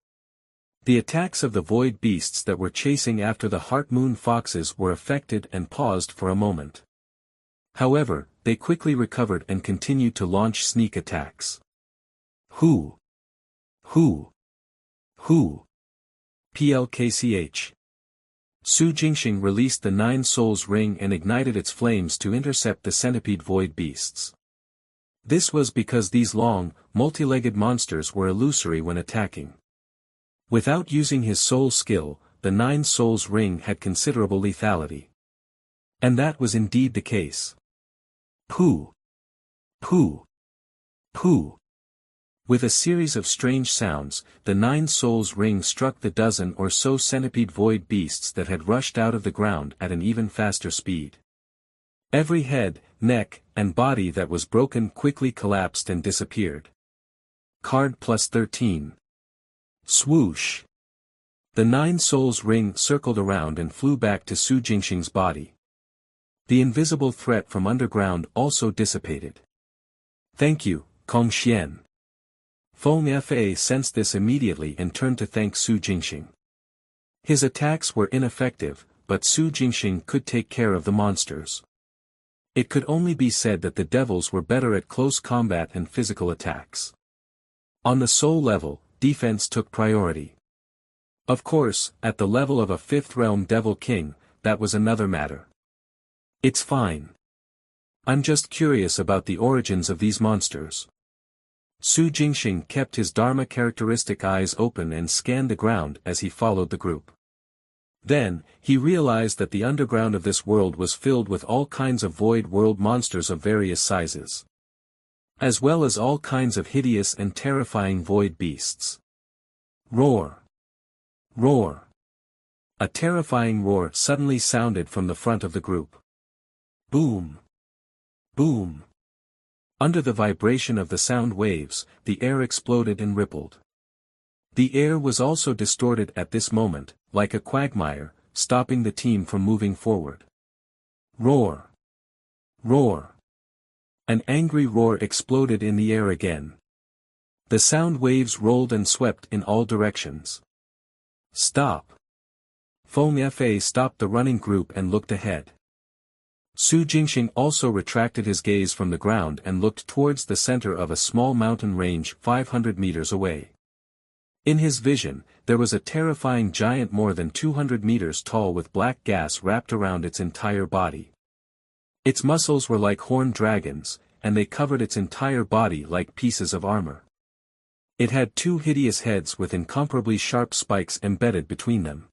Speaker 1: The attacks of the void beasts that were chasing after the Heart Moon Foxes were affected and paused for a moment. However, they quickly recovered and continued to launch sneak attacks. Who? Who? Who? PLKCH. Su Jingxing released the Nine Souls Ring and ignited its flames to intercept the centipede void beasts. This was because these long, multi-legged monsters were illusory when attacking. Without using his soul skill, the Nine Souls Ring had considerable lethality. And that was indeed the case. Pooh! Pooh! Pooh! With a series of strange sounds, the Nine Souls Ring struck the dozen or so centipede void beasts that had rushed out of the ground at an even faster speed. Every head, neck, and body that was broken quickly collapsed and disappeared. Card plus 13. Swoosh! The Nine Souls Ring circled around and flew back to Su Jingxing's body. The invisible threat from underground also dissipated. Thank you, Kong Xian. Feng Fa sensed this immediately and turned to thank Su Jingxing. His attacks were ineffective, but Su Jingxing could take care of the monsters. It could only be said that the devils were better at close combat and physical attacks. On the soul level, defense took priority. Of course, at the level of a fifth realm devil king, that was another matter. It's fine. I'm just curious about the origins of these monsters. Su Jingxing kept his Dharma characteristic eyes open and scanned the ground as he followed the group. Then, he realized that the underground of this world was filled with all kinds of void world monsters of various sizes. As well as all kinds of hideous and terrifying void beasts. Roar! Roar! A terrifying roar suddenly sounded from the front of the group. Boom! Boom! Under the vibration of the sound waves, the air exploded and rippled. The air was also distorted at this moment, like a quagmire, stopping the team from moving forward. Roar! Roar! An angry roar exploded in the air again. The sound waves rolled and swept in all directions. Stop! Feng Fa stopped the running group and looked ahead. Su Jingxing also retracted his gaze from the ground and looked towards the center of a small mountain range 500 meters away. In his vision, There was a terrifying giant more than 200 meters tall with black gas wrapped around its entire body. Its muscles were like horned dragons, and they covered its entire body like pieces of armor. It had two hideous heads with incomparably sharp spikes embedded between them.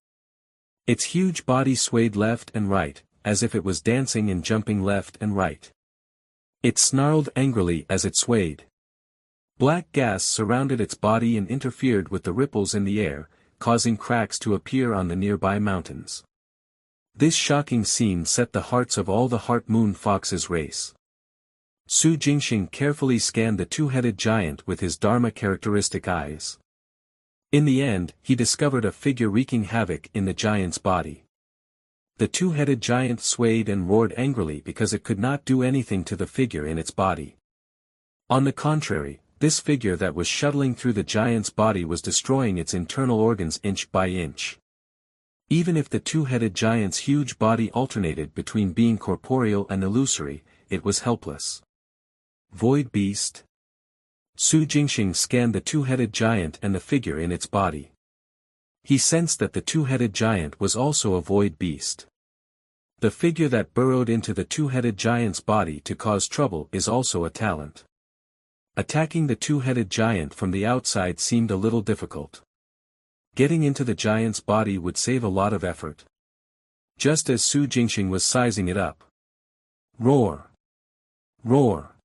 Speaker 1: Its huge body swayed left and right, as if it was dancing and jumping left and right. It snarled angrily as it swayed. Black gas surrounded its body and interfered with the ripples in the air, causing cracks to appear on the nearby mountains. This shocking scene set the hearts of all the Heart Moon Foxes race. Su Jingxing carefully scanned the two-headed giant with his Dharma characteristic eyes. In the end, he discovered a figure wreaking havoc in the giant's body. The two-headed giant swayed and roared angrily because it could not do anything to the figure in its body. On the contrary, this figure that was shuttling through the giant's body was destroying its internal organs inch by inch. Even if the two-headed giant's huge body alternated between being corporeal and illusory, it was helpless. Void beast? Su Jingxing scanned the two-headed giant and the figure in its body. He sensed that the two-headed giant was also a void beast. The figure that burrowed into the two-headed giant's body to cause trouble is also a talent. Attacking the two-headed giant from the outside seemed a little difficult. Getting into the giant's body would save a lot of effort. Just as Su Jingxing was sizing it up. Roar! Roar!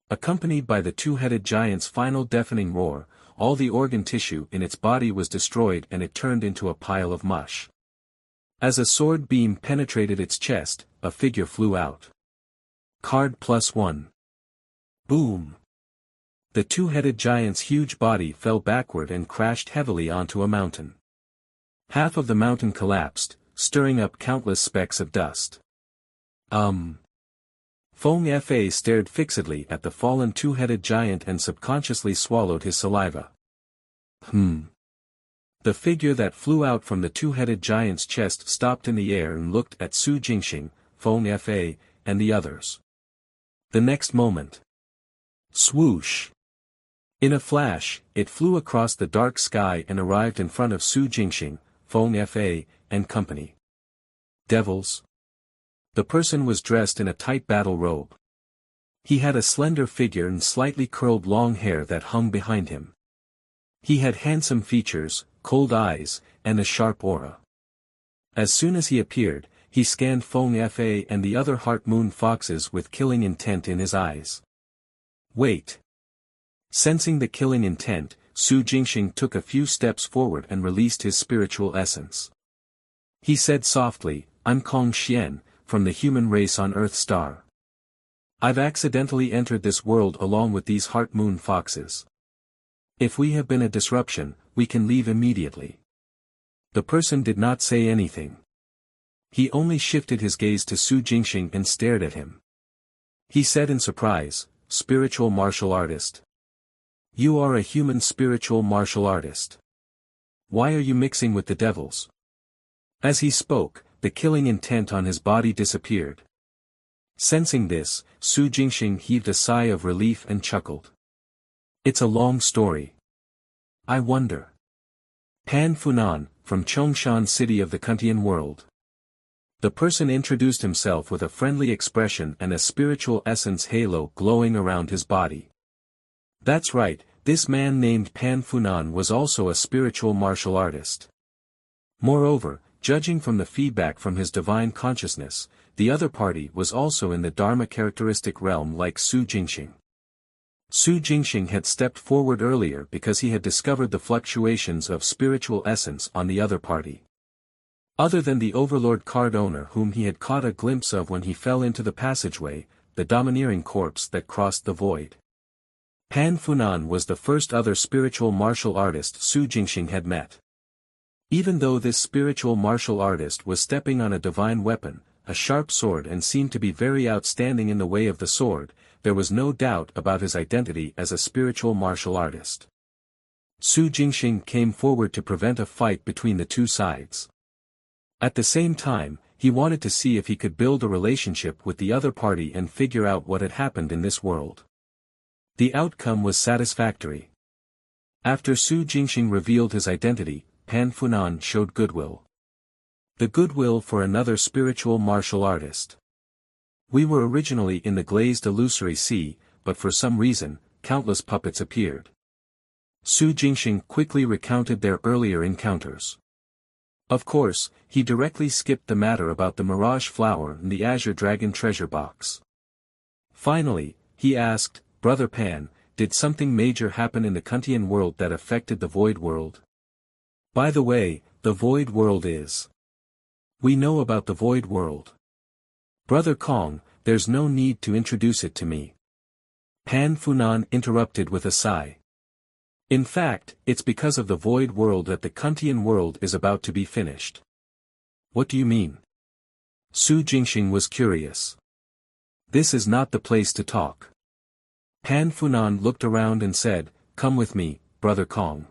Speaker 1: Accompanied by the two-headed giant's final deafening roar, all the organ tissue in its body was destroyed and it turned into a pile of mush. As a sword beam penetrated its chest, a figure flew out. Card +1. Boom! The two-headed giant's huge body fell backward and crashed heavily onto a mountain. Half of the mountain collapsed, stirring up countless specks of dust. Feng Fa stared fixedly at the fallen two-headed giant and subconsciously swallowed his saliva. The figure that flew out from the two-headed giant's chest stopped in the air and looked at Su Jingxing, Feng Fa, and the others. The next moment. Swoosh! In a flash, it flew across the dark sky and arrived in front of Su Jingxing, Feng Fa, and company. Devils? The person was dressed in a tight battle robe. He had a slender figure and slightly curled long hair that hung behind him. He had handsome features, cold eyes, and a sharp aura. As soon as he appeared, he scanned Feng Fa and the other Heart Moon Foxes with killing intent in his eyes. Wait! Sensing the killing intent, Su Jingxing took a few steps forward and released his spiritual essence. He said softly, "I'm Kong Xian, from the human race on Earth Star. I've accidentally entered this world along with these Heart Moon Foxes. If we have been a disruption, we can leave immediately." The person did not say anything. He only shifted his gaze to Su Jingxing and stared at him. He said in surprise, "Spiritual martial artist. You are a human spiritual martial artist. Why are you mixing with the devils?" As he spoke, the killing intent on his body disappeared. Sensing this, Su Jingxing heaved a sigh of relief and chuckled. "It's a long story. I wonder." Pan Funan, from Chongshan City of the Kuntian world. The person introduced himself with a friendly expression and a spiritual essence halo glowing around his body. That's right, this man named Pan Funan was also a spiritual martial artist. Moreover, judging from the feedback from his divine consciousness, the other party was also in the Dharma characteristic realm like Su Jingxing. Su Jingxing had stepped forward earlier because he had discovered the fluctuations of spiritual essence on the other party. Other than the Overlord card owner whom he had caught a glimpse of when he fell into the passageway, the domineering corpse that crossed the void. Pan Funan was the first other spiritual martial artist Su Jingxing had met. Even though this spiritual martial artist was stepping on a divine weapon, a sharp sword, and seemed to be very outstanding in the way of the sword, there was no doubt about his identity as a spiritual martial artist. Su Jingxing came forward to prevent a fight between the two sides. At the same time, he wanted to see if he could build a relationship with the other party and figure out what had happened in this world. The outcome was satisfactory. After Su Jingxing revealed his identity, Pan Funan showed goodwill. The goodwill for another spiritual martial artist. We were originally in the glazed illusory sea, but for some reason, countless puppets appeared. Su Jingxing quickly recounted their earlier encounters. Of course, he directly skipped the matter about the mirage flower and the azure dragon treasure box. Finally, he asked, Brother Pan, did something major happen in the Kuntian world that affected the void world? By the way, the void world is. We know about the void world. Brother Kong, there's no need to introduce it to me. Pan Funan interrupted with a sigh. In fact, it's because of the void world that the Kuntian world is about to be finished. What do you mean? Su Jingxing was curious. This is not the place to talk. Pan Funan looked around and said, Come with me, Brother Kong.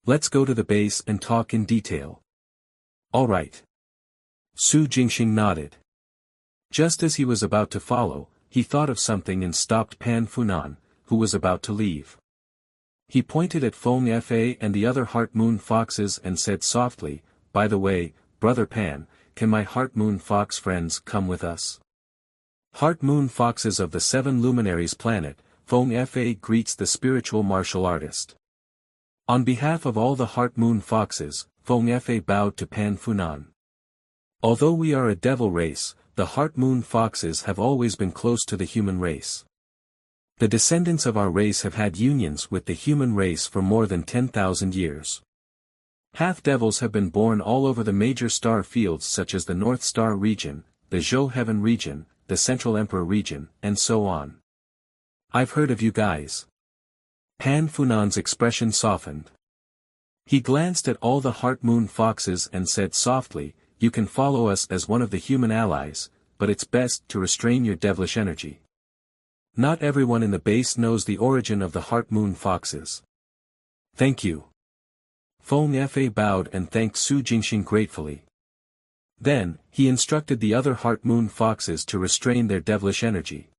Speaker 1: Let's go to the base and talk in detail. All right. Su Jingxing nodded. Just as he was about to follow, he thought of something and stopped Pan Funan, who was about to leave. He pointed at Feng Fa and the other Heart Moon Foxes and said softly, By the way, Brother Pan, can my Heart Moon Fox friends come with us? Heart Moon Foxes of the Seven Luminaries planet, Feng Fa greets the spiritual martial artist. On behalf of all the Heart Moon Foxes, Feng Fa bowed to Pan Funan. Although we are a devil race, the Heart Moon Foxes have always been close to the human race. The descendants of our race have had unions with the human race for more than 10,000 years. Half-devils have been born all over the major star fields such as the North Star region, the Zhou Heaven region, the Central Emperor region, and so on. I've heard of you guys. Pan Funan's expression softened. He glanced at all the Heart Moon Foxes and said softly, You can follow us as one of the human allies, but it's best to restrain your devilish energy. Not everyone in the base knows the origin of the Heart Moon Foxes. Thank you. Feng Fa bowed and thanked Su Jingxing gratefully. Then, he instructed the other Heart Moon Foxes to restrain their devilish energy.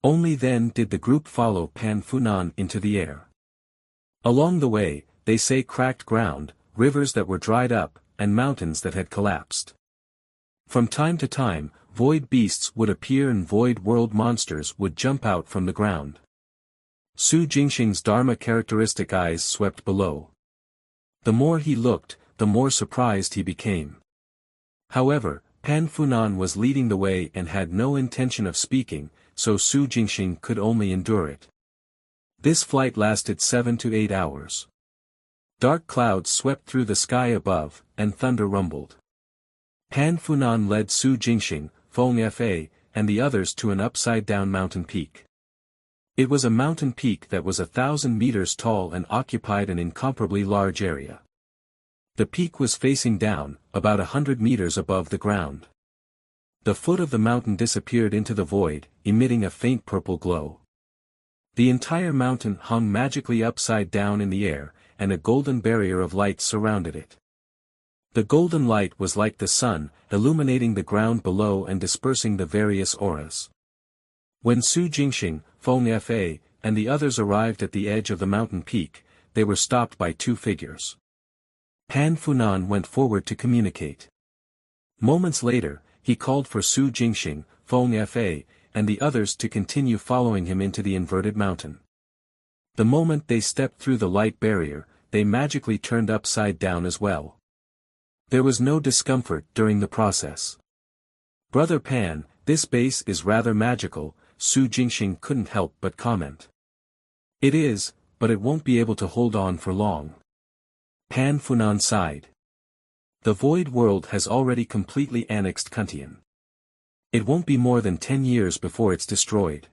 Speaker 1: Only then did the group follow Pan Funan into the air. Along the way, they say cracked ground, rivers that were dried up, and mountains that had collapsed. From time to time, void beasts would appear and void world monsters would jump out from the ground. Su Jingxing's Dharma characteristic eyes swept below. The more he looked, the more surprised he became. However, Pan Funan was leading the way and had no intention of speaking, so Su Jingxing could only endure it. This flight lasted 7 to 8 hours. Dark clouds swept through the sky above, and thunder rumbled. Pan Funan led Su Jingxing, Feng Fa, and the others to an upside-down mountain peak. It was a mountain peak that was 1,000 meters tall and occupied an incomparably large area. The peak was facing down, about 100 meters above the ground. The foot of the mountain disappeared into the void, emitting a faint purple glow. The entire mountain hung magically upside down in the air, and a golden barrier of light surrounded it. The golden light was like the sun, illuminating the ground below and dispersing the various auras. When Su Jingxing, Feng Fa, and the others arrived at the edge of the mountain peak, they were stopped by two figures. Pan Funan went forward to communicate. Moments later, he called for Su Jingxing, Feng Fa, and the others to continue following him into the inverted mountain. The moment they stepped through the light barrier, they magically turned upside down as well. There was no discomfort during the process. Brother Pan, this base is rather magical, Su Jingxing couldn't help but comment. It is, but it won't be able to hold on for long. Pan Funan sighed. The void world has already completely annexed Kuntian. It won't be more than 10 years before it's destroyed.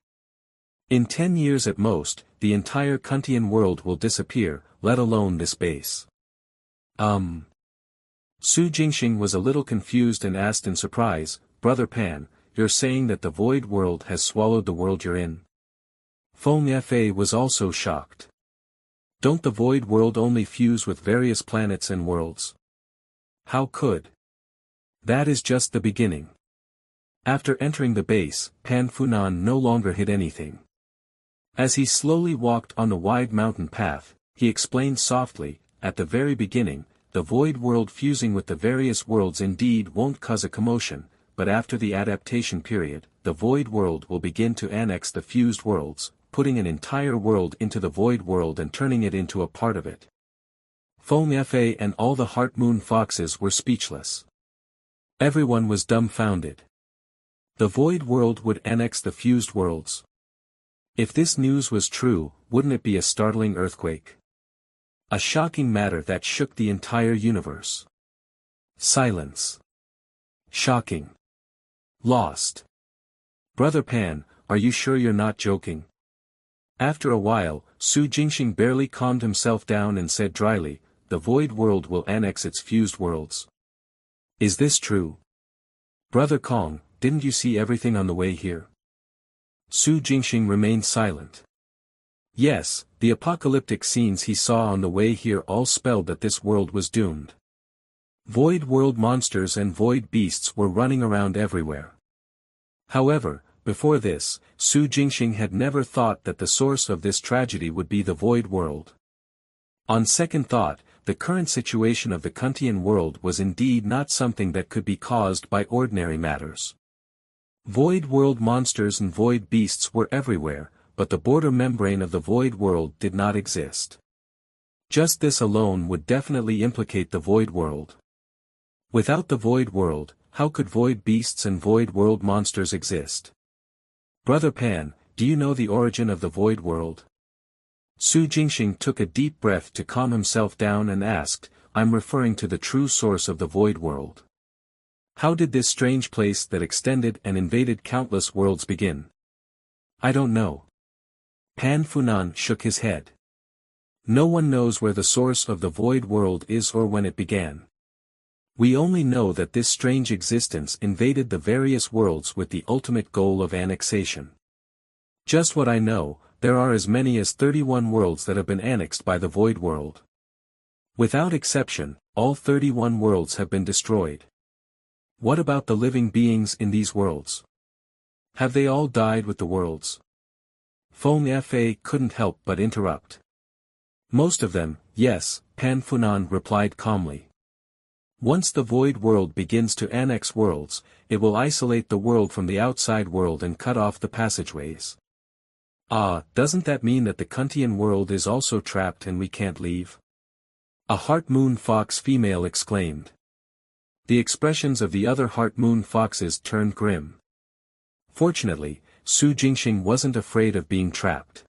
Speaker 1: In 10 years at most, the entire Kuntian world will disappear, let alone this base. Su Jingxing was a little confused and asked in surprise, Brother Pan, you're saying that the void world has swallowed the world you're in? Feng Fa was also shocked. Don't the void world only fuse with various planets and worlds? How could? That is just the beginning. After entering the base, Pan Funan no longer hid anything. As he slowly walked on the wide mountain path, he explained softly, at the very beginning, the void world fusing with the various worlds indeed won't cause a commotion, but after the adaptation period, the void world will begin to annex the fused worlds, putting an entire world into the void world and turning it into a part of it. Feng Fa and all the Heart Moon Foxes were speechless. Everyone was dumbfounded. The void world would annex the fused worlds. If this news was true, wouldn't it be a startling earthquake? A shocking matter that shook the entire universe. Silence. Shocking. Lost. Brother Pan, are you sure you're not joking? After a while, Su Jingxing barely calmed himself down and said dryly, the void world will annex its fused worlds. Is this true? Brother Kong, didn't you see everything on the way here? Su Jingxing remained silent. Yes, the apocalyptic scenes he saw on the way here all spelled that this world was doomed. Void world monsters and void beasts were running around everywhere. However, before this, Su Jingxing had never thought that the source of this tragedy would be the void world. On second thought, the current situation of the Kantian world was indeed not something that could be caused by ordinary matters. Void world monsters and void beasts were everywhere, but the border membrane of the void world did not exist. Just this alone would definitely implicate the void world. Without the void world, how could void beasts and void world monsters exist? Brother Pan, do you know the origin of the void world? Su Jingxing took a deep breath to calm himself down and asked, I'm referring to the true source of the void world. How did this strange place that extended and invaded countless worlds begin? I don't know. Pan Funan shook his head. No one knows where the source of the void world is or when it began. We only know that this strange existence invaded the various worlds with the ultimate goal of annexation. Just what I know, there are as many as 31 worlds that have been annexed by the void world. Without exception, all 31 worlds have been destroyed. What about the living beings in these worlds? Have they all died with the worlds? Feng Fa couldn't help but interrupt. Most of them, yes, Pan Funan replied calmly. Once the void world begins to annex worlds, it will isolate the world from the outside world and cut off the passageways. Ah, doesn't that mean that the Kantian world is also trapped and we can't leave? A Heart Moon Fox female exclaimed. The expressions of the other Heart Moon Foxes turned grim. Fortunately, Su Jingxing wasn't afraid of being trapped.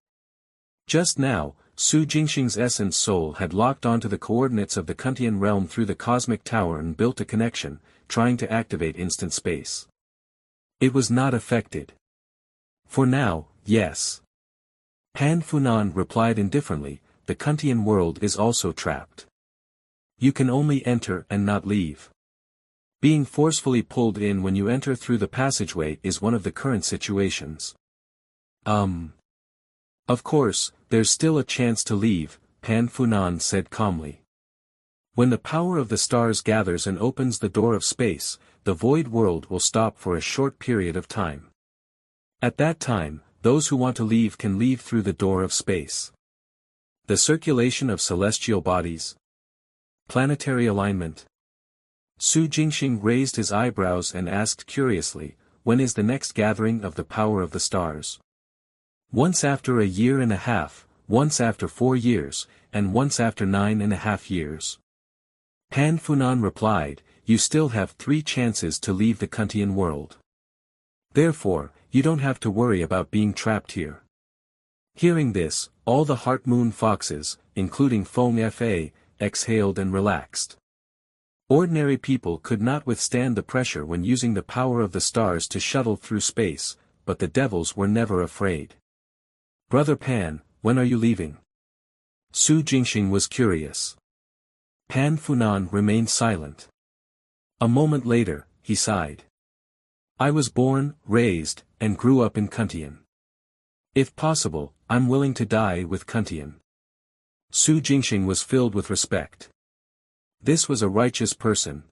Speaker 1: Just now, Su Jingxing's essence soul had locked onto the coordinates of the Kantian realm through the cosmic tower and built a connection, trying to activate instant space. It was not affected. For now, yes. Pan Funan replied indifferently, the Kantian world is also trapped. You can only enter and not leave. Being forcefully pulled in when you enter through the passageway is one of the current situations. Of course, there's still a chance to leave, Pan Funan said calmly. When the power of the stars gathers and opens the door of space, the void world will stop for a short period of time. At that time, those who want to leave can leave through the door of space. The circulation of celestial bodies. Planetary alignment. Su Jingxing raised his eyebrows and asked curiously, when is the next gathering of the power of the stars? Once after a year and a half, once after 4 years, and once after 9.5 years. Pan Funan replied, you still have 3 chances to leave the Kantian world. Therefore, you don't have to worry about being trapped here. Hearing this, all the Heart Moon Foxes, including Feng Fa, exhaled and relaxed. Ordinary people could not withstand the pressure when using the power of the stars to shuttle through space, but the devils were never afraid. Brother Pan, when are you leaving? Su Jingxing was curious. Pan Funan remained silent. A moment later, he sighed. I was born, raised, and grew up in Kantian. If possible, I'm willing to die with Kantian. Su Jingxing was filled with respect. This was a righteous person.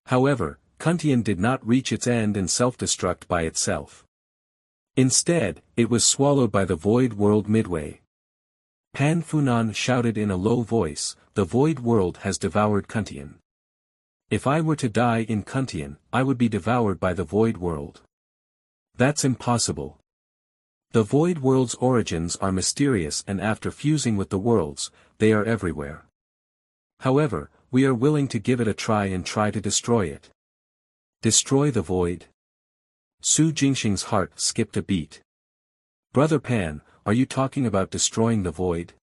Speaker 1: However, Kantian did not reach its end and self-destruct by itself. Instead, it was swallowed by the void world midway. Pan Funan shouted in a low voice, the void world has devoured Kuntian. If I were to die in Kuntian, I would be devoured by the void world. That's impossible. The void world's origins are mysterious, and after fusing with the worlds, they are everywhere. However, we are willing to give it a try and try to destroy it. Destroy the void? Su Jingxing's heart skipped a beat. Brother Pan, are you talking about destroying the void?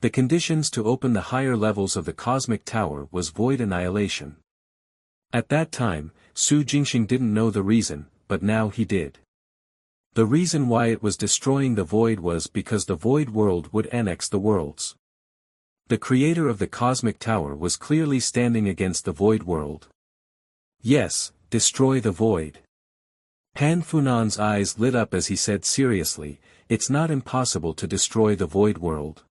Speaker 1: The conditions to open the higher levels of the cosmic tower was void annihilation. At that time, Su Jingxing didn't know the reason, but now he did. The reason why it was destroying the void was because the void world would annex the worlds. The creator of the cosmic tower was clearly standing against the void world. Yes, destroy the void. Pan Funan's eyes lit up as he said seriously, it's not impossible to destroy the void world.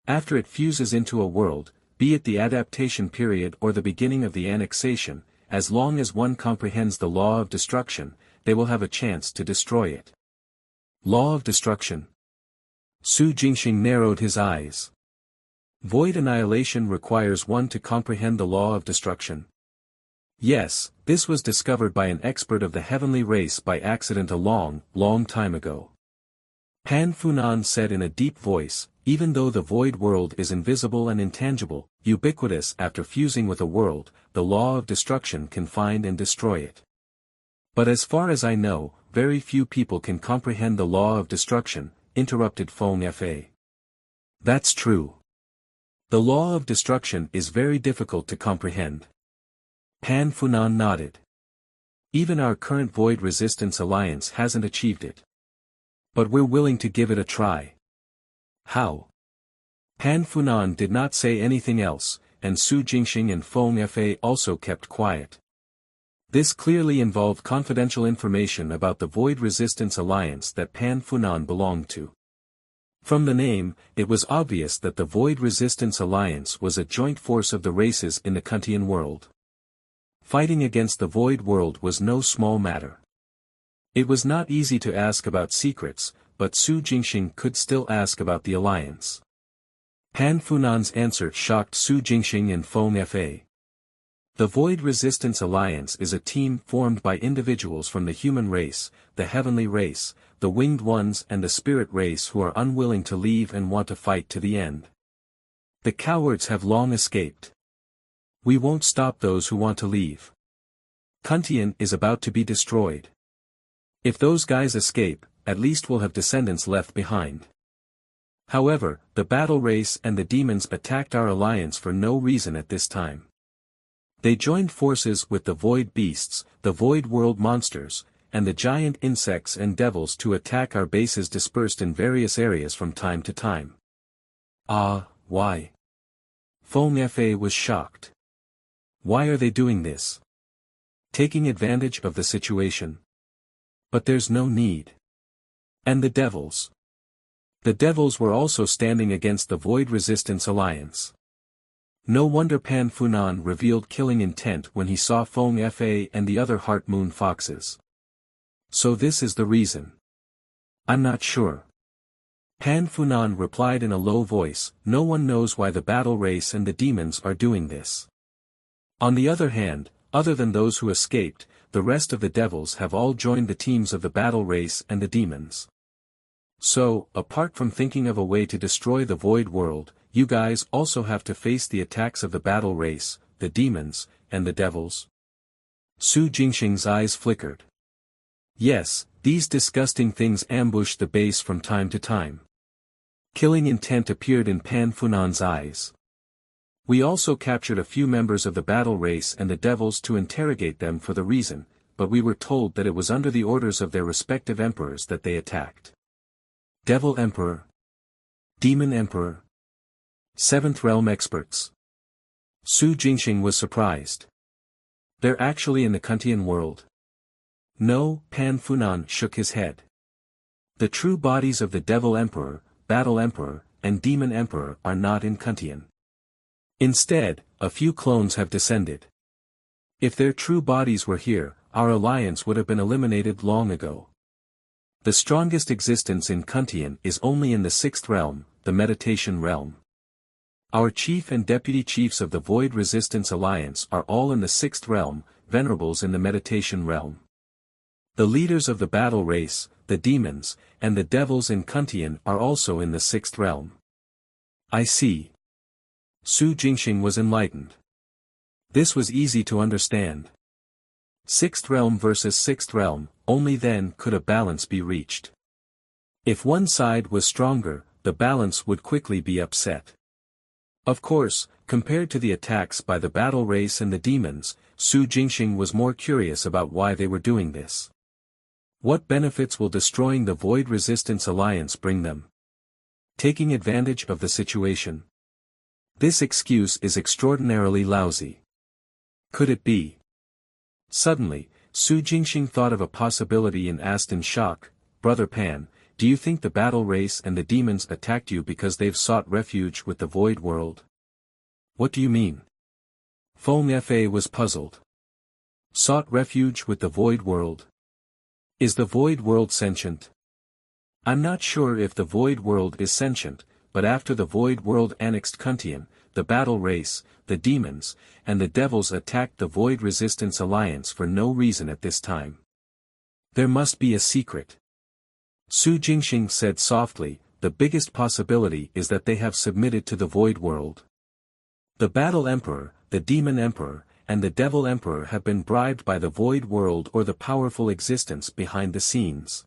Speaker 1: After it fuses into a world, be it the adaptation period or the beginning of the annexation, as long as one comprehends the law of destruction, they will have a chance to destroy it. Law of destruction? Su Jingxing narrowed his eyes. Void annihilation requires one to comprehend the law of destruction. Yes, this was discovered by an expert of the heavenly race by accident a long, long time ago. Pan Funan said in a deep voice, even though the void world is invisible and intangible, ubiquitous after fusing with a world, the law of destruction can find and destroy it. But as far as I know, very few people can comprehend the law of destruction, interrupted Feng Fa. That's true. The law of destruction is very difficult to comprehend. Pan Funan nodded. Even our current Void Resistance Alliance hasn't achieved it. But we're willing to give it a try. How? Pan Funan did not say anything else, and Su Jingxing and Feng Fa also kept quiet. This clearly involved confidential information about the Void Resistance Alliance that Pan Funan belonged to. From the name, it was obvious that the Void Resistance Alliance was a joint force of the races in the Kuntian world. Fighting against the Void world was no small matter. It was not easy to ask about secrets, but Su Jingxing could still ask about the alliance. Pan Funan's answer shocked Su Jingxing and Feng Fa. The Void Resistance Alliance is a team formed by individuals from the human race, the heavenly race, the winged ones and the spirit race who are unwilling to leave and want to fight to the end. The cowards have long escaped. We won't stop those who want to leave. Kuntian is about to be destroyed. If those guys escape, at least we'll have descendants left behind. However, the battle race and the demons attacked our alliance for no reason at this time. They joined forces with the void beasts, the void world monsters, and the giant insects and devils to attack our bases dispersed in various areas from time to time. Why? Feng Fa was shocked. Why are they doing this? Taking advantage of the situation? But there's no need. And the devils? The devils were also standing against the Void Resistance Alliance. No wonder Pan Funan revealed killing intent when he saw Feng Fa and the other Heart Moon foxes. So this is the reason. I'm not sure. Pan Funan replied in a low voice, no one knows why the battle race and the demons are doing this. On the other hand, other than those who escaped, the rest of the devils have all joined the teams of the battle race and the demons. So, apart from thinking of a way to destroy the void world, you guys also have to face the attacks of the battle race, the demons, and the devils? Su Jingxing's eyes flickered. Yes, these disgusting things ambush the base from time to time. Killing intent appeared in Pan Funan's eyes. We also captured a few members of the battle race and the devils to interrogate them for the reason, but we were told that it was under the orders of their respective emperors that they attacked. Devil Emperor? Demon Emperor? Seventh Realm experts? Su Jingxing was surprised. They're actually in the Kuntian world? No, Pan Funan shook his head. The true bodies of the Devil Emperor, Battle Emperor, and Demon Emperor are not in Kuntian. Instead, a few clones have descended. If their true bodies were here, our alliance would have been eliminated long ago. The strongest existence in Kuntian is only in the sixth realm, the meditation realm. Our chief and deputy chiefs of the Void Resistance Alliance are all in the 6th realm, venerables in the meditation realm. The leaders of the battle race, the demons, and the devils in Cultivation are also in the 6th realm. I see. Su Jingxing was enlightened. This was easy to understand. 6th realm versus 6th realm, only then could a balance be reached. If one side was stronger, the balance would quickly be upset. Of course, compared to the attacks by the battle race and the demons, Su Jingxing was more curious about why they were doing this. What benefits will destroying the Void Resistance Alliance bring them? Taking advantage of the situation. This excuse is extraordinarily lousy. Could it be? Suddenly, Su Jingxing thought of a possibility and asked in shock, "Brother Pan, do you think the battle race and the demons attacked you because they've sought refuge with the void world?" "What do you mean?" Feng Fa was puzzled. "Sought refuge with the void world? Is the void world sentient?" "I'm not sure if the void world is sentient, but after the void world annexed Cultivation, the battle race, the demons, and the devils attacked the Void Resistance Alliance for no reason at this time. There must be a secret." Su Jingxing said softly, "The biggest possibility is that they have submitted to the void world. The battle emperor, the demon emperor, and the devil emperor have been bribed by the void world or the powerful existence behind the scenes.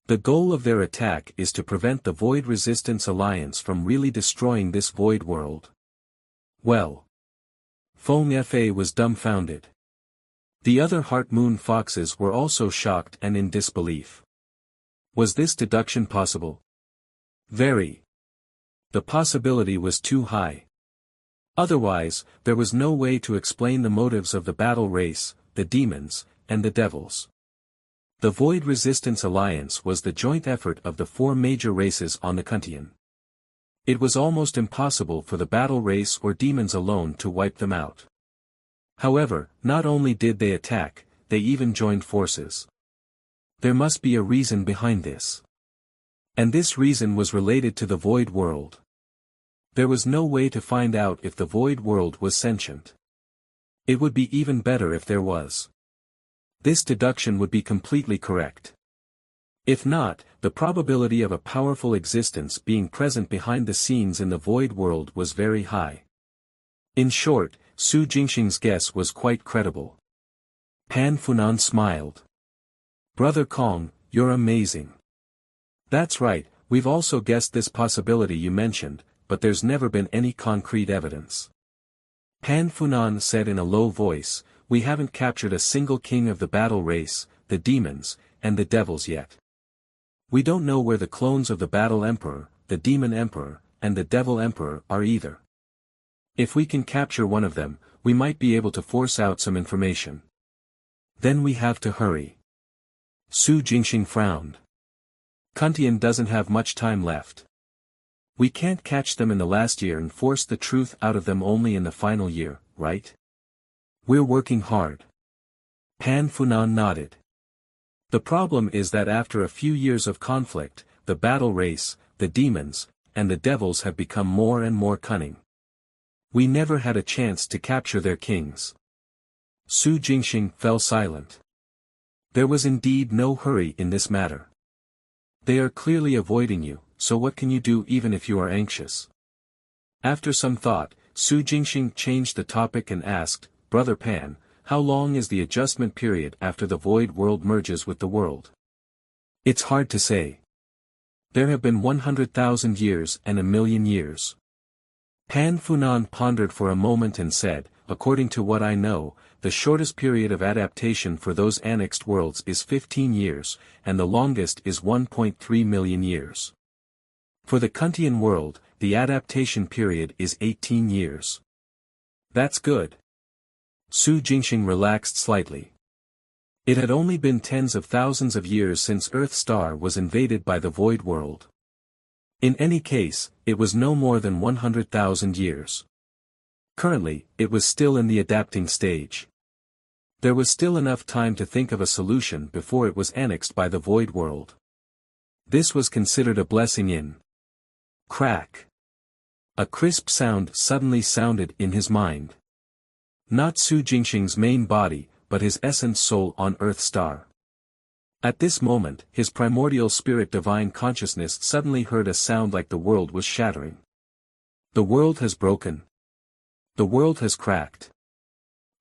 Speaker 1: The goal of their attack is to prevent the Void Resistance Alliance from really destroying this void world." "Well." Feng Fa was dumbfounded. The other Heart Moon Foxes were also shocked and in disbelief. Was this deduction possible? Very. The possibility was too high. Otherwise, there was no way to explain the motives of the battle race, the demons, and the devils. The Void Resistance Alliance was the joint effort of the 4 major races on the Cultivation. It was almost impossible for the battle race or demons alone to wipe them out. However, not only did they attack, they even joined forces. There must be a reason behind this. And this reason was related to the void world. There was no way to find out if the void world was sentient. It would be even better if there was. This deduction would be completely correct. If not, the probability of a powerful existence being present behind the scenes in the void world was very high. In short, Su Jingxing's guess was quite credible. Pan Funan smiled. "Brother Kong, you're amazing. That's right, we've also guessed this possibility you mentioned, but there's never been any concrete evidence." Pan Funan said in a low voice, "We haven't captured a single king of the battle race, the demons, and the devils yet. We don't know where the clones of the battle emperor, the demon emperor, and the devil emperor are either. If we can capture one of them, we might be able to force out some information. Then we have to hurry." Su Jingxing frowned. "Cultivation doesn't have much time left. We can't catch them in the last year and force the truth out of them only in the final year, right?" "We're working hard." Pan Funan nodded. "The problem is that after a few years of conflict, the battle race, the demons, and the devils have become more and more cunning. We never had a chance to capture their kings." Su Jingxing fell silent. There was indeed no hurry in this matter. "They are clearly avoiding you, so what can you do even if you are anxious?" After some thought, Su Jingxing changed the topic and asked, "Brother Pan, how long is the adjustment period after the void world merges with the world?" "It's hard to say. There have been 100,000 years and 1,000,000 years." Pan Funan pondered for a moment and said, "According to what I know, the shortest period of adaptation for those annexed worlds is 15 years, and the longest is 1.3 million years. For the Cultivation world, the adaptation period is 18 years. That's good." Su Jingxing relaxed slightly. It had only been tens of thousands of years since Earth Star was invaded by the Void World. In any case, it was no more than 100,000 years. Currently, it was still in the adapting stage. There was still enough time to think of a solution before it was annexed by the Void World. This was considered a blessing in. Crack. A crisp sound suddenly sounded in his mind. Not Su Jingxing's main body, but his essence soul on Earth Star. At this moment, his primordial spirit divine consciousness suddenly heard a sound like the world was shattering. The world has broken. The world has cracked.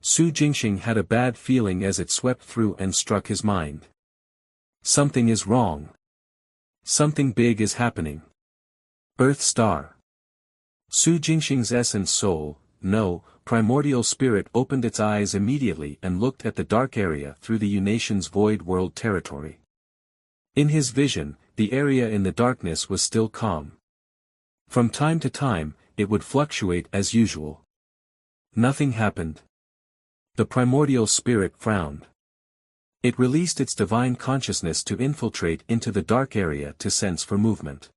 Speaker 1: Su Jingxing had a bad feeling as it swept through and struck his mind. Something is wrong. Something big is happening. Earth Star. Su Jingxing's essence soul, no, primordial spirit opened its eyes immediately and looked at the dark area through the Unation's void world territory. In his vision, the area in the darkness was still calm. From time to time, it would fluctuate as usual. Nothing happened. The primordial spirit frowned. It released its divine consciousness to infiltrate into the dark area to sense for movement.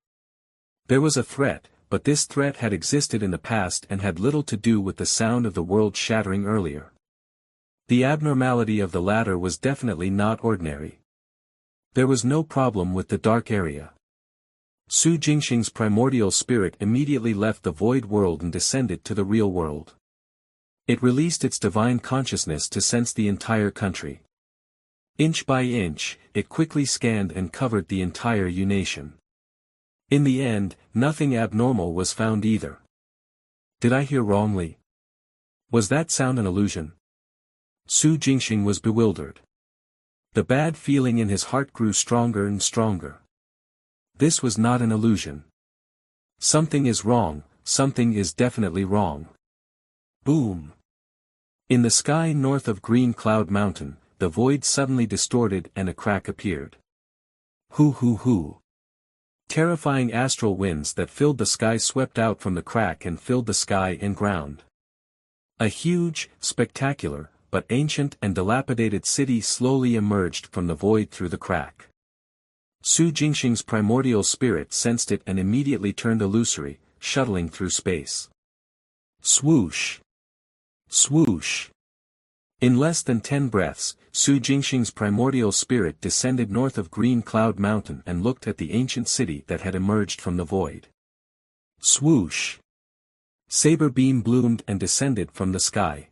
Speaker 1: There was a threat, but this threat had existed in the past and had little to do with the sound of the world shattering earlier. The abnormality of the latter was definitely not ordinary. There was no problem with the dark area. Su Jingxing's primordial spirit immediately left the void world and descended to the real world. It released its divine consciousness to sense the entire country. Inch by inch, it quickly scanned and covered the entire Unation. In the end, nothing abnormal was found either. Did I hear wrongly? Was that sound an illusion? Su Jingxing was bewildered. The bad feeling in his heart grew stronger and stronger. This was not an illusion. Something is wrong, something is definitely wrong. Boom! In the sky north of Green Cloud Mountain, the void suddenly distorted and a crack appeared. Hoo hoo hoo. Terrifying astral winds that filled the sky swept out from the crack and filled the sky and ground. A huge, spectacular, but ancient and dilapidated city slowly emerged from the void through the crack. Su Jingxing's primordial spirit sensed it and immediately turned illusory, shuttling through space. Swoosh! Swoosh! In less than 10 breaths, Su Jingxing's primordial spirit descended north of Green Cloud Mountain and looked at the ancient city that had emerged from the void. Swoosh! Saber beam bloomed and descended from the sky.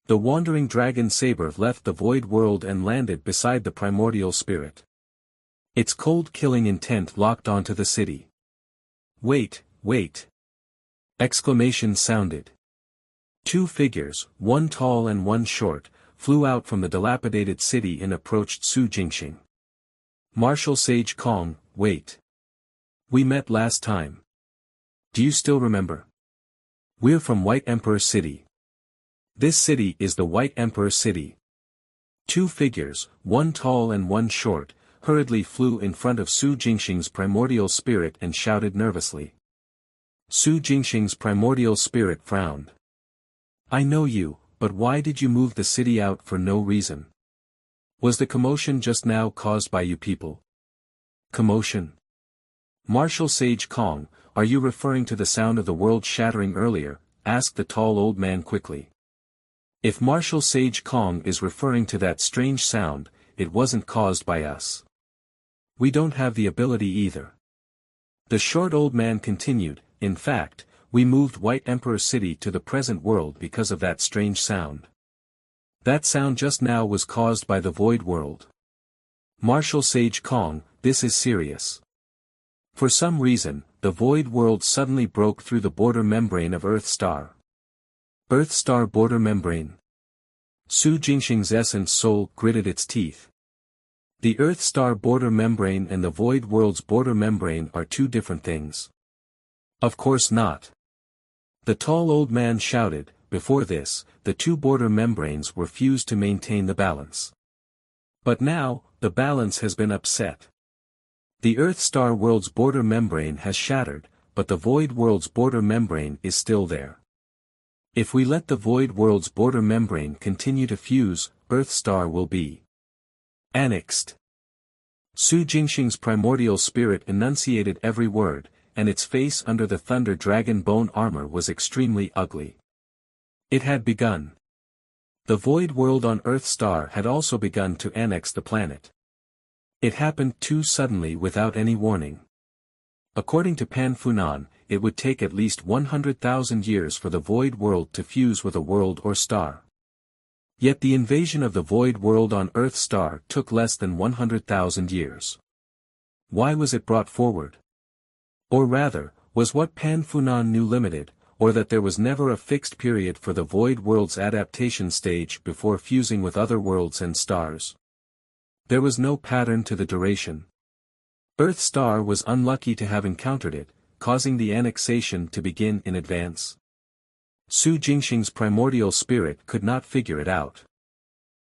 Speaker 1: The wandering dragon saber left the void world and landed beside the primordial spirit. Its cold killing intent locked onto the city. Wait, wait! Exclamation sounded. Two figures, one tall and one short, flew out from the dilapidated city and approached Su Jingxing. Martial Sage Kong, wait. We met last time. Do you still remember? We're from White Emperor City. This city is the White Emperor City. Two figures, one tall and one short, hurriedly flew in front of Su Jingxing's primordial spirit and shouted nervously. Su Jingxing's primordial spirit frowned. I know you, but why did you move the city out for no reason? Was the commotion just now caused by you people? Commotion? Martial Sage Kong, are you referring to the sound of the world shattering earlier? Asked the tall old man quickly. If Martial Sage Kong is referring to that strange sound, it wasn't caused by us. We don't have the ability either. The short old man continued, in fact, we moved White Emperor City to the present world because of that strange sound. That sound just now was caused by the void world. Martial Sage Kong, this is serious. For some reason, the void world suddenly broke through the border membrane of Earth Star. Earth Star border membrane. Su Jingxing's essence soul gritted its teeth. The Earth Star border membrane and the void world's border membrane are two different things. Of course not. The tall old man shouted, before this, the two border membranes were fused to maintain the balance. But now, the balance has been upset. The Earth Star world's border membrane has shattered, but the void world's border membrane is still there. If we let the void world's border membrane continue to fuse, Earth Star will be annexed. Su Jingxing's primordial spirit enunciated every word, and its face under the thunder dragon bone armor was extremely ugly. It had begun. The void world on Earth Star had also begun to annex the planet. It happened too suddenly without any warning. According to Pan Funan, it would take at least 100,000 years for the void world to fuse with a world or star. Yet the invasion of the void world on Earth star took less than 100,000 years. Why was it brought forward? Or rather, was what Pan Funan knew limited, or that there was never a fixed period for the void world's adaptation stage before fusing with other worlds and stars? There was no pattern to the duration. Earth star was unlucky to have encountered it, causing the annexation to begin in advance. Su Jingxing's primordial spirit could not figure it out.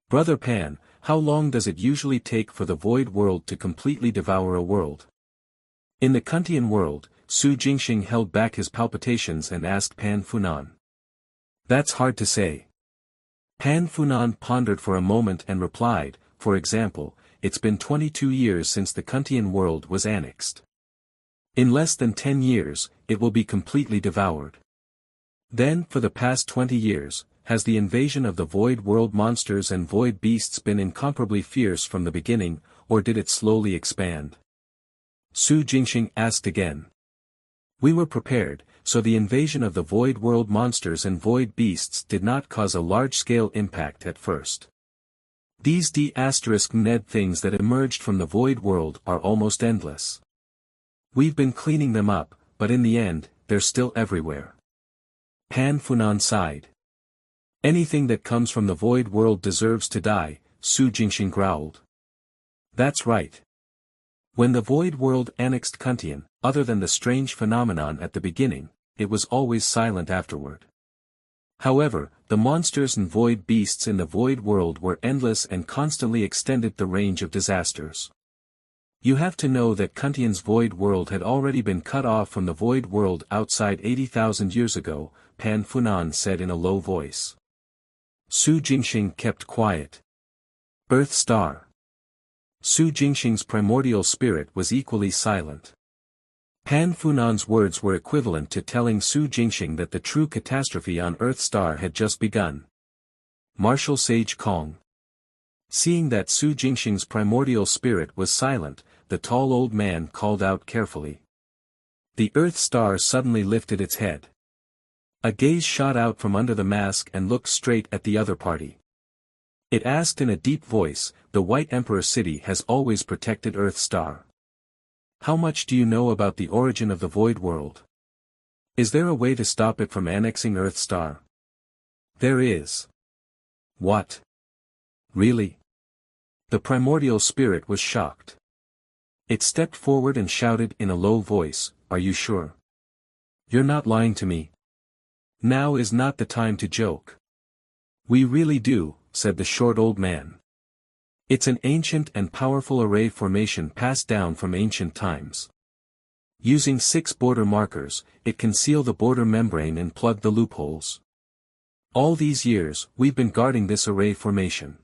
Speaker 1: Brother Pan, how long does it usually take for the void world to completely devour a world? In the Kantian world, Su Jingxing held back his palpitations and asked Pan Funan. That's hard to say. Pan Funan pondered for a moment and replied, for example, it's been 22 years since the Kantian world was annexed. In less than 10 years, it will be completely devoured. Then, for the past 20 years, has the invasion of the void world monsters and void beasts been incomparably fierce from the beginning, or did it slowly expand? Su Jingxing asked again. We were prepared, so the invasion of the void world monsters and void beasts did not cause a large-scale impact at first. These d*ned things that emerged from the void world are almost endless. We've been cleaning them up, but in the end, they're still everywhere. Pan Funan sighed. Anything that comes from the void world deserves to die, Su Jingxing growled. That's right. When the void world annexed Kantian, other than the strange phenomenon at the beginning, it was always silent afterward. However, the monsters and void beasts in the void world were endless and constantly extended the range of disasters. You have to know that Kantian's void world had already been cut off from the void world outside 80,000 years ago, Pan Funan said in a low voice. Su Jingxing kept quiet. Earth star. Su Jingxing's primordial spirit was equally silent. Pan Funan's words were equivalent to telling Su Jingxing that the true catastrophe on Earth star had just begun. Martial Sage Kong. Seeing that Su Jingxing's primordial spirit was silent, the tall old man called out carefully. The Earth star suddenly lifted its head. A gaze shot out from under the mask and looked straight at the other party. It asked in a deep voice, the White Emperor City has always protected Earth star. How much do you know about the origin of the void world? Is there a way to stop it from annexing Earth star? There is. What? Really? The primordial spirit was shocked. It stepped forward and shouted in a low voice, are you sure? You're not lying to me. Now is not the time to joke. We really do, said the short old man. It's an ancient and powerful array formation passed down from ancient times. Using 6 border markers, it can seal the border membrane and plug the loopholes. All these years, we've been guarding this array formation.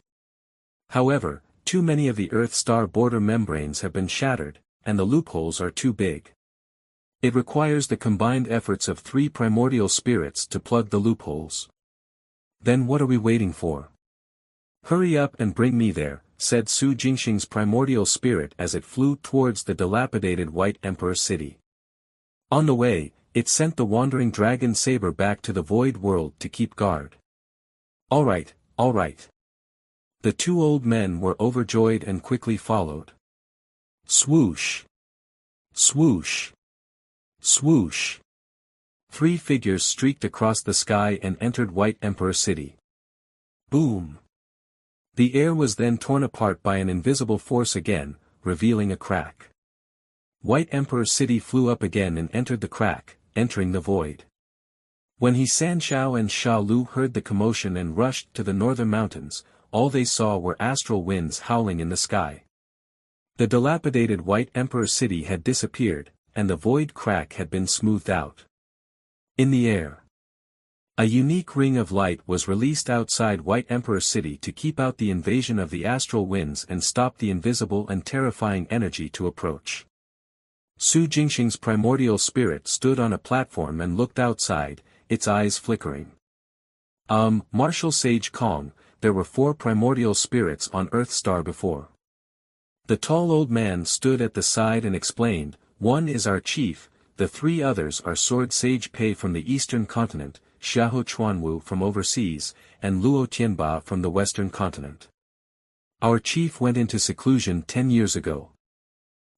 Speaker 1: However, too many of the Earth star border membranes have been shattered, and the loopholes are too big. It requires the combined efforts of 3 primordial spirits to plug the loopholes. Then what are we waiting for? Hurry up and bring me there, said Su Jingxing's primordial spirit as it flew towards the dilapidated White Emperor City. On the way, it sent the wandering dragon saber back to the void world to keep guard. All right, all right. The 2 old men were overjoyed and quickly followed. Swoosh! Swoosh! Swoosh! 3 figures streaked across the sky and entered White Emperor City. Boom! The air was then torn apart by an invisible force again, revealing a crack. White Emperor City flew up again and entered the crack, entering the void. When He Sanshao and Sha Lu heard the commotion and rushed to the northern mountains, all they saw were astral winds howling in the sky. The dilapidated White Emperor City had disappeared, and the void crack had been smoothed out. In the air, a unique ring of light was released outside White Emperor City to keep out the invasion of the astral winds and stop the invisible and terrifying energy to approach. Su Jingxing's primordial spirit stood on a platform and looked outside, its eyes flickering. Martial Sage Kong, there were 4 primordial spirits on Earth star before. The tall old man stood at the side and explained, One is our chief, the three others are Sword Sage Pei from the eastern continent, Xiahou Chuanwu from overseas, and Luo Tianba from the western continent. Our chief went into seclusion 10 years ago.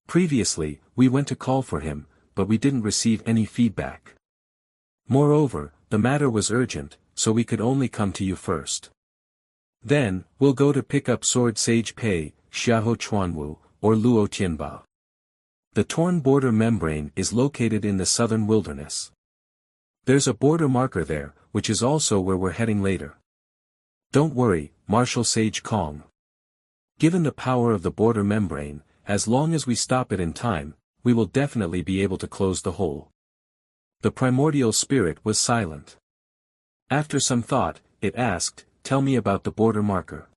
Speaker 1: Previously, we went to call for him, but we didn't receive any feedback. Moreover, the matter was urgent, so we could only come to you first. Then, we'll go to pick up Sword Sage Pei, Xiahou Chuanwu, or Luo Tianba. The torn border membrane is located in the southern wilderness. There's a border marker there, which is also where we're heading later. Don't worry, Martial Sage Kong. Given the power of the border membrane, as long as we stop it in time, we will definitely be able to close the hole. The primordial spirit was silent. After some thought, it asked, "Tell me about the border marker."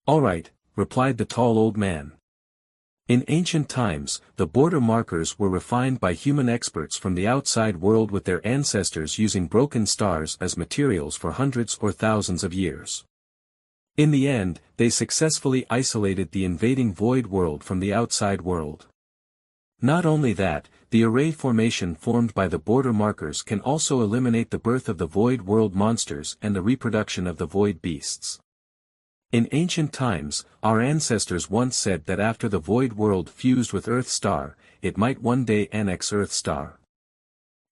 Speaker 1: "All right," replied the tall old man. In ancient times, the border markers were refined by human experts from the outside world with their ancestors using broken stars as materials for hundreds or thousands of years. In the end, they successfully isolated the invading void world from the outside world. Not only that, the array formation formed by the border markers can also eliminate the birth of the void world monsters and the reproduction of the void beasts. In ancient times, our ancestors once said that after the void world fused with Earth Star, it might one day annex Earth Star.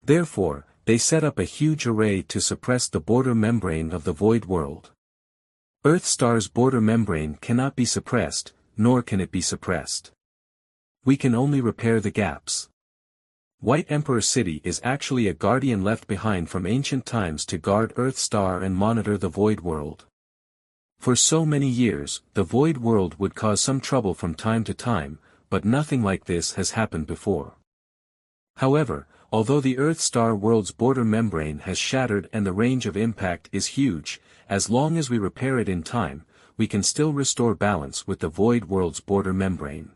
Speaker 1: Therefore, they set up a huge array to suppress the border membrane of the void world. Earth Star's border membrane cannot be suppressed, nor can it be suppressed. We can only repair the gaps. White Emperor City is actually a guardian left behind from ancient times to guard Earth Star and monitor the void world. For so many years, the void world would cause some trouble from time to time, but nothing like this has happened before. However, although the Earth Star world's border membrane has shattered and the range of impact is huge, as long as we repair it in time, we can still restore balance with the void world's border membrane.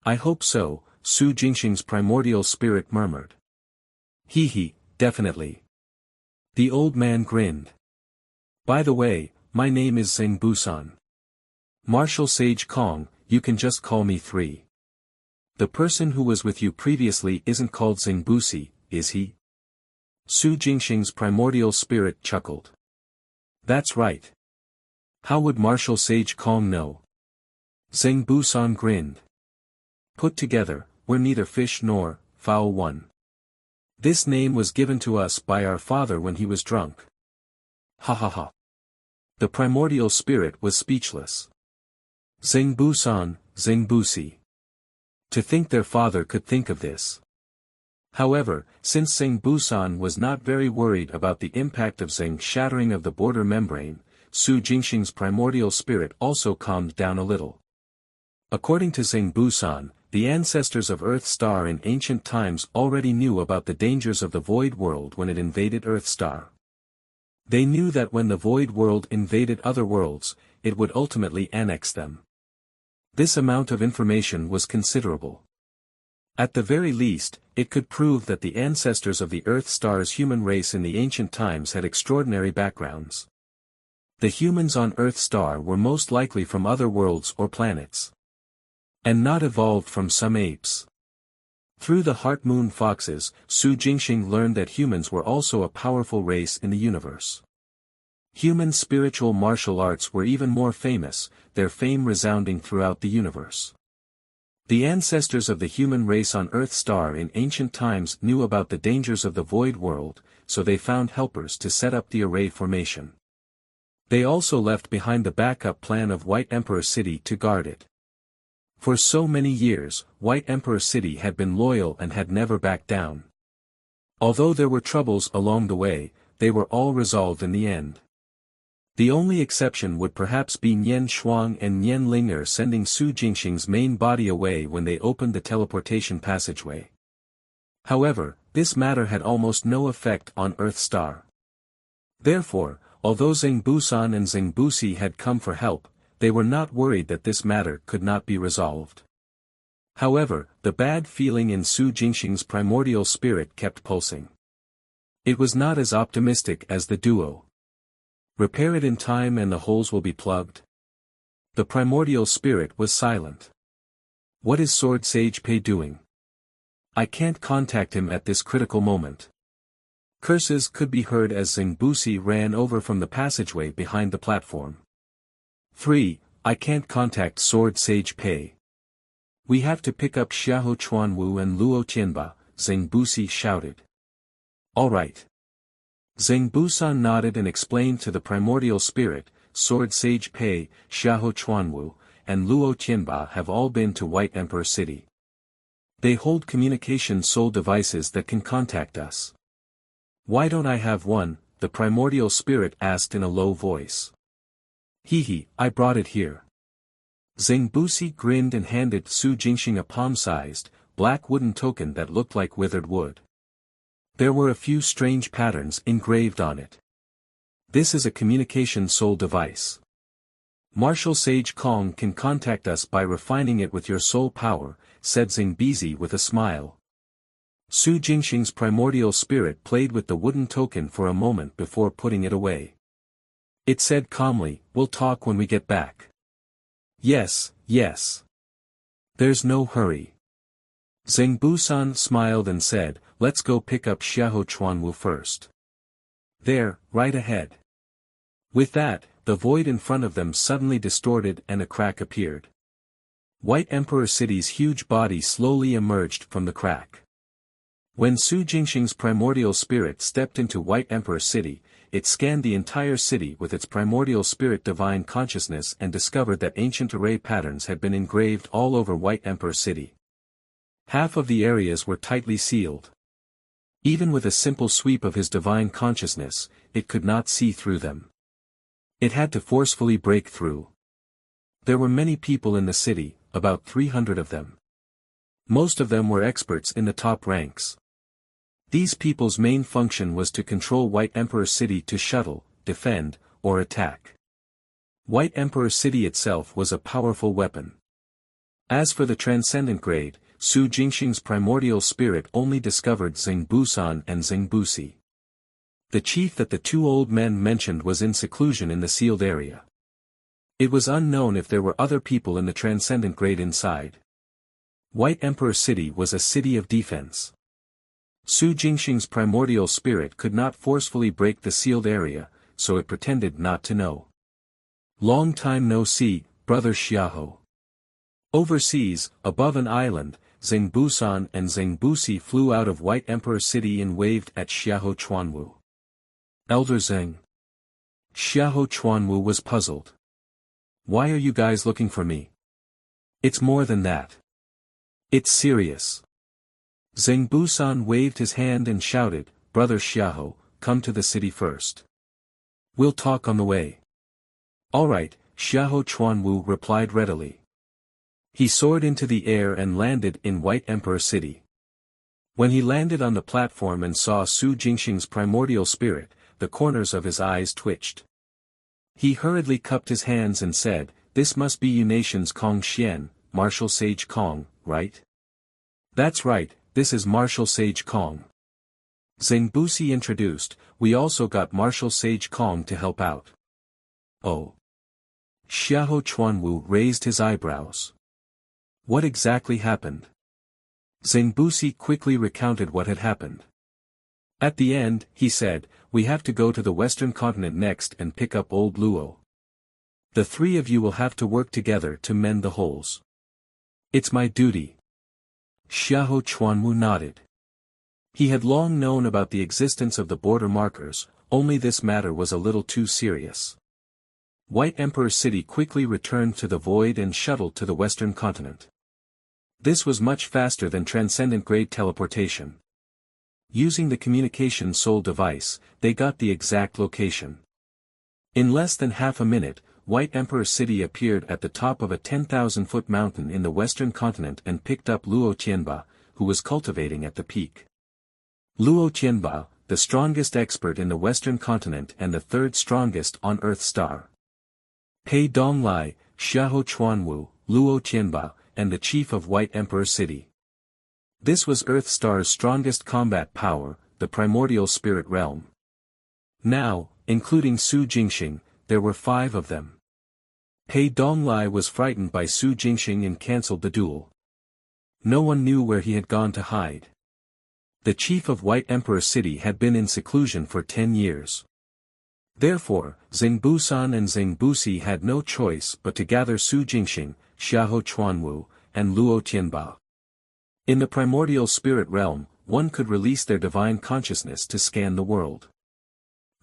Speaker 1: I hope so, Su Jingxing's primordial spirit murmured. He, definitely. The old man grinned. By the way, my name is Zheng Busan. Martial Sage Kong, you can just call me 3. The person who was with you previously isn't called Zheng Busi, is he? Su Jingxing's primordial spirit chuckled. That's right. How would Martial Sage Kong know? Zheng Busan grinned. Put together, we're neither fish nor fowl one. This name was given to us by our father when he was drunk. Ha ha ha. The primordial spirit was speechless. Zheng Busan, Zheng Busi. To think their father could think of this. However, since Zheng Busan was not very worried about the impact of Zheng's shattering of the border membrane, Su Jingxing's primordial spirit also calmed down a little. According to Zheng Busan, the ancestors of Earth Star in ancient times already knew about the dangers of the void world when it invaded Earth Star. They knew that when the void world invaded other worlds, it would ultimately annex them. This amount of information was considerable. At the very least, it could prove that the ancestors of the Earth Star's human race in the ancient times had extraordinary backgrounds. The humans on Earth Star were most likely from other worlds or planets. And not evolved from some apes. Through the Heart Moon Foxes, Su Jingxing learned that humans were also a powerful race in the universe. Human spiritual martial arts were even more famous, their fame resounding throughout the universe. The ancestors of the human race on Earth Star in ancient times knew about the dangers of the void world, so they found helpers to set up the array formation. They also left behind the backup plan of White Emperor City to guard it. For so many years, White Emperor City had been loyal and had never backed down. Although there were troubles along the way, they were all resolved in the end. The only exception would perhaps be Nian Shuang and Nian Linger sending Su Jingxing's main body away when they opened the teleportation passageway. However, this matter had almost no effect on Earth Star. Therefore, although Zheng Busan and Zheng Busi had come for help, they were not worried that this matter could not be resolved. However, the bad feeling in Su Jingxing's primordial spirit kept pulsing. It was not as optimistic as the duo. Repair it in time and the holes will be plugged. The primordial spirit was silent. What is Sword Sage Pei doing? I can't contact him at this critical moment. Curses could be heard as Xingbusi ran over from the passageway behind the platform. 3. I can't contact Sword Sage Pei. We have to pick up Xiahou Chuanwu and Luo Tianba, Xingbusi shouted. Alright. Xingbusan nodded and explained to the primordial spirit, Sword Sage Pei, Xiahou Chuanwu, and Luo Tianba have all been to White Emperor City. They hold communication soul devices that can contact us. Why don't I have one? The primordial spirit asked in a low voice. Hehe, I brought it here. Xingbusi grinned and handed Su Jingxing a palm-sized, black wooden token that looked like withered wood. There were a few strange patterns engraved on it. This is a communication soul device. Martial Sage Kong can contact us by refining it with your soul power, said Xingbizi with a smile. Su Jingxing's primordial spirit played with the wooden token for a moment before putting it away. It said calmly, we'll talk when we get back. Yes, yes. There's no hurry. Xingbusan smiled and said, let's go pick up Xiahou Chuanwu first. There, right ahead. With that, the void in front of them suddenly distorted and a crack appeared. White Emperor City's huge body slowly emerged from the crack. When Su Jingxing's primordial spirit stepped into White Emperor City, it scanned the entire city with its primordial spirit divine consciousness and discovered that ancient array patterns had been engraved all over White Emperor City. Half of the areas were tightly sealed. Even with a simple sweep of his divine consciousness, it could not see through them. It had to forcefully break through. There were many people in the city, about 300 of them. Most of them were experts in the top ranks. These people's main function was to control White Emperor City to shuttle, defend, or attack. White Emperor City itself was a powerful weapon. As for the transcendent grade, Su Jingxing's primordial spirit only discovered Xingbusan and Xingbusi. The chief that the two old men mentioned was in seclusion in the sealed area. It was unknown if there were other people in the transcendent grade inside. White Emperor City was a city of defense. Su Jingxing's primordial spirit could not forcefully break the sealed area, so it pretended not to know. Long time no see, brother Xiahou. Overseas, above an island, Xingbusan and Xingbusi flew out of White Emperor City and waved at Xiahou Chuanwu. Elder Zeng. Xiahou Chuanwu was puzzled. Why are you guys looking for me? It's more than that. It's serious. Xingbusan waved his hand and shouted, Brother Xiahou, come to the city first. We'll talk on the way. Alright, Xiahou Chuanwu replied readily. He soared into the air and landed in White Emperor City. When he landed on the platform and saw Su Jingxing's primordial spirit, the corners of his eyes twitched. He hurriedly cupped his hands and said, this must be Yunation's Kong Xian, Martial Sage Kong, right? That's right, this is Martial Sage Kong. Xingbusi introduced, we also got Martial Sage Kong to help out. Oh. Xiahou Chuanwu raised his eyebrows. What exactly happened? Xingbusi quickly recounted what had happened. At the end, he said, we have to go to the western continent next and pick up old Luo. The three of you will have to work together to mend the holes. It's my duty. Xiahou Chuanwu nodded. He had long known about the existence of the border markers, only this matter was a little too serious. White Emperor City quickly returned to the void and shuttled to the western continent. This was much faster than transcendent grade teleportation. Using the communication soul device, they got the exact location. In less than half a minute, White Emperor City appeared at the top of a 10,000-foot mountain in the western continent and picked up Luo Tianba, who was cultivating at the peak. Luo Tianba, the strongest expert in the western continent and the third strongest on Earth star. Pei Donglai, Xiahou Chuanwu, Luo Tianba, and the chief of White Emperor City. This was Earth Star's strongest combat power, the primordial spirit realm. Now, including Su Jingxing, there were 5 of them. Pei Donglai was frightened by Su Jingxing and cancelled the duel. No one knew where he had gone to hide. The chief of White Emperor City had been in seclusion for 10 years. Therefore, Xingbu-san and Xingbusi had no choice but to gather Su Jingxing, Xiahou Chuanwu, and Luo Tianba. In the primordial spirit realm, one could release their divine consciousness to scan the world.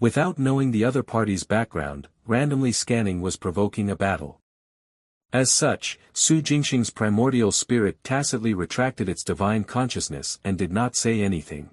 Speaker 1: Without knowing the other party's background, randomly scanning was provoking a battle. As such, Su Jingxing's primordial spirit tacitly retracted its divine consciousness and did not say anything.